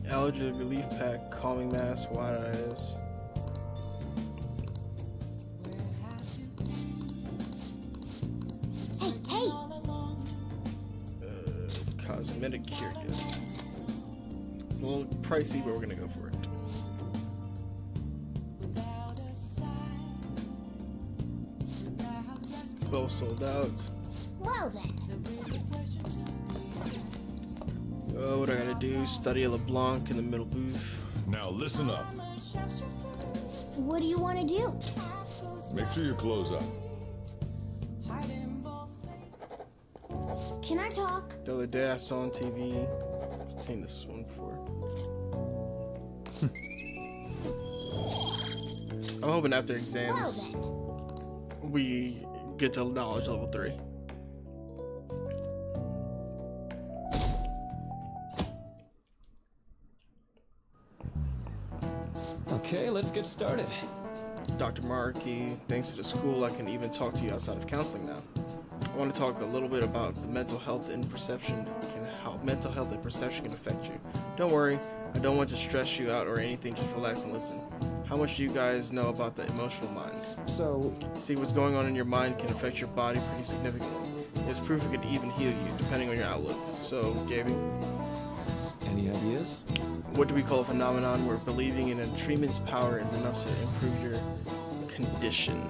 Allergy relief pack, calming mask, wide eyes. Hey, hey! Cosmetic cure gift. It's a little pricey, but we're gonna go for it. Both sold out. Well then. Oh, what I gotta do? Study a LeBlanc in the middle booth. Now listen up. What do you want to do? Make sure your clothes up. Can I talk? The other day I saw on TV. I've seen this one before. I'm hoping after exams we get to knowledge level 3. Okay, let's get started. Dr. Markey, thanks to the school, I can even talk to you outside of counseling now. I want to talk a little bit about the mental health and perception, how mental health and perception can affect you. Don't worry, I don't want to stress you out or anything, just relax and listen. How much do you guys know about the emotional mind? So, see, what's going on in your mind can affect your body pretty significantly. There's proof it could even heal you, depending on your outlook. So, Gaby? Any ideas? What do we call a phenomenon where believing in a treatment's power is enough to improve your condition?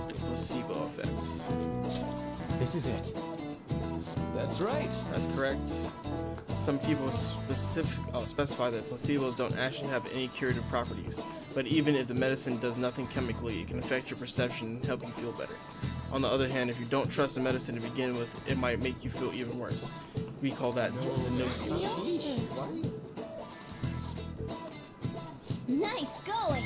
The placebo effect. This is it. That's right. That's correct. Some people specify that placebos don't actually have any curative properties, but even if the medicine does nothing chemically, it can affect your perception and help you feel better. On the other hand, if you don't trust the medicine to begin with, it might make you feel even worse. We call that the nocebo. Nice going!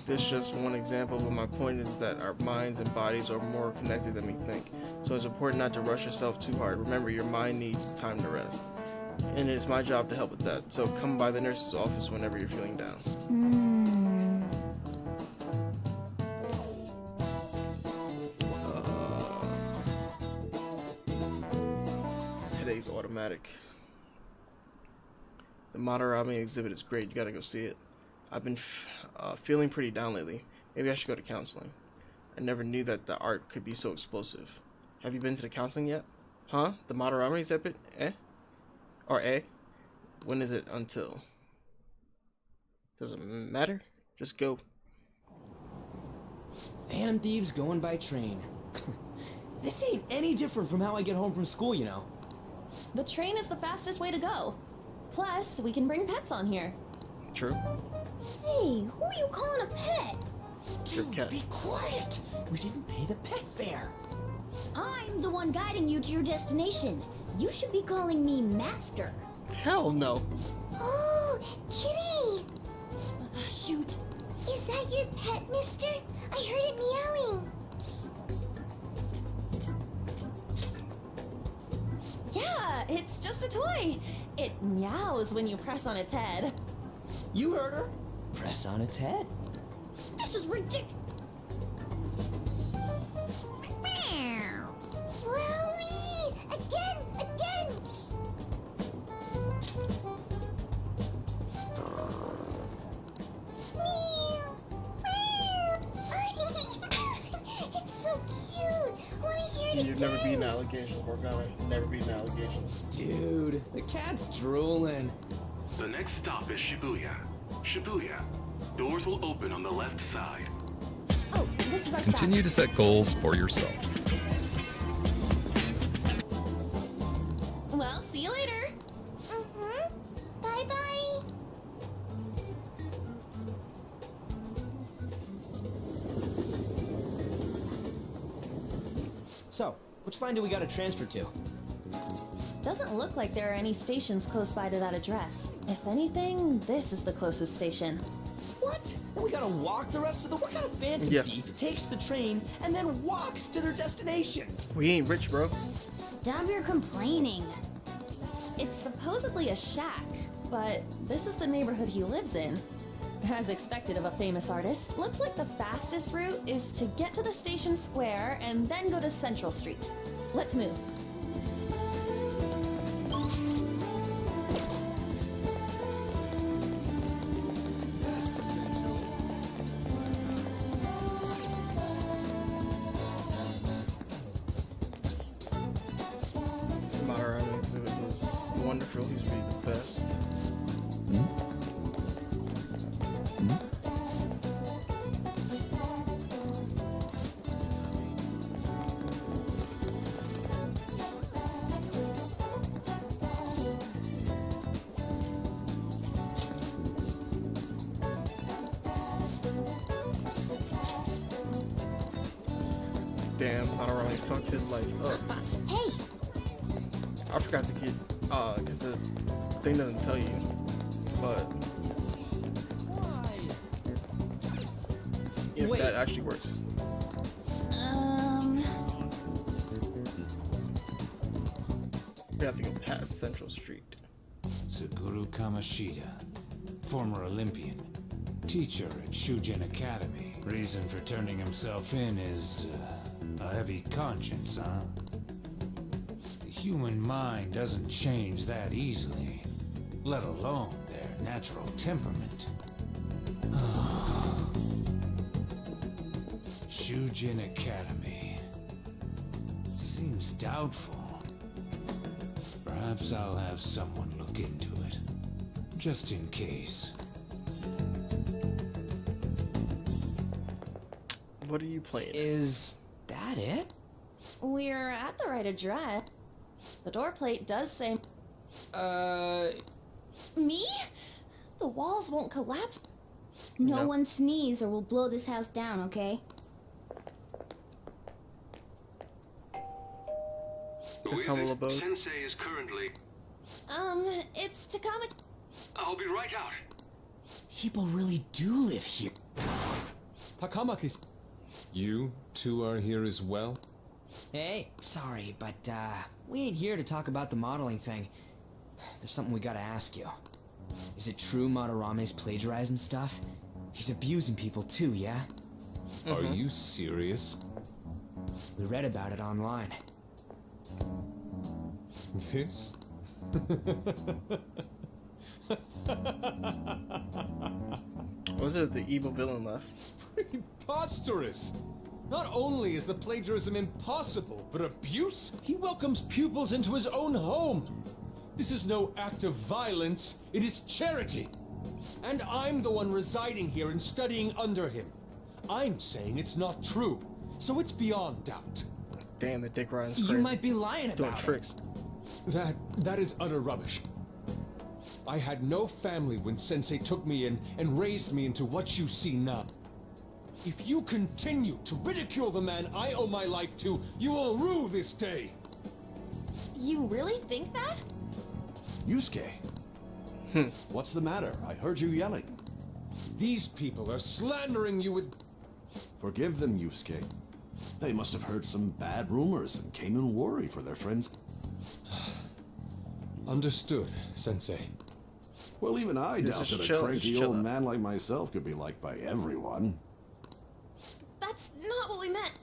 This is just one example, but my point is that our minds and bodies are more connected than we think. So it's important not to rush yourself too hard. Remember, your mind needs time to rest. And it's my job to help with that. So come by the nurse's office whenever you're feeling down. Today's automatic. The Madarame exhibit is great. You gotta go see it. I've been feeling pretty down lately. Maybe I should go to counseling. I never knew that the art could be so explosive. Have you been to the counseling yet? Huh? The Madarame exhibit? Eh? Or eh? When is it until? Doesn't matter. Just go. Phantom Thieves going by train. This ain't any different from how I get home from school, you know. The train is the fastest way to go. Plus, we can bring pets on here. True. Hey, who are you calling a pet? Dude, be quiet! We didn't pay the pet fare. I'm the one guiding you to your destination. You should be calling me Master. Hell no. Oh, Kitty! Shoot. Is that your pet, mister? I heard it meowing. Yeah, it's just a toy. It meows when you press on its head. You heard her. Press on its head. This is ridiculous. Wowie! Again! It's so cute! Wanna hear it You've never beaten allegations, Morgana. Never beaten allegations. Dude, the cat's drooling. The next stop is Shibuya. Shibuya. Doors will open on the left side. Oh, this is our Continue to set goals for yourself. Well, see you later. Bye-bye. So, which line do we gotta transfer to? Doesn't look like there are any stations close by to that address. If anything, this is the closest station. What? And we gotta walk the rest of the... What kind of phantom thief takes the train and then walks to their destination? We ain't rich, bro. Stop your complaining. It's supposedly a shack, but this is the neighborhood he lives in. As expected of a famous artist, looks like the fastest route is to get to the station square and then go to Central Street. Let's move. Madarame exhibit was wonderful. He's really the best. Damn, Madarame fucked his life up. Hey! I forgot to get, because the thing doesn't tell you, but if that actually works. We have to go past Central Street. Suguru Kamoshida, former Olympian, teacher at Shujin Academy. Reason for turning himself in is a heavy conscience, huh? The human mind doesn't change that easily, let alone their natural temperament. Shujin Academy. Seems doubtful. Perhaps I'll have someone look into it, just in case. What are you playing? Is that it? We're at the right address. The door plate does say... Me? The walls won't collapse. No one sneeze or we'll blow this house down, okay? Who is it? Sensei is currently... It's Takami... I'll be right out. People really do live here. Takamaki, you two are here as well? Hey, sorry, but we ain't here to talk about the modeling thing. There's something we gotta ask you. Is it true Madarame's plagiarizing stuff? He's abusing people too, yeah? Are you serious? We read about it online. This? Was it the evil villain left? Preposterous! Not only is the plagiarism impossible, but abuse? He welcomes pupils into his own home! This is no act of violence, it is charity! And I'm the one residing here and studying under him. I'm saying it's not true, so it's beyond doubt. Damn, the dick riding's crazy. You might be lying doing about tricks. That is utter rubbish. I had no family when Sensei took me in and raised me into what you see now. If you continue to ridicule the man I owe my life to, you will rue this day. You really think that? Yusuke. What's the matter? I heard you yelling. These people are slandering you with... Forgive them, Yusuke. They must have heard some bad rumors and came in worry for their friends. Understood, Sensei. Well, even I doubt that a cranky old man like myself could be liked by everyone. That's not what we meant.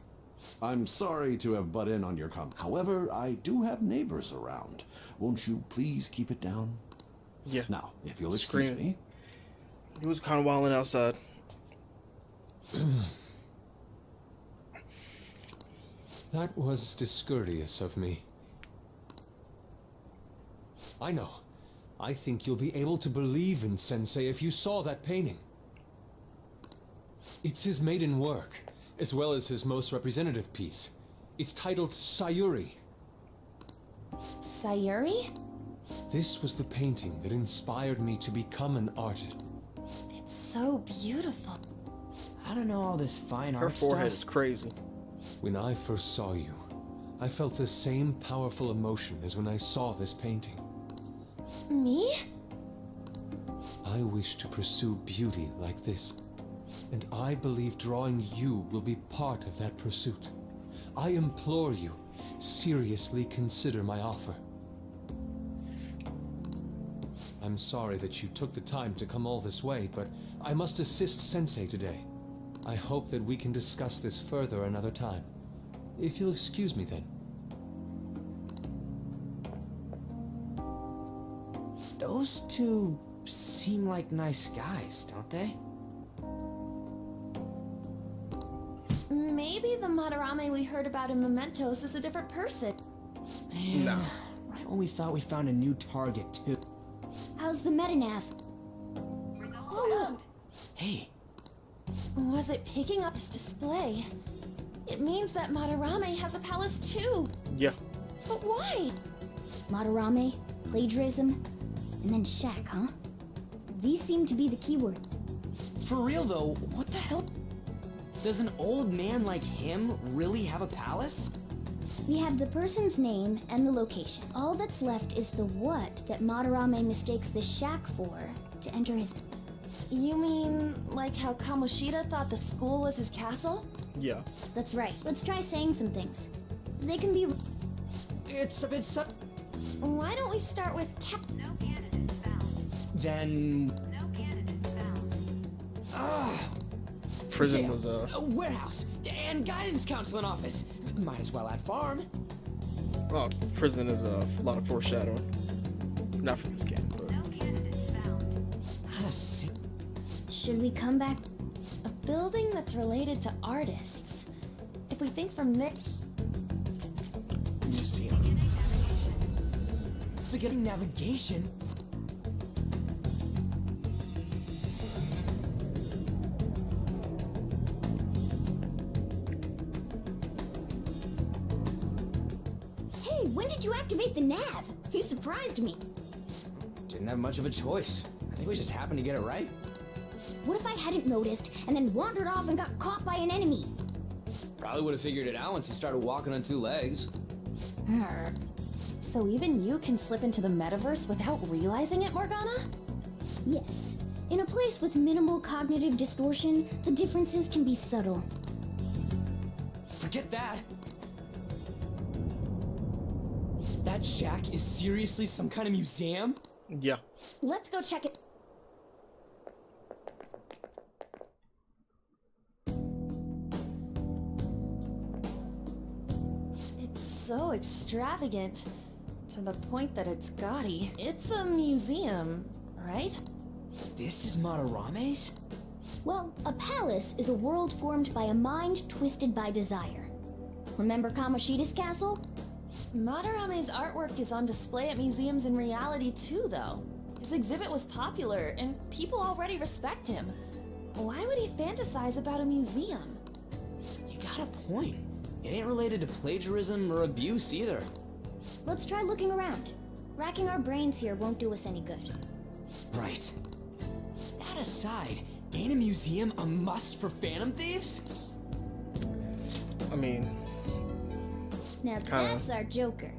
I'm sorry to have butt in on your comment. However, I do have neighbors around. Won't you please keep it down? Yeah. Now, if you'll excuse me. He was kind of wilding outside. That was discourteous of me. I know. I think you'll be able to believe in Sensei if you saw that painting. It's his maiden work, as well as his most representative piece. It's titled Sayuri. Sayuri? This was the painting that inspired me to become an artist. It's so beautiful. I don't know all this fine art stuff. Her forehead is crazy. When I first saw you, I felt the same powerful emotion as when I saw this painting. Me? I wish to pursue beauty like this, and I believe drawing you will be part of that pursuit. I implore you, seriously consider my offer. I'm sorry that you took the time to come all this way, but I must assist Sensei today. I hope that we can discuss this further another time. If you'll excuse me then. Those two seem like nice guys, don't they? Maybe the Madarame we heard about in Mementos is a different person. Man, right when we thought we found a new target, too. How's the metanav? Oh! Hey. Was it picking up this display? It means that Madarame has a palace too. Yeah. But why? Madarame, plagiarism, and then shack, huh? These seem to be the keywords. For real though, what the hell? Does an old man like him really have a palace? We have the person's name and the location. All that's left is the what that Madarame mistakes the shack for to enter his... You mean like how Kamoshida thought the school was his castle? Yeah. That's right. Let's try saying some things. They can be... It's a bit Why don't we start with No candidates found. Then... No candidates found. Ah, Prison jail, was a warehouse, and guidance counseling office. Might as well add farm. Oh, prison is a lot of foreshadowing. Not for this game, but No candidates found. Not a si- Should we come back? a building that's related to artists. If we think from there, museum. Beginning navigation? Hey, when did you activate the nav? You surprised me. Didn't have much of a choice. I think we just happened to get it right. What if I hadn't noticed and then wandered off and got caught by an enemy? Probably would have figured it out once you started walking on two legs. so even you can slip into the metaverse without realizing it, Morgana? Yes. In a place with minimal cognitive distortion, the differences can be subtle. Forget that. That shack is seriously some kind of museum? Yeah. Let's go check it. It's so extravagant, to the point that it's gaudy. It's a museum, right? This is Madarame's? Well, a palace is a world formed by a mind twisted by desire. Remember Kamoshida's castle? Madarame's artwork is on display at museums in reality too, though. His exhibit was popular, and people already respect him. Why would he fantasize about a museum? You got a point. It ain't related to plagiarism or abuse either. Let's try looking around. Racking our brains here won't do us any good. Right. That aside, ain't a museum a must for Phantom Thieves? I mean, Now Kinda. that's our Joker.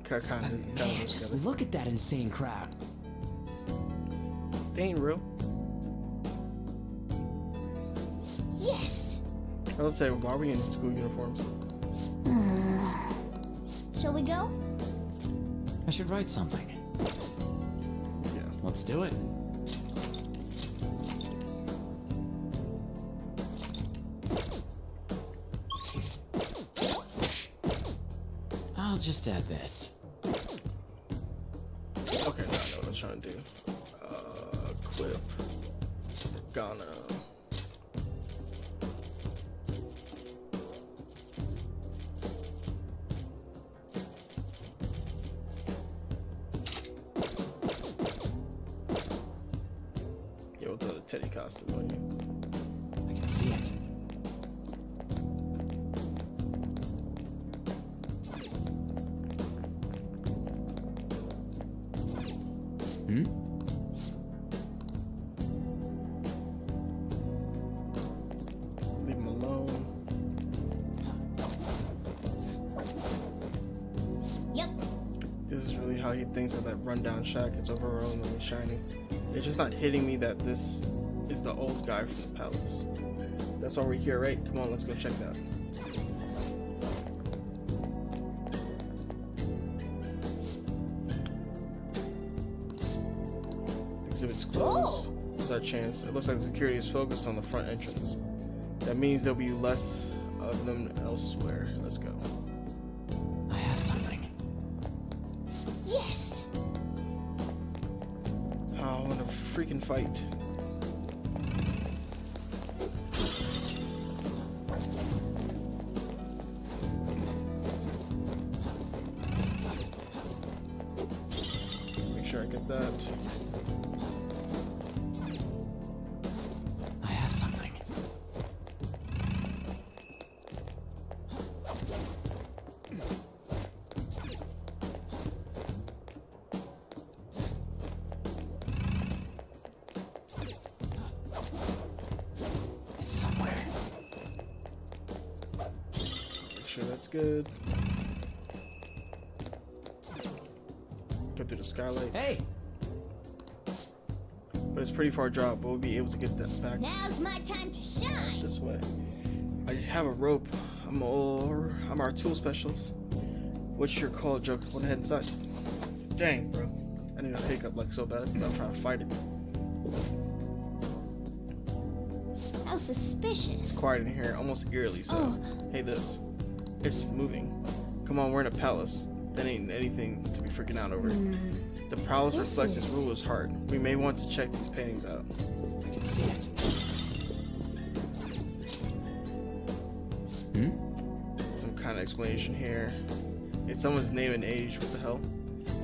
kind of. Man, just look at that insane crowd. They ain't real. Yes! I would say, why are we in school uniforms? Shall we go? I should write something. Yeah. Let's do it. I'll just add this. Okay, now I know what I'm trying to do. Equip. Gonna. Yeah, we'll throw the Teddy costume on you. I can see it. Hmm? Leave him alone. Yep. This is really how he thinks of that rundown shack. It's overwhelmingly shiny. It's just not hitting me that this is the old guy from the palace. That's why we're here, right? Come on, let's go check that. Exhibit's closed. There's our chance. It looks like security is focused on the front entrance. That means there'll be less of them elsewhere. Let's go. I have something. Yes! Oh, I want to freaking fight. Make sure I get that. I have something. It's somewhere. Make sure that's good. Go through the skylight. Hey! But it's a pretty far drop, but we'll be able to get that back Now's my time to shine! this way. I have a rope. I'm our tool specialist. What's your call, Joker? Go ahead inside. Dang, bro. I need a hiccup like so bad, but I'm trying to fight it. How suspicious. It's quiet in here, almost eerily so. Hey, this. It's moving. Come on, we're in a palace. That ain't anything to be freaking out over. The palace reflects its ruler's heart. We may want to check these paintings out. I can see it. Some kind of explanation here. It's someone's name and age. What the hell?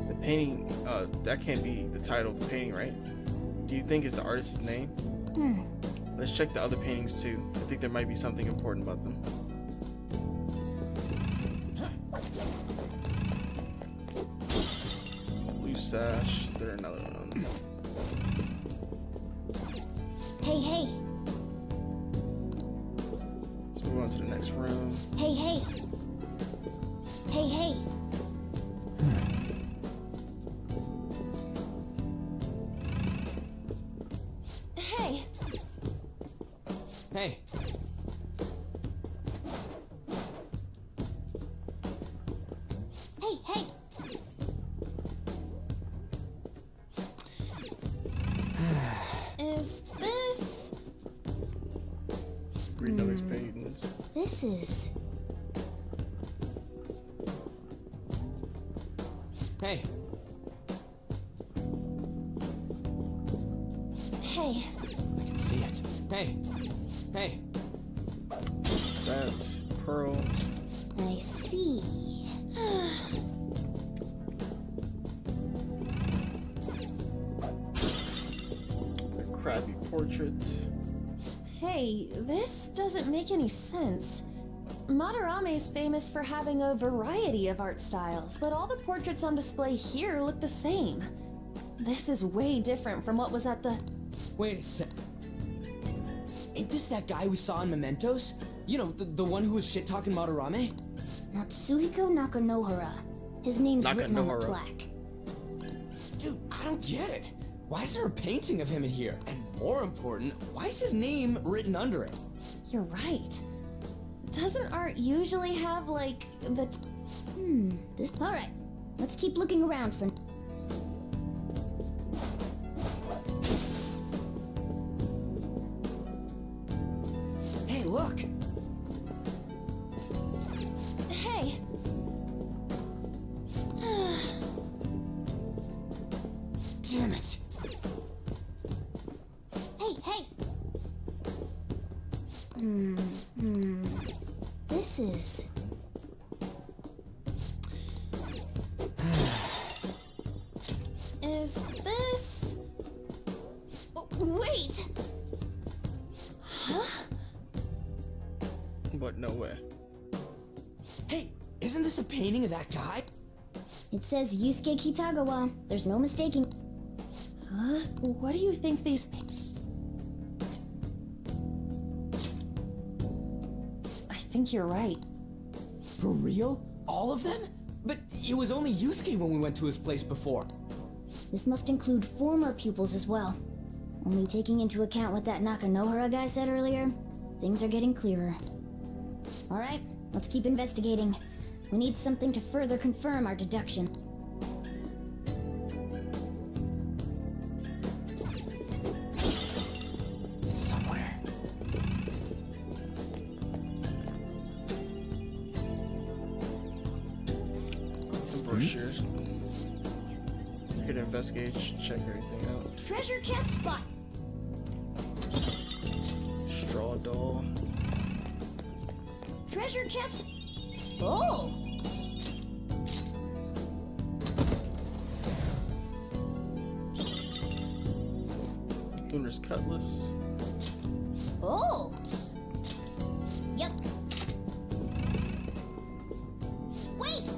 The painting, that can't be the title of the painting, right? Do you think it's the artist's name? Let's check the other paintings too. I think there might be something important about them. Blue sash. Is there another one? Hey, hey. Let's move on to the next room. Hey, hey. Hey, hey. Hey. Hey. Hey, hey. Is this... Read those paintings. This is... Hey. Hey. I can see it. Hey. Hey. That pearl. I see. A crabby portrait. Hey, this doesn't make any sense. Madarame's famous for having a variety of art styles, but all the portraits on display here look the same. This is way different from what was at the... Wait a sec. Ain't this that guy we saw in Mementos? You know, the one who was shit-talking Madarame? Natsuhiko Nakanohara. His name's written on the plaque. Dude, I don't get it. Why is there a painting of him in here? And more important, why is his name written under it? You're right. Doesn't art usually have, like, the... This... Alright. Let's keep looking around for... Hey, look! Hey! Damn it! Hey, hey! This is... Is this... Oh, wait! Huh? But no way. Hey, isn't this a painting of that guy? It says Yusuke Kitagawa. There's no mistaking... Huh? What do you think these... I think you're right. For real? All of them? But it was only Yusuke when we went to his place before. This must include former pupils as well. Only taking into account what that Nakanohara guy said earlier, things are getting clearer. Alright, let's keep investigating. We need something to further confirm our deduction. It's somewhere. Some brochures. You could investigate, check everything out. Treasure chest spot! Straw doll. Treasure chest... Oh! Luna's cutlass. Oh! Yep. Wait!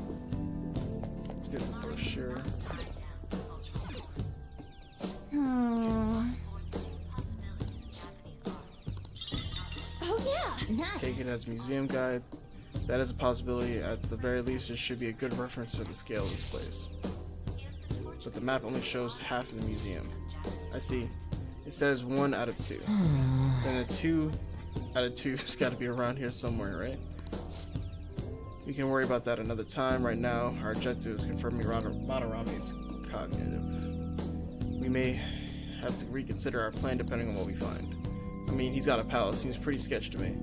Let's get the brochure. Oh yeah! Nice. Take it as museum guide. That is a possibility. At the very least, it should be a good reference to the scale of this place. But the map only shows half of the museum. I see. It says 1 out of 2. Then a 2 out of 2 has got to be around here somewhere, right? We can worry about that another time. Right now, our objective is confirming Madarame's cognitive. We may have to reconsider our plan depending on what we find. I mean, he's got a palace. Seems pretty sketch to me.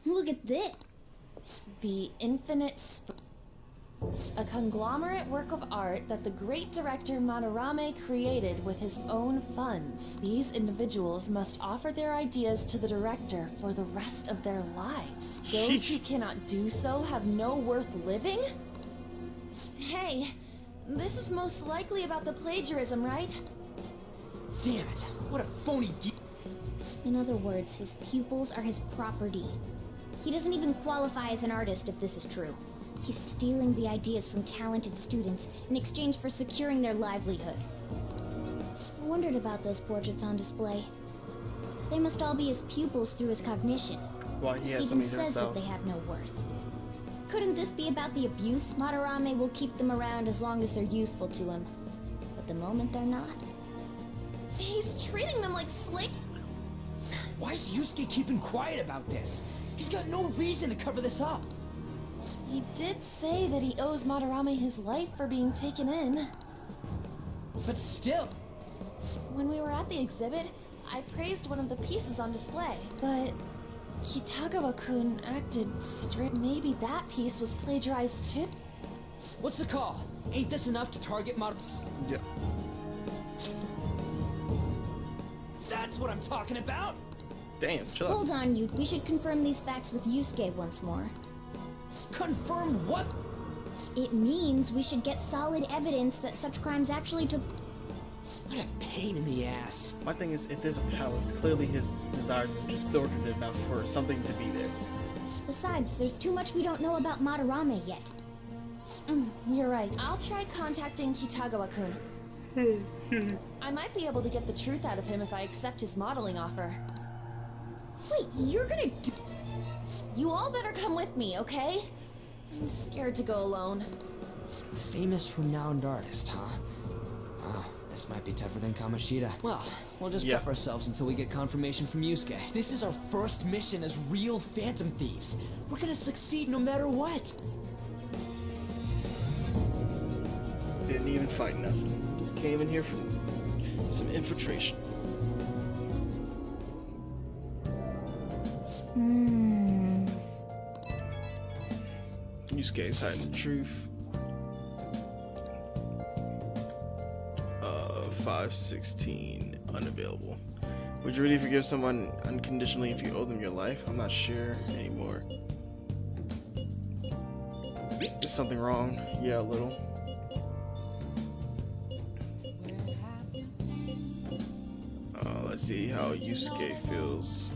Look at this. The Infinite a conglomerate work of art that the great director Madarame created with his own funds. These individuals must offer their ideas to the director for the rest of their lives. Those who cannot do so have no worth living? Hey, this is most likely about the plagiarism, right? Damn it, what a phony In other words, his pupils are his property. He doesn't even qualify as an artist if this is true. He's stealing the ideas from talented students in exchange for securing their livelihood. I wondered about those portraits on display. They must all be his pupils through his cognition. Why he has so Steven many different says that styles. they have no worth. Couldn't this be about the abuse? Madarame will keep them around as long as they're useful to him. But the moment they're not... He's treating them like slaves. Why is Yusuke keeping quiet about this? He's got no reason to cover this up. He did say that he owes Madarame his life for being taken in. But still... When we were at the exhibit, I praised one of the pieces on display, but Kitagawa-kun acted straight. Maybe that piece was plagiarized too? What's the call? Ain't this enough to target Yep. That's what I'm talking about! Damn, chill out. Hold on, you. We should confirm these facts with Yusuke once more. Confirm what? It means we should get solid evidence that such crimes actually took... What a pain in the ass. My thing is, if there's a palace, clearly his desires are distorted enough for something to be there. Besides, there's too much we don't know about Madarame yet. You're right. I'll try contacting Kitagawa-kun. I might be able to get the truth out of him if I accept his modeling offer. Wait, you're gonna do... You all better come with me, okay? I'm scared to go alone. Famous, renowned artist, huh? Oh, this might be tougher than Kamoshida. Well, we'll just prep ourselves until we get confirmation from Yusuke. This is our first mission as real Phantom Thieves. We're gonna succeed no matter what. Didn't even fight nothing. Just came in here for some infiltration. Yusuke's hiding the truth. 516 unavailable. Would you really forgive someone unconditionally if you owe them your life? I'm not sure anymore. Is something wrong? Yeah, a little. Let's see how Yusuke feels.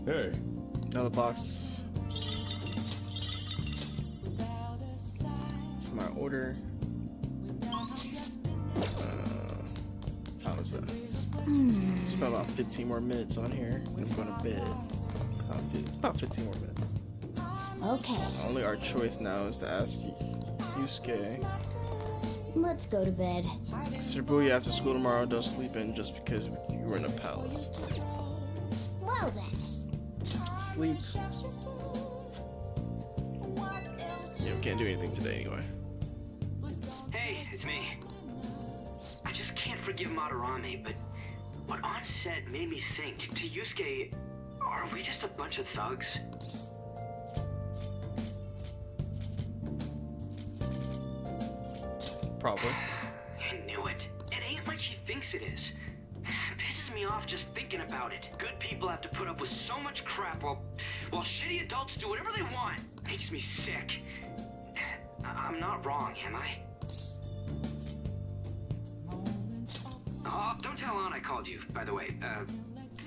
Hey. Another box. It's my order. Time is that? It's about 15 more minutes on here. I'm going to bed. About 15 more minutes. Okay. Only our choice now is to ask Yusuke. Let's go to bed. Shibuya after school tomorrow. Don't sleep in just because you were in a palace. Well then. Sleep. Yeah, we can't do anything today anyway. Hey, it's me. I just can't forgive Madarame, but what Aunt said made me think. To Yusuke, are we just a bunch of thugs? Probably. I knew it. It ain't like he thinks it is. Pisses me off just thinking about it. Good people have to put up with so much crap while shitty adults do whatever they want. Makes me sick. I'm not wrong, am I? Oh, don't tell Aunt I called you, by the way.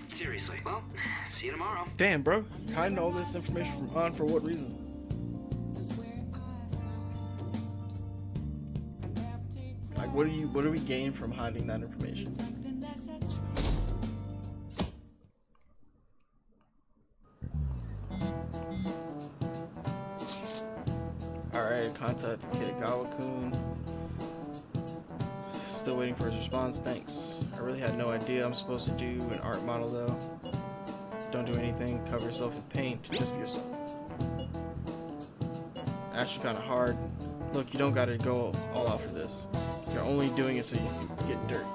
Seriously. Well, see you tomorrow. Damn, bro. Hiding all this information from On for what reason? Like, what do we gain from hiding that information? Alright. Alright, contact Kitagawa-kun. Still waiting for his response, thanks. I really had no idea I'm supposed to do an art model though. Don't do anything, cover yourself in paint, just be yourself. Actually kinda hard. Look, you don't gotta go all out for this. You're only doing it so you can get dirt.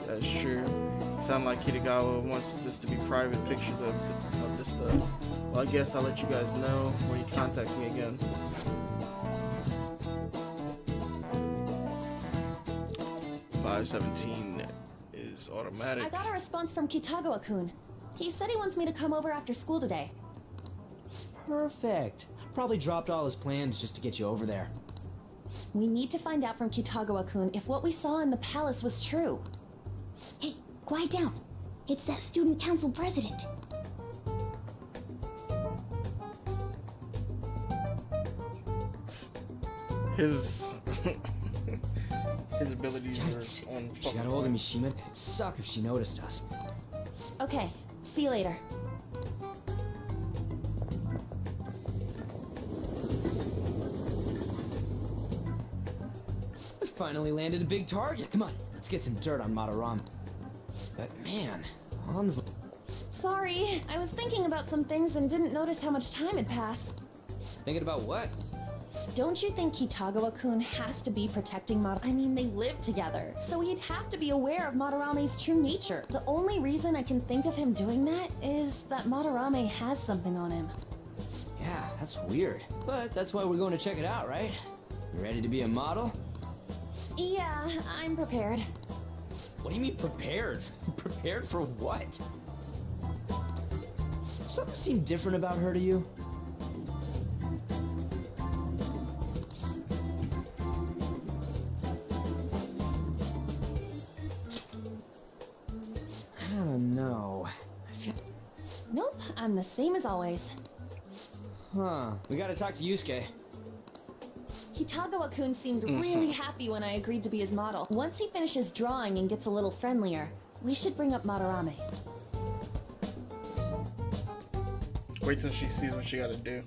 That is true. Sound like Kitagawa wants this to be private picture of this stuff. Well, I guess I'll let you guys know when he contacts me again. $517 is automatic. I got a response from Kitagawa-kun. He said he wants me to come over after school today. Perfect. Probably dropped all his plans just to get you over there. We need to find out from Kitagawa-kun if what we saw in the palace was true. Hey, quiet down. It's that student council president. His his abilities Yikes. are on She fucking got a hold of point. Mishima. It'd suck if she noticed us. Okay, see you later. We finally landed a big target. Come on, let's get some dirt on Madarame. But man, Han's... Sorry, I was thinking about some things and didn't notice how much time had passed. Thinking about what? Don't you think Kitagawa-kun has to be protecting I mean, they live together, so he'd have to be aware of Madarame's true nature. The only reason I can think of him doing that is that Madarame has something on him. Yeah, that's weird. But that's why we're going to check it out, right? You ready to be a model? Yeah, I'm prepared. What do you mean prepared? Prepared for what? Something seemed different about her to you? I don't know. Nope, I'm the same as always. Huh. We gotta talk to Yusuke. Kitagawa-kun seemed really happy when I agreed to be his model. Once he finishes drawing and gets a little friendlier, we should bring up Madarame. Wait till she sees what she gotta do.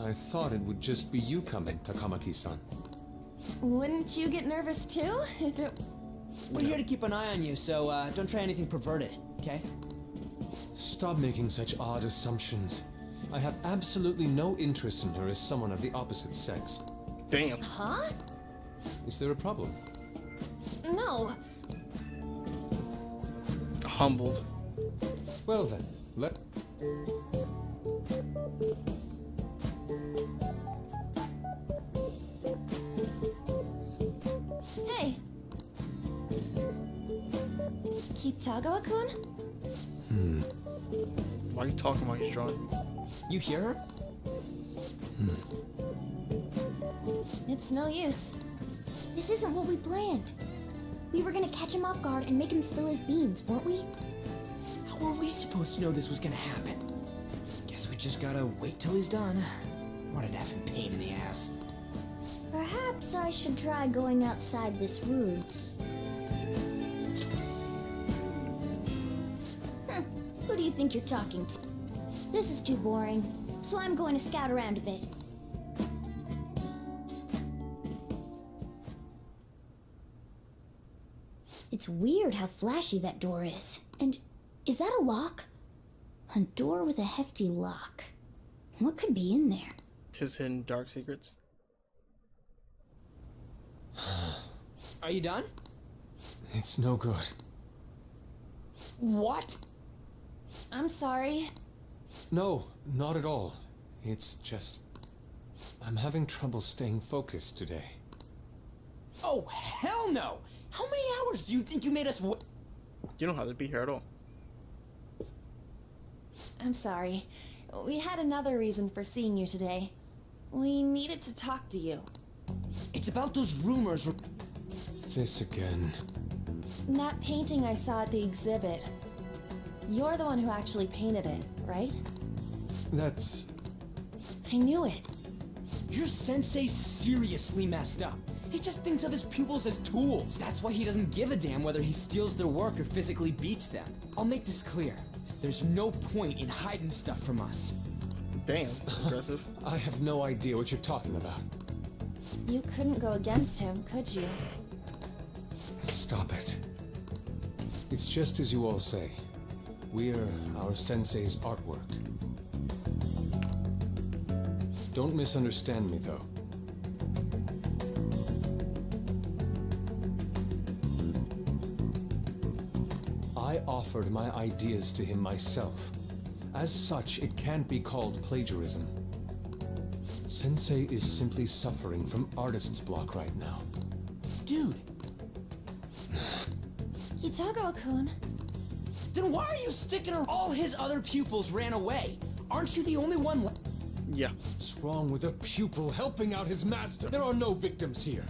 I thought it would just be you coming, Takamaki-san. Wouldn't you get nervous too? If it... We're here to keep an eye on you, so don't try anything perverted, okay? Stop making such odd assumptions. I have absolutely no interest in her as someone of the opposite sex. Damn. Huh? Is there a problem? No. Humbled. Well then, let... Hey. Kitagawa-kun? Why are you talking while he's drawing? You hear her? It's no use. This isn't what we planned. We were gonna catch him off guard and make him spill his beans, weren't we? How were we supposed to know this was gonna happen? Guess we just gotta wait till he's done. What an effing pain in the ass. Perhaps I should try going outside this room. Who do you think you're talking to? This is too boring, so I'm going to scout around a bit. It's weird how flashy that door is. And is that a lock? A door with a hefty lock. What could be in there? His hidden dark secrets. Are you done? It's no good. What? I'm sorry. No, not at all. It's just... I'm having trouble staying focused today. Oh, hell no! How many hours do you think you made us You don't have to be here at all. I'm sorry. We had another reason for seeing you today. We needed to talk to you. It's about those rumors. This again. That painting I saw at the exhibit. You're the one who actually painted it, right? That's... I knew it. Your sensei seriously messed up. He just thinks of his pupils as tools. That's why he doesn't give a damn whether he steals their work or physically beats them. I'll make this clear. There's no point in hiding stuff from us. Damn, aggressive. I have no idea what you're talking about. You couldn't go against him, could you? Stop it. It's just as you all say. We're our sensei's artwork. Don't misunderstand me, though. I offered my ideas to him myself. As such, it can't be called plagiarism. Sensei is simply suffering from artist's block right now. Dude. Kitagawa-kun. Then why are you sticking around? All his other pupils ran away. Aren't you the only one left? Yeah. What's wrong with a pupil helping out his master? There are no victims here.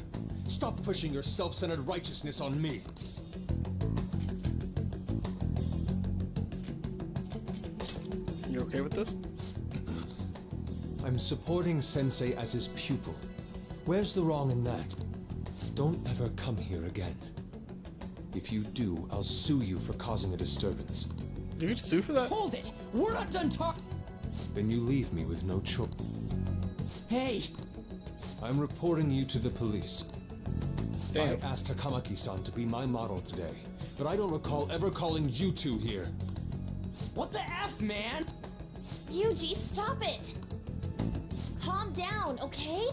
Stop pushing your self-centered righteousness on me. You okay with this? I'm supporting Sensei as his pupil. Where's the wrong in that? Don't ever come here again. If you do, I'll sue you for causing a disturbance. You could sue for that? Hold it! We're not done talking! Then you leave me with no choice. Hey! I'm reporting you to the police. Damn. I asked Takamaki-san to be my model today, but I don't recall ever calling you two here. What the F, man? Yuji, stop it! Calm down, okay?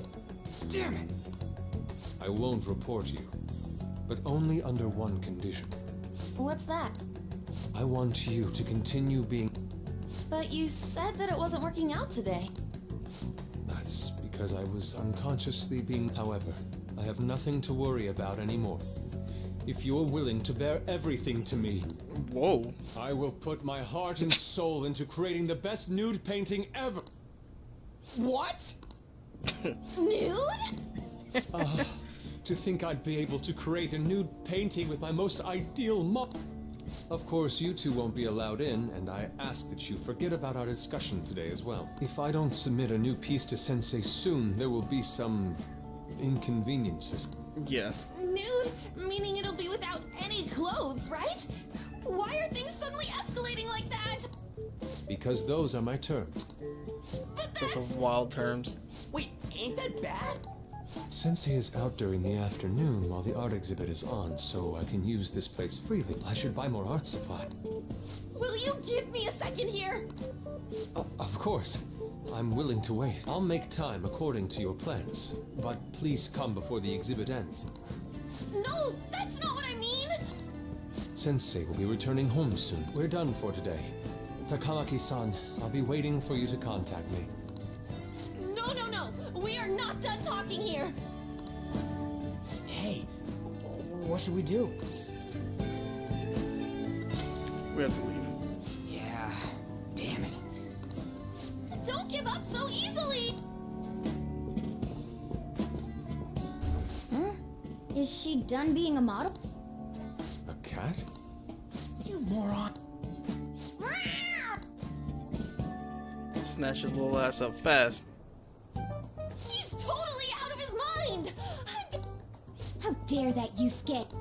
Damn it! I won't report you, but only under one condition. What's that? I want you to continue being... But you said that it wasn't working out today. That's because I was unconsciously being... However, I have nothing to worry about anymore. If you're willing to bear everything to me... Whoa. I will put my heart and soul into creating the best nude painting ever! What? Nude? To think I'd be able to create a nude painting with my most ideal Of course, you two won't be allowed in, and I ask that you forget about our discussion today as well. If I don't submit a new piece to Sensei soon, there will be some... inconveniences. Yeah. Nude? Meaning it'll be without any clothes, right? Why are things suddenly escalating like that? Because those are my terms. Those are wild terms. Wait, ain't that bad? Sensei is out during the afternoon while the art exhibit is on, so I can use this place freely. I should buy more art supply. Will you give me a second here? Of course. I'm willing to wait. I'll make time according to your plans, but please come before the exhibit ends. No, that's not what I mean! Sensei will be returning home soon. We're done for today. Takamaki-san, I'll be waiting for you to contact me. No, no, no! We are not done talking here! Hey, what should we do? We have to leave. Yeah, damn it. Don't give up so easily! Huh? Is she done being a model? A cat? You moron. Snatch his little ass up fast. He's totally out of his mind! How dare that Yusuke?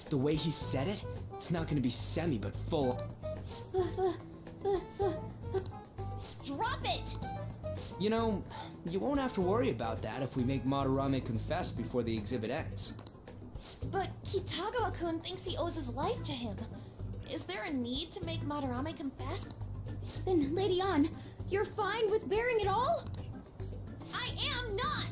The way he said it, it's not gonna be semi, but full. Drop it! You know, you won't have to worry about that if we make Madarame confess before the exhibit ends. But Kitagawa-kun thinks he owes his life to him. Is there a need to make Madarame confess? Then, Lady Ann, you're fine with bearing it all? I am not!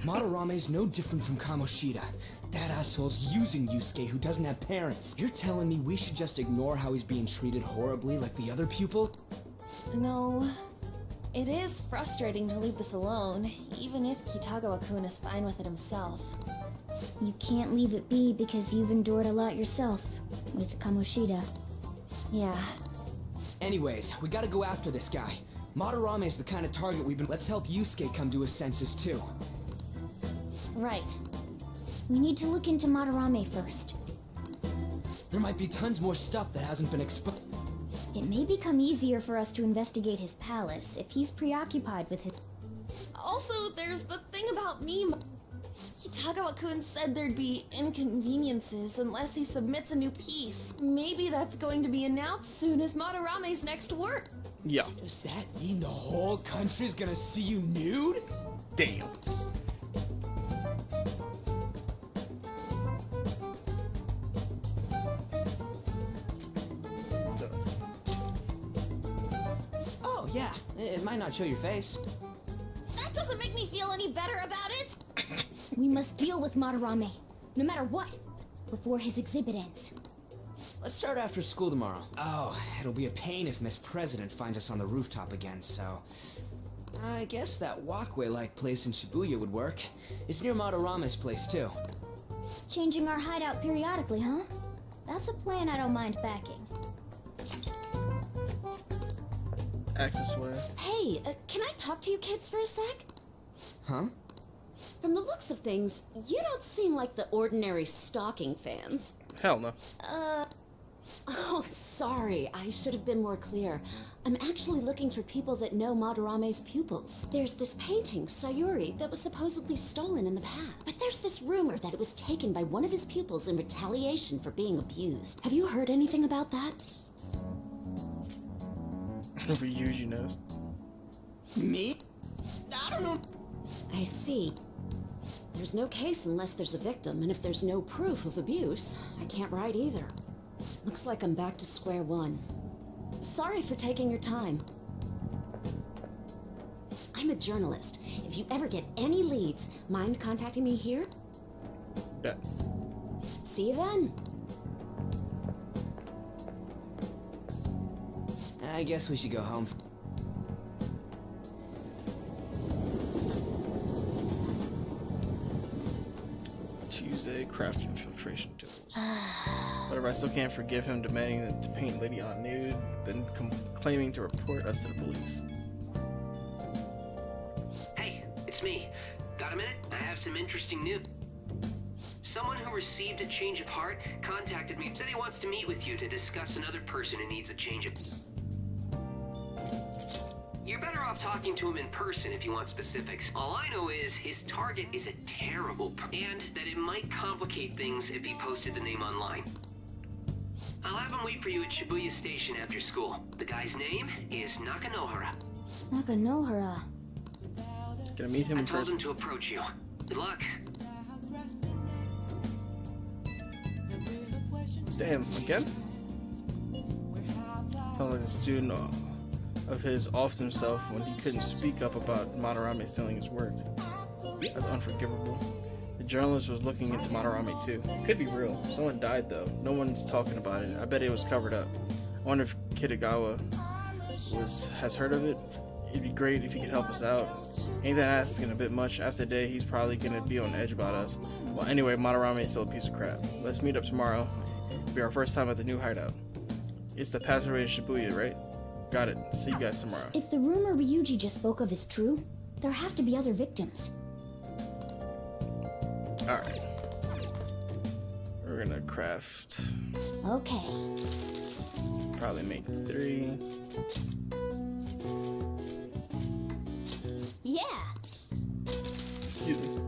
Madarame's no different from Kamoshida. That asshole's using Yusuke who doesn't have parents. You're telling me we should just ignore how he's being treated horribly like the other pupil? No. It is frustrating to leave this alone, even if Kitagawa-kun is fine with it himself. You can't leave it be because you've endured a lot yourself, with Kamoshida. Yeah. Anyways, we gotta go after this guy. Madarame's the kind of target we've been— Let's help Yusuke come to his senses too. Right. We need to look into Madarame first. There might be tons more stuff that hasn't been exposed. It may become easier for us to investigate his palace if he's preoccupied with his... Also, there's the thing about me. Kitagawa-kun said there'd be inconveniences unless he submits a new piece. Maybe that's going to be announced soon as Madarame's next work. Yeah. Does that mean the whole country's gonna see you nude? Damn. Oh, yeah. It might not show your face. That doesn't make me feel any better about it. We must deal with Madarame, no matter what, before his exhibit ends. Let's start after school tomorrow. Oh, it'll be a pain if Miss President finds us on the rooftop again, so... I guess that walkway-like place in Shibuya would work. It's near Madarame's place, too. Changing our hideout periodically, huh? That's a plan I don't mind backing. Accessoire. Hey, can I talk to you kids for a sec? Huh? From the looks of things, you don't seem like the ordinary stalking fans. Hell no. Oh, sorry. I should have been more clear. I'm actually looking for people that know Madarame's pupils. There's this painting, Sayuri, that was supposedly stolen in the past. But there's this rumor that it was taken by one of his pupils in retaliation for being abused. Have you heard anything about that? Ryuji knows. Me? I don't know. I see. There's no case unless there's a victim, and if there's no proof of abuse, I can't write either. Looks like I'm back to square one. Sorry for taking your time. I'm a journalist. If you ever get any leads, mind contacting me here? Bet. See you then. I guess we should go home. Tuesday, craft infiltration tools. Whatever, I still can't forgive him demanding to paint Lady on nude, then claiming to report us to the police. Hey, it's me. Got a minute? I have some interesting news. Someone who received a change of heart contacted me and said he wants to meet with you to discuss another person who needs a change of... You're better off talking to him in person if you want specifics. All I know is his target is a terrible and that it might complicate things if he posted the name online. I'll have him wait for you at Shibuya Station after school. The guy's name is Nakanohara. Nakanohara. Gonna meet him in I told person. him to approach you. Good luck. Damn, again? Sounds like a student of his offed himself when he couldn't speak up about Madarame stealing his work. That's unforgivable. The journalist was looking into Madarame too. It could be real. Someone died though. No one's talking about it. I bet it was covered up. I wonder if Kitagawa has heard of it. It'd be great if he could help us out. Ain't that asking a bit much? After today, he's probably gonna be on edge about us. Well, anyway, Madarame is still a piece of crap. Let's meet up tomorrow. It'll be our first time at the new hideout. It's the passageway in Shibuya, right? Got it. See you guys tomorrow. If the rumor Ryuji just spoke of is true, there have to be other victims. Alright. We're gonna craft. Okay. Probably make 3. Yeah. Excuse me.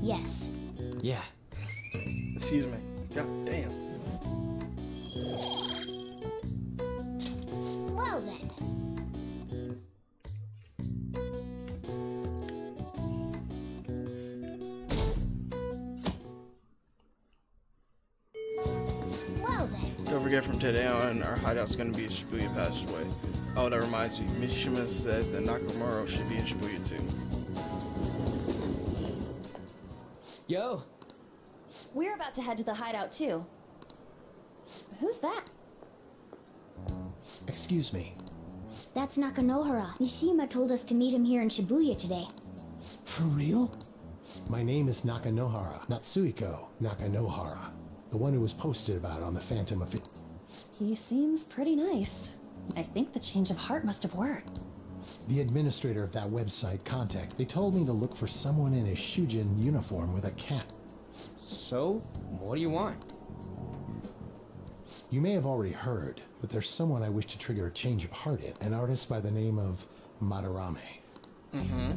Yes. Yeah. Excuse me. God damn. Well then. Well then. Don't forget from today on, our hideout's gonna be a Shibuya passageway. Oh, that reminds me. Mishima said that Nakamura should be in Shibuya too. Yo. We're about to head to the hideout too. Who's that? Excuse me. That's Nakanohara. Mishima told us to meet him here in Shibuya today. For real? My name is Nakanohara, not Suiko Nakanohara. The one who was posted about on the Phantom of... He seems pretty nice. I think the change of heart must have worked. The administrator of that website they told me to look for someone in a Shujin uniform with a cat. So, what do you want? You may have already heard, but there's someone I wish to trigger a change of heart in. An artist by the name of Madarame. Mm-hmm.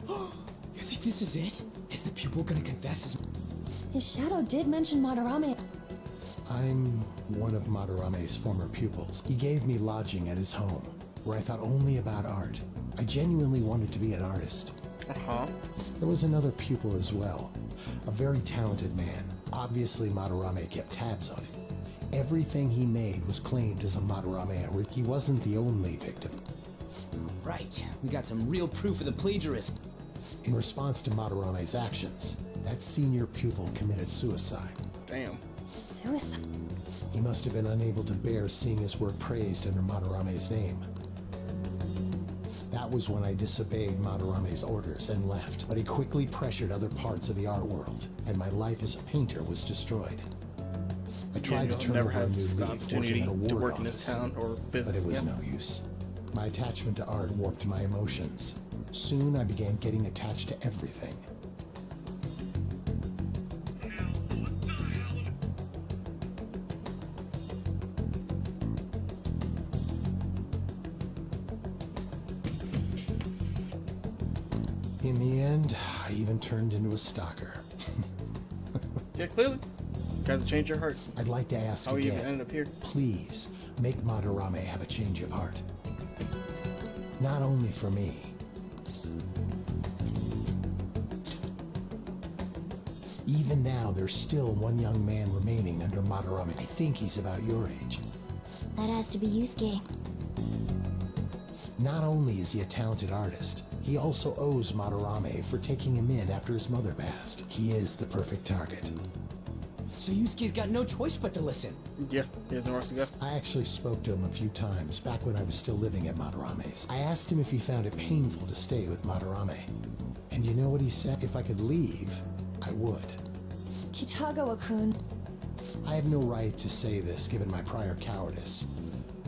You think this is it? Is the pupil gonna confess his... His shadow did mention Madarame. I'm one of Madarame's former pupils. He gave me lodging at his home, where I thought only about art. I genuinely wanted to be an artist. There was another pupil as well, a very talented man. Obviously, Madarame kept tabs on him. Everything he made was claimed as a Madarame. He wasn't the only victim. Right, we got some real proof of the plagiarist. In response to Madarame's actions, that senior pupil committed suicide. Damn. Suicide? He must have been unable to bear seeing his work praised under Madarame's name. That was when I disobeyed Madarame's orders and left, but he quickly pressured other parts of the art world, and my life as a painter was destroyed. I tried to turn over a new leaf, working at a ward office, but it was no use. My attachment to art warped my emotions. Soon I began getting attached to everything. In the end, I even turned into a stalker. Yeah, clearly. Got to change your heart. I'd like to ask how again, you even ended up here. Please, make Madarame have a change of heart. Not only for me. Even now, there's still one young man remaining under Madarame. I think he's about your age. That has to be Yusuke. Not only is he a talented artist, he also owes Madarame for taking him in after his mother passed. He is the perfect target. So Yusuke's got no choice but to listen. Yeah, he has nowhere else to go. I actually spoke to him a few times back when I was still living at Madarame's. I asked him if he found it painful to stay with Madarame. And you know what he said? If I could leave, I would. Kitagawa-kun. I have no right to say this given my prior cowardice,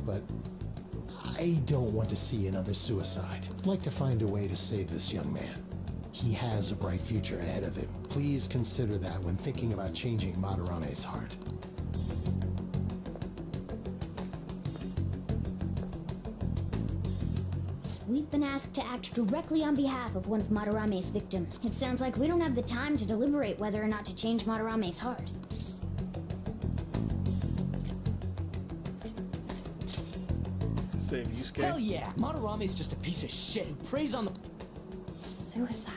but I don't want to see another suicide. I'd like to find a way to save this young man. He has a bright future ahead of him. Please consider that when thinking about changing Madarame's heart. We've been asked to act directly on behalf of one of Madarame's victims. It sounds like we don't have the time to deliberate whether or not to change Madarame's heart. Save Yusuke. Hell yeah! Madarame's just a piece of shit who preys on the... Suicide.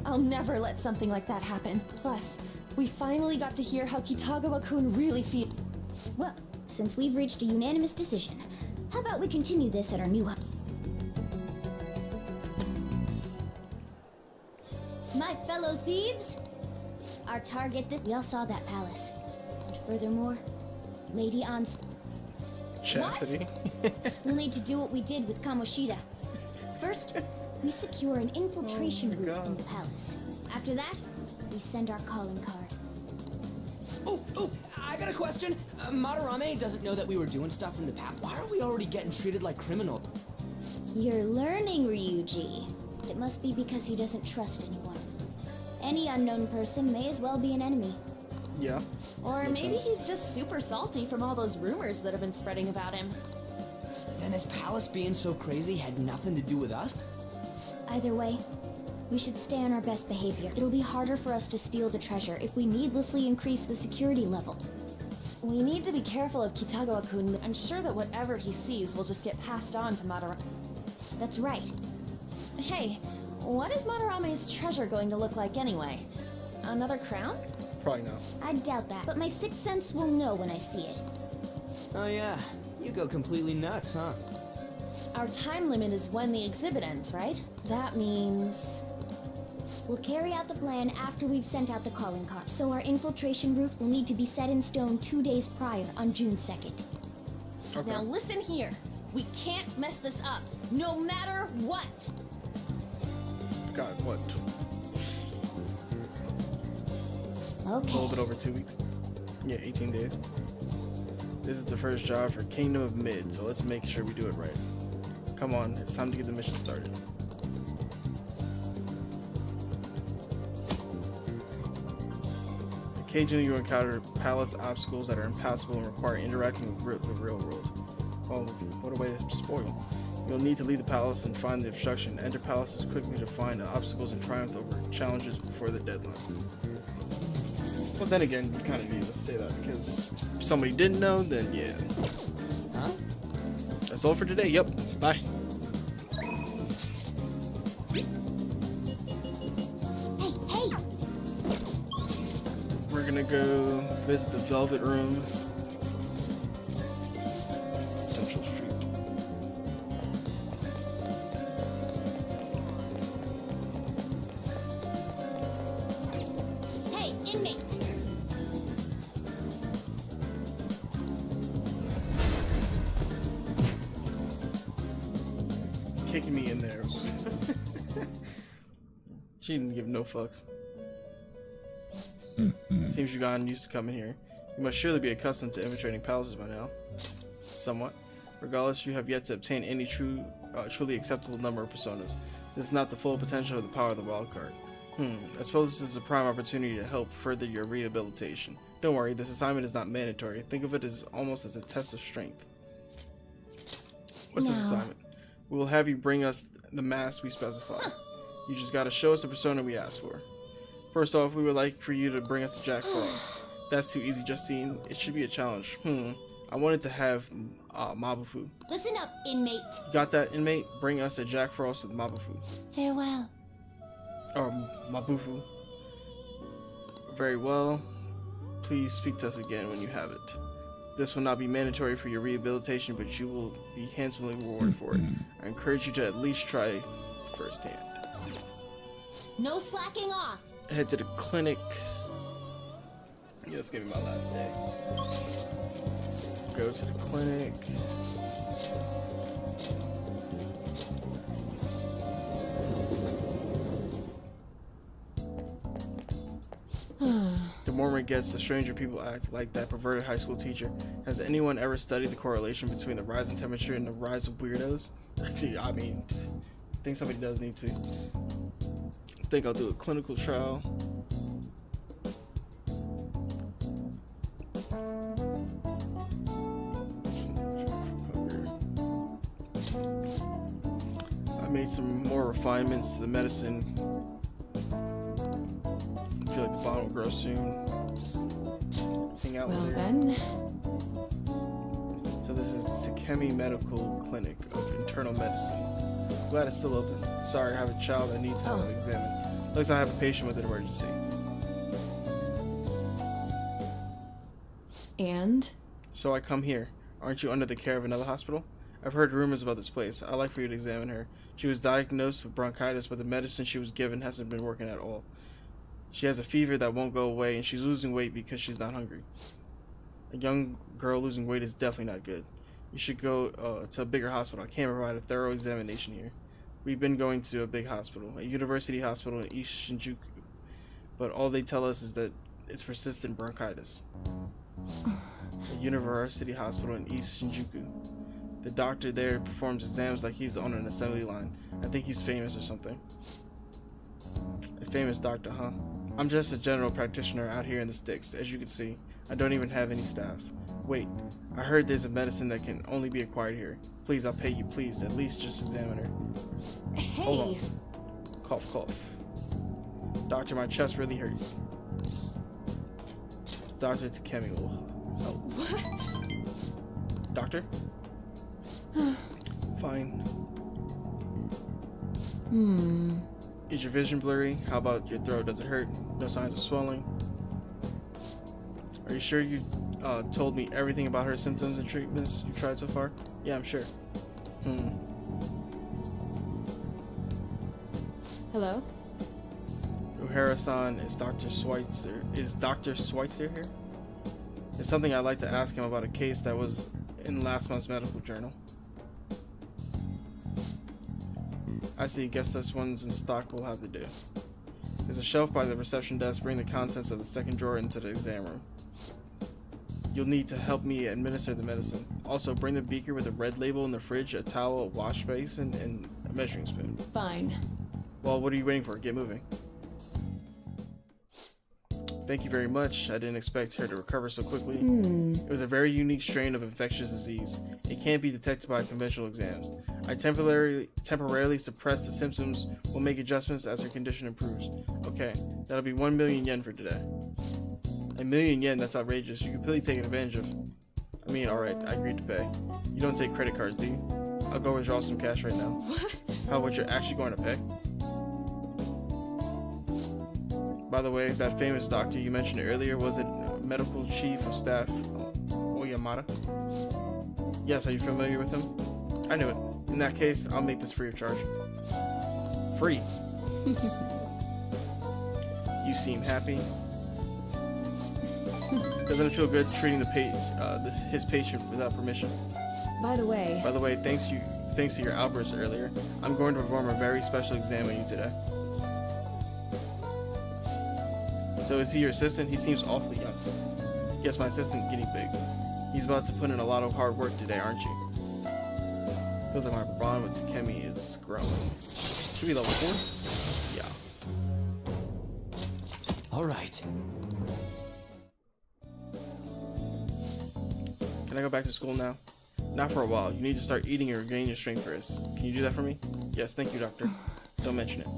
I'll never let something like that happen. Plus, we finally got to hear how Kitagawa-kun really feels. Well, since we've reached a unanimous decision, how about we continue this at our new home? My fellow thieves, our target we all saw that palace. And furthermore, Lady An's... Chastity. We'll need to do what we did with Kamoshida. First, we secure an infiltration route in the palace. After that, we send our calling card. Oh, I got a question. Madarame doesn't know that we were doing stuff in the past. Why are we already getting treated like criminals? You're learning, Ryuji. It must be because he doesn't trust anyone. Any unknown person may as well be an enemy. Yeah. Or maybe he's just super salty from all those rumors that have been spreading about him. Then his palace being so crazy had nothing to do with us? Either way, we should stay on our best behavior. It'll be harder for us to steal the treasure if we needlessly increase the security level. We need to be careful of Kitagawa-kun. I'm sure that whatever he sees will just get passed on to Madarame. That's right. Hey, what is Madarame's treasure going to look like anyway? Another crown? Probably not. I doubt that, but my sixth sense will know when I see it. Oh yeah, you go completely nuts, huh? Our time limit is when the exhibit ends, right? That means... We'll carry out the plan after we've sent out the calling card, so our infiltration route will need to be set in stone 2 days prior on June 2nd. Okay. Now listen here. We can't mess this up, no matter what! God, what? Okay. A little bit over 2 weeks. Yeah, 18 days. This is the first job for Kingdom of Mid, so let's make sure we do it right. Come on, it's time to get the mission started. Occasionally you encounter palace obstacles that are impassable and require interacting with the real world. Oh, what a way to spoil. You'll need to leave the palace and find the obstruction. Enter palaces quickly to find the obstacles and triumph over challenges before the deadline. Well, then again, you kind of need to say that because if somebody didn't know, then yeah. Huh? That's all for today. Yep. Bye. Hey, hey! We're gonna go visit the Velvet Room. Central Street. Hey, inmate! Kicking me in there. She didn't give no fucks. Seems you've gotten used to coming here. You must surely be accustomed to infiltrating palaces by now. Somewhat. Regardless, you have yet to obtain any truly acceptable number of personas. This is not the full potential of the power of the wild card. I suppose this is a prime opportunity to help further your rehabilitation. Don't worry, this assignment is not mandatory. Think of it as almost as a test of strength. What's this assignment? We will have you bring us the mask we specify. You just gotta show us the persona we asked for. First off, we would like for you to bring us to Jack Frost. That's too easy, Justine. It should be a challenge. I wanted to have Mabufu. Listen up, inmate. You got that, inmate? Bring us a Jack Frost with Mabufu. Farewell. Or Mabufu. Very well. Please speak to us again when you have it. This will not be mandatory for your rehabilitation, but you will be handsomely rewarded for it. I encourage you to at least try firsthand. No slacking off. Head to the clinic. Yeah, it's gonna be my last day. Go to the clinic. The warmer it gets, the stranger people act, like that perverted high school teacher. Has anyone ever studied the correlation between the rise in temperature and the rise of weirdos? I mean, I think somebody does need to. I think I'll do a clinical trial. I made some more refinements to the medicine. I feel like the bottle will grow soon. Hang out with her. Then. So this is Takemi Medical Clinic of Internal Medicine. Glad it's still open. Sorry, I have a child that needs help examined. Looks like I have a patient with an emergency. And? So I come here. Aren't you under the care of another hospital? I've heard rumors about this place. I'd like for you to examine her. She was diagnosed with bronchitis, but the medicine she was given hasn't been working at all. She has a fever that won't go away, and she's losing weight because she's not hungry. A young girl losing weight is definitely not good. You should go to a bigger hospital. I can't provide a thorough examination here. We've been going to a big hospital, a university hospital in East Shinjuku, but all they tell us is that it's persistent bronchitis. A university hospital in East Shinjuku. The doctor there performs exams like he's on an assembly line. I think he's famous or something. A famous doctor, huh? I'm just a general practitioner out here in the sticks. As you can see, I don't even have any staff. Wait, I heard there's a medicine that can only be acquired here. Please, I'll pay you, please. At least just examine her. Hey. Hold on. Cough, cough. Doctor, my chest really hurts. Dr. Takemi will help. What? Doctor? Fine. Is your vision blurry? How about your throat? Does it hurt? No signs of swelling? Are you sure you told me everything about her symptoms and treatments you tried so far? Yeah, I'm sure. Hello? O'Hara-san, is Dr. Schweitzer here? There's something I'd like to ask him about a case that was in last month's medical journal. I see, guess this one's in stock. We'll have to do. There's a shelf by the reception desk. Bring the contents of the second drawer into the exam room. You'll need to help me administer the medicine. Also, bring the beaker with a red label in the fridge, a towel, a wash basin, and a measuring spoon. Fine. Well, what are you waiting for? Get moving. Thank you very much. I didn't expect her to recover so quickly. It was a very unique strain of infectious disease. It can't be detected by conventional exams. I temporarily suppress the symptoms. We'll make adjustments as her condition improves. Okay, that'll be 1 million yen for today. 1 million yen, that's outrageous. You completely taken advantage of. I mean, alright, I agreed to pay. You don't take credit cards, do you? I'll go withdraw some cash right now. What? How about you're actually going to pay? By the way, that famous doctor you mentioned earlier, was it Medical Chief of Staff Oyamada? Yes, are you familiar with him? I knew it. In that case, I'll make this free of charge. Free? You seem happy. Doesn't it feel good treating his patient without permission? By the way, thanks to your outburst earlier, I'm going to perform a very special exam on you today. So is he your assistant? He seems awfully young. Yes, my assistant guinea pig. He's about to put in a lot of hard work today, aren't you? Feels like my bond with Takemi is growing. Should be level 4? Yeah. Alright. Can I go back to school now? Not for a while. You need to start eating and regain your strength first. Can you do that for me? Yes, thank you, doctor. Don't mention it.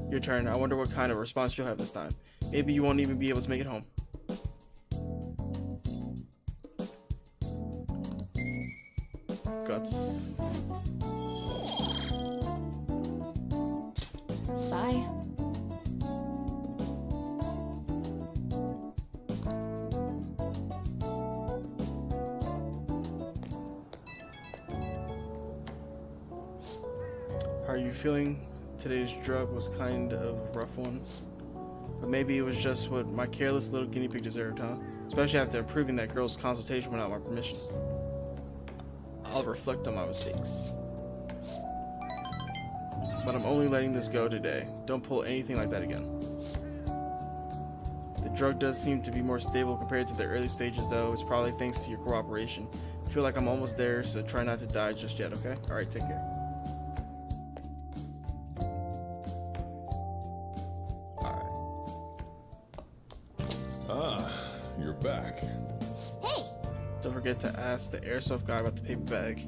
Your turn. I wonder what kind of response you'll have this time. Maybe you won't even be able to make it home. Guts. Bye. How are you feeling? Today's drug was kind of a rough one. But maybe it was just what my careless little guinea pig deserved, huh? Especially after approving that girl's consultation without my permission. I'll reflect on my mistakes. But I'm only letting this go today. Don't pull anything like that again. The drug does seem to be more stable compared to the early stages though. It's probably thanks to your cooperation. I feel like I'm almost there, so try not to die just yet, okay? Alright, take care. You're back. Hey! Don't forget to ask the airsoft guy about the paper bag.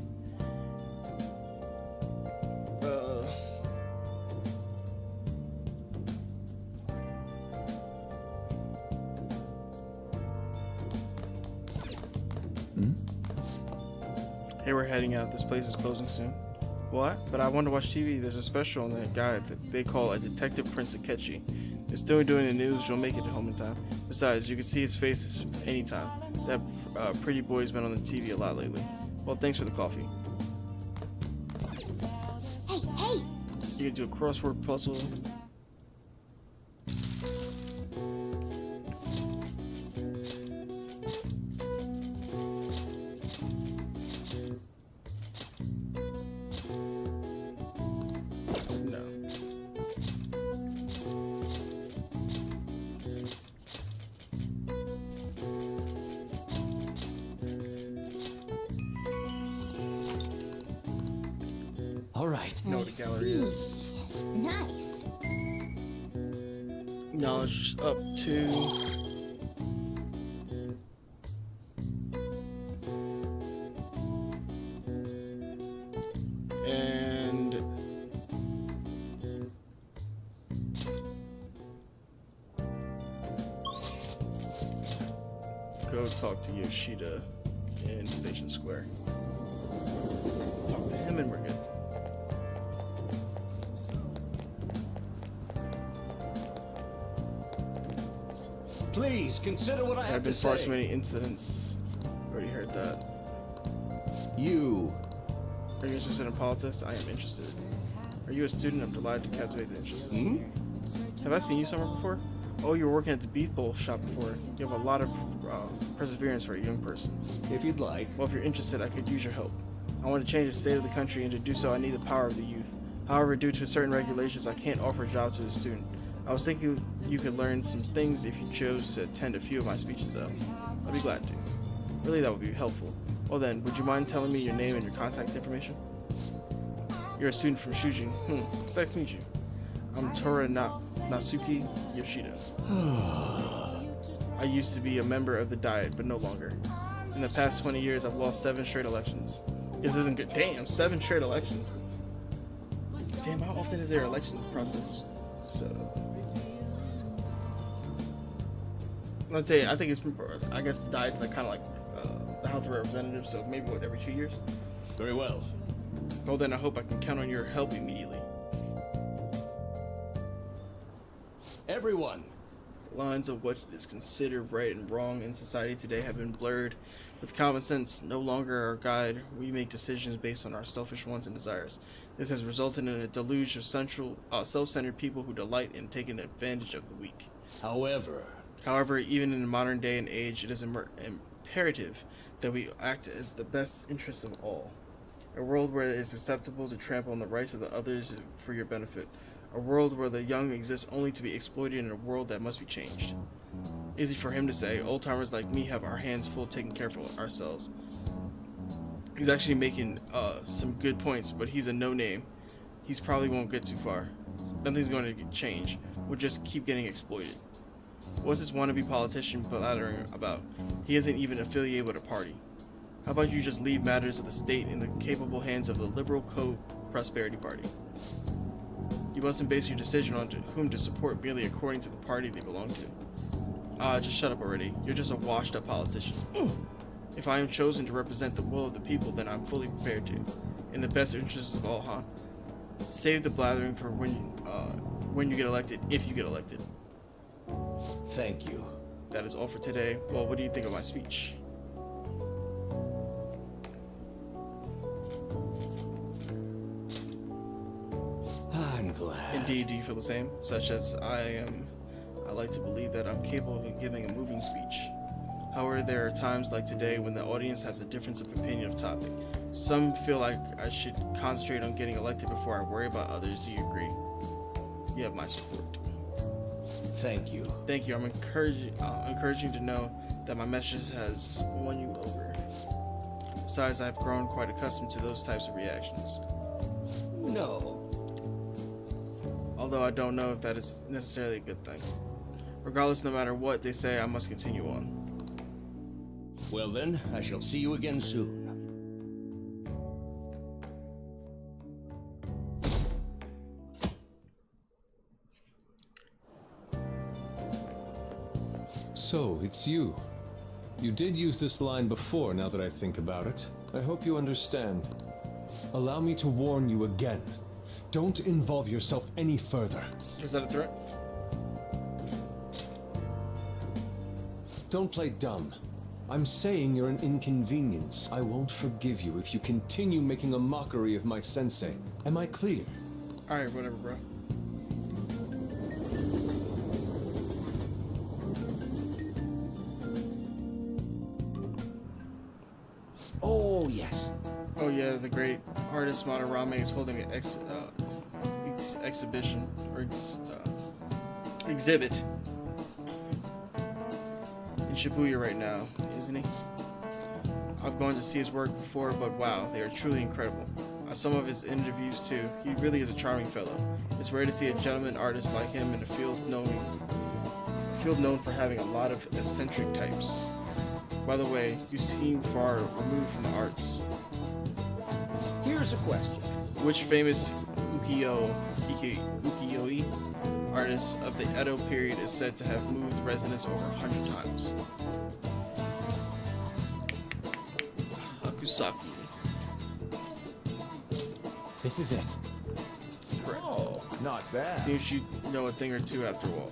Hey, we're heading out. This place is closing soon. What? But I want to watch TV. There's a special on that guy that they call a Detective Prince Akechi. They're still doing the news. You'll make it home in time. Besides, you can see his face anytime. That pretty boy's been on the TV a lot lately. Well, thanks for the coffee. Hey, hey! You can do a crossword puzzle. Alright. Know what the gallery is. Nice. Knowledge up to... And... go talk to Yoshida in Station Square. Talk to him and we're good. Please consider what I I've have been to far say. too many incidents. Already heard that. You. Are you interested in politics? I am interested. Are you a student? I'm delighted to captivate the interests. Have I seen you somewhere before? Oh, you were working at the Beef Bowl shop before. You have a lot of perseverance for a young person. If you'd like. Well, if you're interested, I could use your help. I want to change the state of the country, and to do so, I need the power of the youth. However, due to certain regulations, I can't offer a job to a student. I was thinking you could learn some things if you chose to attend a few of my speeches, though. I'd be glad to. Really, that would be helpful. Well then, would you mind telling me your name and your contact information? You're a student from Shujin. It's nice to meet you. I'm Tora Natsuki Yoshida. I used to be a member of the Diet, but no longer. In the past 20 years, I've lost 7 straight elections. This isn't good. Damn, 7 straight elections. Damn, how often is there an election process? So... Let's say I think it's I guess the Diet's like kind of like the House of Representatives, so maybe what, every 2 years. Very well. Well then, I hope I can count on your help immediately. Everyone. The lines of what is considered right and wrong in society today have been blurred. With common sense no longer our guide, we make decisions based on our selfish wants and desires. This has resulted in a deluge of self-centered people who delight in taking advantage of the weak. However, even in the modern day and age, it is imperative that we act as the best interests of all. A world where it is acceptable to trample on the rights of the others for your benefit. A world where the young exist only to be exploited in a world that must be changed. Easy for him to say, old-timers like me have our hands full taking care of ourselves. He's actually making some good points, but he's a no-name. He's probably won't get too far. Nothing's going to change. We'll just keep getting exploited. What's this wannabe politician blathering about? He isn't even affiliated with a party. How about you just leave matters of the state in the capable hands of the Liberal Co-Prosperity Party? You mustn't base your decision on whom to support merely according to the party they belong to. Just shut up already. You're just a washed-up politician. If I am chosen to represent the will of the people, then I'm fully prepared to. In the best interests of all, huh? Save the blathering for when you get elected, if you get elected. Thank you. That is all for today. Well, what do you think of my speech? I'm glad. Indeed, do you feel the same? Such as I like to believe that I'm capable of giving a moving speech. However, there are times like today when the audience has a difference of opinion of topic. Some feel like I should concentrate on getting elected before I worry about others. Do you agree? You have my support. Thank you. Thank you. I'm encouraging to know that my message has won you over. Besides, I've grown quite accustomed to those types of reactions. No. Although I don't know if that is necessarily a good thing. Regardless, no matter what they say, I must continue on. Well then, I shall see you again soon. So, it's you. You did use this line before, now that I think about it. I hope you understand. Allow me to warn you again. Don't involve yourself any further. Is that a threat? Don't play dumb. I'm saying you're an inconvenience. I won't forgive you if you continue making a mockery of my sensei. Am I clear? Alright, whatever, bro. Oh, yes. Oh yeah, the great artist Madarame is holding an exhibition, or exhibit in Shibuya right now, isn't he? I've gone to see his work before, but wow, they are truly incredible. Some of his interviews too. He really is a charming fellow. It's rare to see a gentleman artist like him in a field known for having a lot of eccentric types. By the way, you seem far removed from the arts. Here's a question. Which famous ukiyo-e artist of the Edo period is said to have moved residents over 100 times? Hakusaki. This is it. Correct. Oh, not bad. Seems you know a thing or two after all.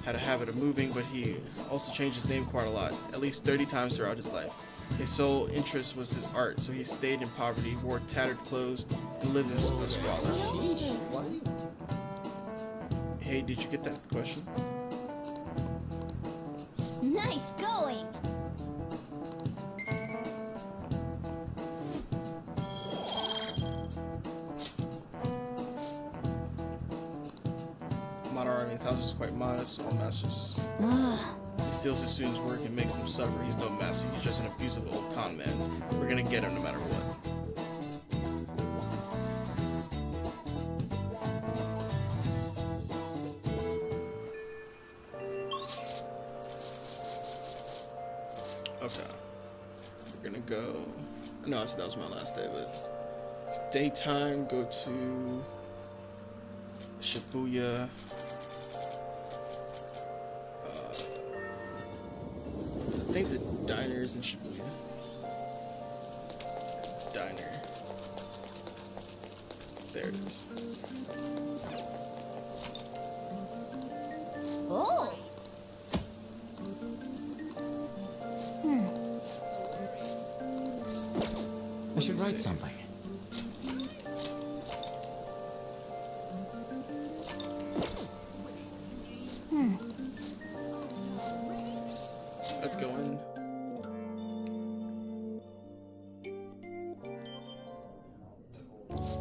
Had a habit of moving, but he also changed his name quite a lot, at least 30 times throughout his life. His sole interest was his art, so he stayed in poverty, wore tattered clothes, and lived in a squalor. Hey, did you get that question? Nice going! Madarame's house is quite modest, all masters. He steals his students' work and makes them suffer. He's no master, he's just an abusive old con man. We're gonna get him no matter what. Okay. We're gonna go... No, that was my last day, but... Daytime, go to... Shibuya... I think the diner is in Shibuya. Diner. There it is. Oh! I should write something. Let's go in.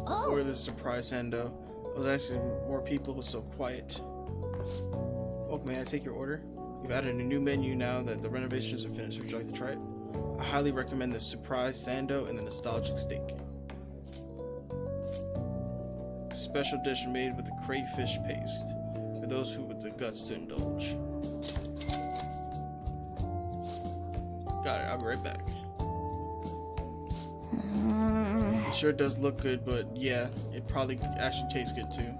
Oh! Or the surprise Hendo. I was asking more people, it was so quiet. Welcome, may I take your order? You've added a new menu now that the renovations are finished. Would you like to try it? I highly recommend the surprise sando and the nostalgic steak. Special dish made with the crayfish paste for those who with the guts to indulge. Got it, I'll be right back. It sure does look good, but yeah, it probably actually tastes good too.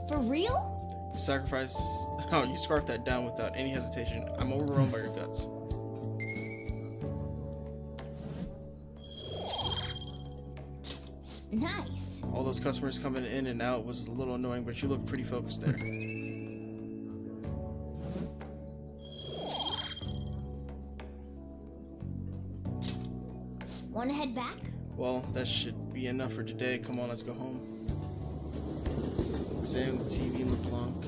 For real? You sacrifice. Oh, you scarf that down without any hesitation. I'm overwhelmed by your guts. Nice. All those customers coming in and out was a little annoying, but you look pretty focused there. Wanna head back? Well, that should be enough for today. Come on, let's go home. Examine the TV in LeBlanc.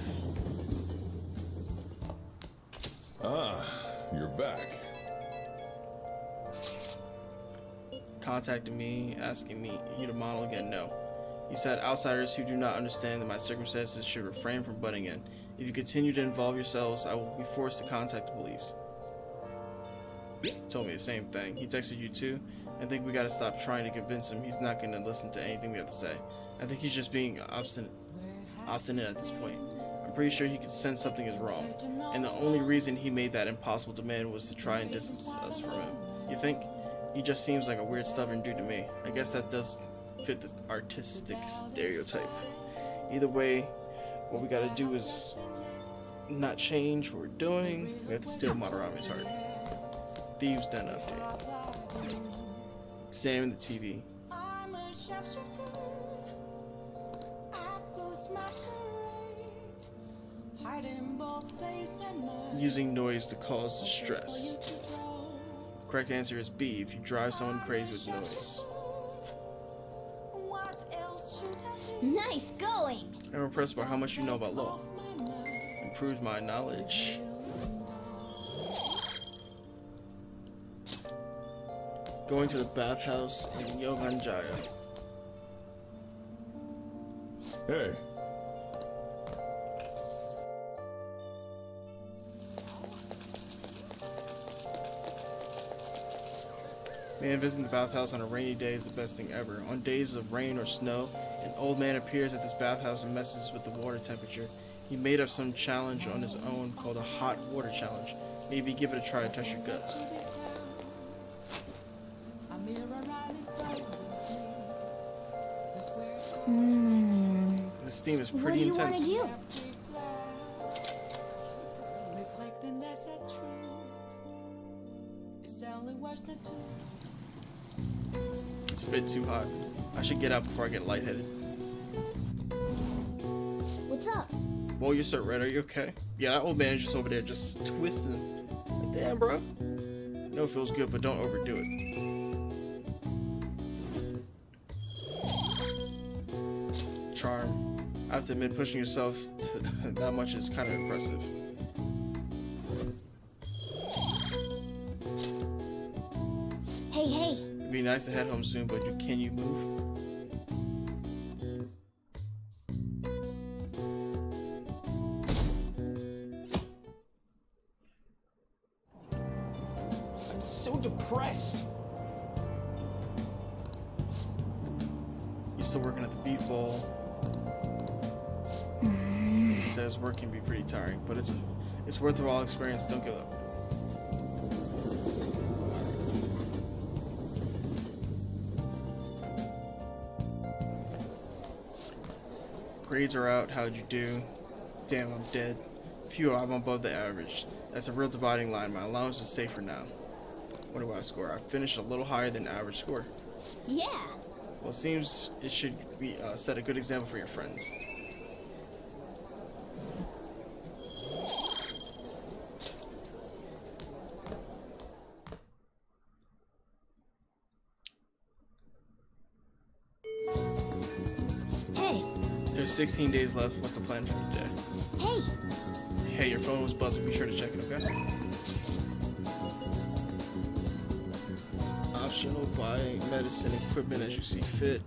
Ah, you're back. Contacted me, asking me you to model again. No. He said outsiders who do not understand my circumstances should refrain from butting in. If you continue to involve yourselves, I will be forced to contact the police. He told me the same thing. He texted you too. I think we gotta stop trying to convince him. He's not gonna listen to anything we have to say. I think he's just being obstinate at this point. I'm pretty sure he could sense something is wrong. And the only reason he made that impossible demand was to try and distance us from him. You think? He just seems like a weird, stubborn dude to me. I guess that does fit the artistic stereotype. Either way, what we gotta do is not change what we're doing. We have to steal Madarame's heart. Thieves Den update. Examine the TV. Using noise to cause distress. The correct answer is B, if you drive someone crazy with noise. Nice going! I'm impressed by how much you know about law. Improves my knowledge. Going to the bathhouse in Yoganjaya. Hey. Man, visiting the bathhouse on a rainy day is the best thing ever. On days of rain or snow, an old man appears at this bathhouse and messes with the water temperature. He made up some challenge on his own called a hot water challenge. Maybe give it a try to test your guts. The steam is pretty intense. What do you want to do? It's a bit too hot. I should get out before I get lightheaded. What's up? Whoa, you're so red. Are you okay? Yeah, that old man is just over there just twisting. Like, damn, bro. I know it feels good, but don't overdo it. Charm. I have to admit, pushing yourself to that much is kind of impressive. Hey. It'd be nice to head home soon, but can you move? I'm so depressed. He's still working at the beef bowl. He says work can be pretty tiring, but it's worth the raw experience. Don't give up. Grades are out. How'd you do? Damn, I'm dead. Phew, I'm above the average. That's a real dividing line. My allowance is safer now. What do I score? I finished a little higher than average score. Yeah. Well, it seems it should be set a good example for your friends. Hey. There's 16 days left. What's the plan for the day? Hey. Hey, your phone was buzzing. Be sure to check it, okay? Optional, buy medicine equipment as you see fit.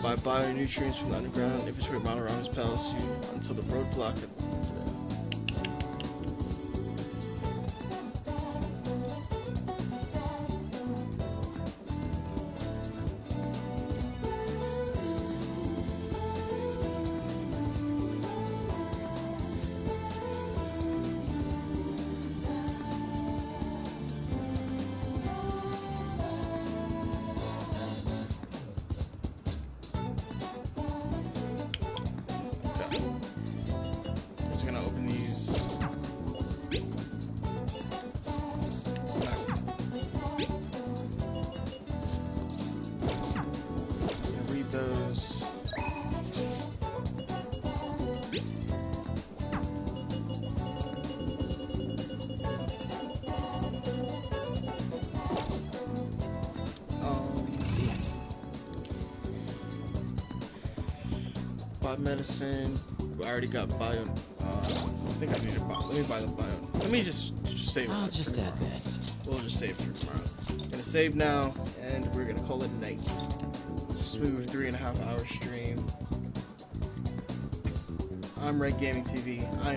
Buy bio-nutrients from the underground. Inventory Madoram's palace until the roadblock. Medicine. I already got bio. I think I need to buy. Let me buy the bio. Let me just save. I'll just add this. We'll just save for tomorrow. I'm gonna save now, and we're gonna call it night. Smooth 3.5 hour stream. I'm RegGamingTV. I am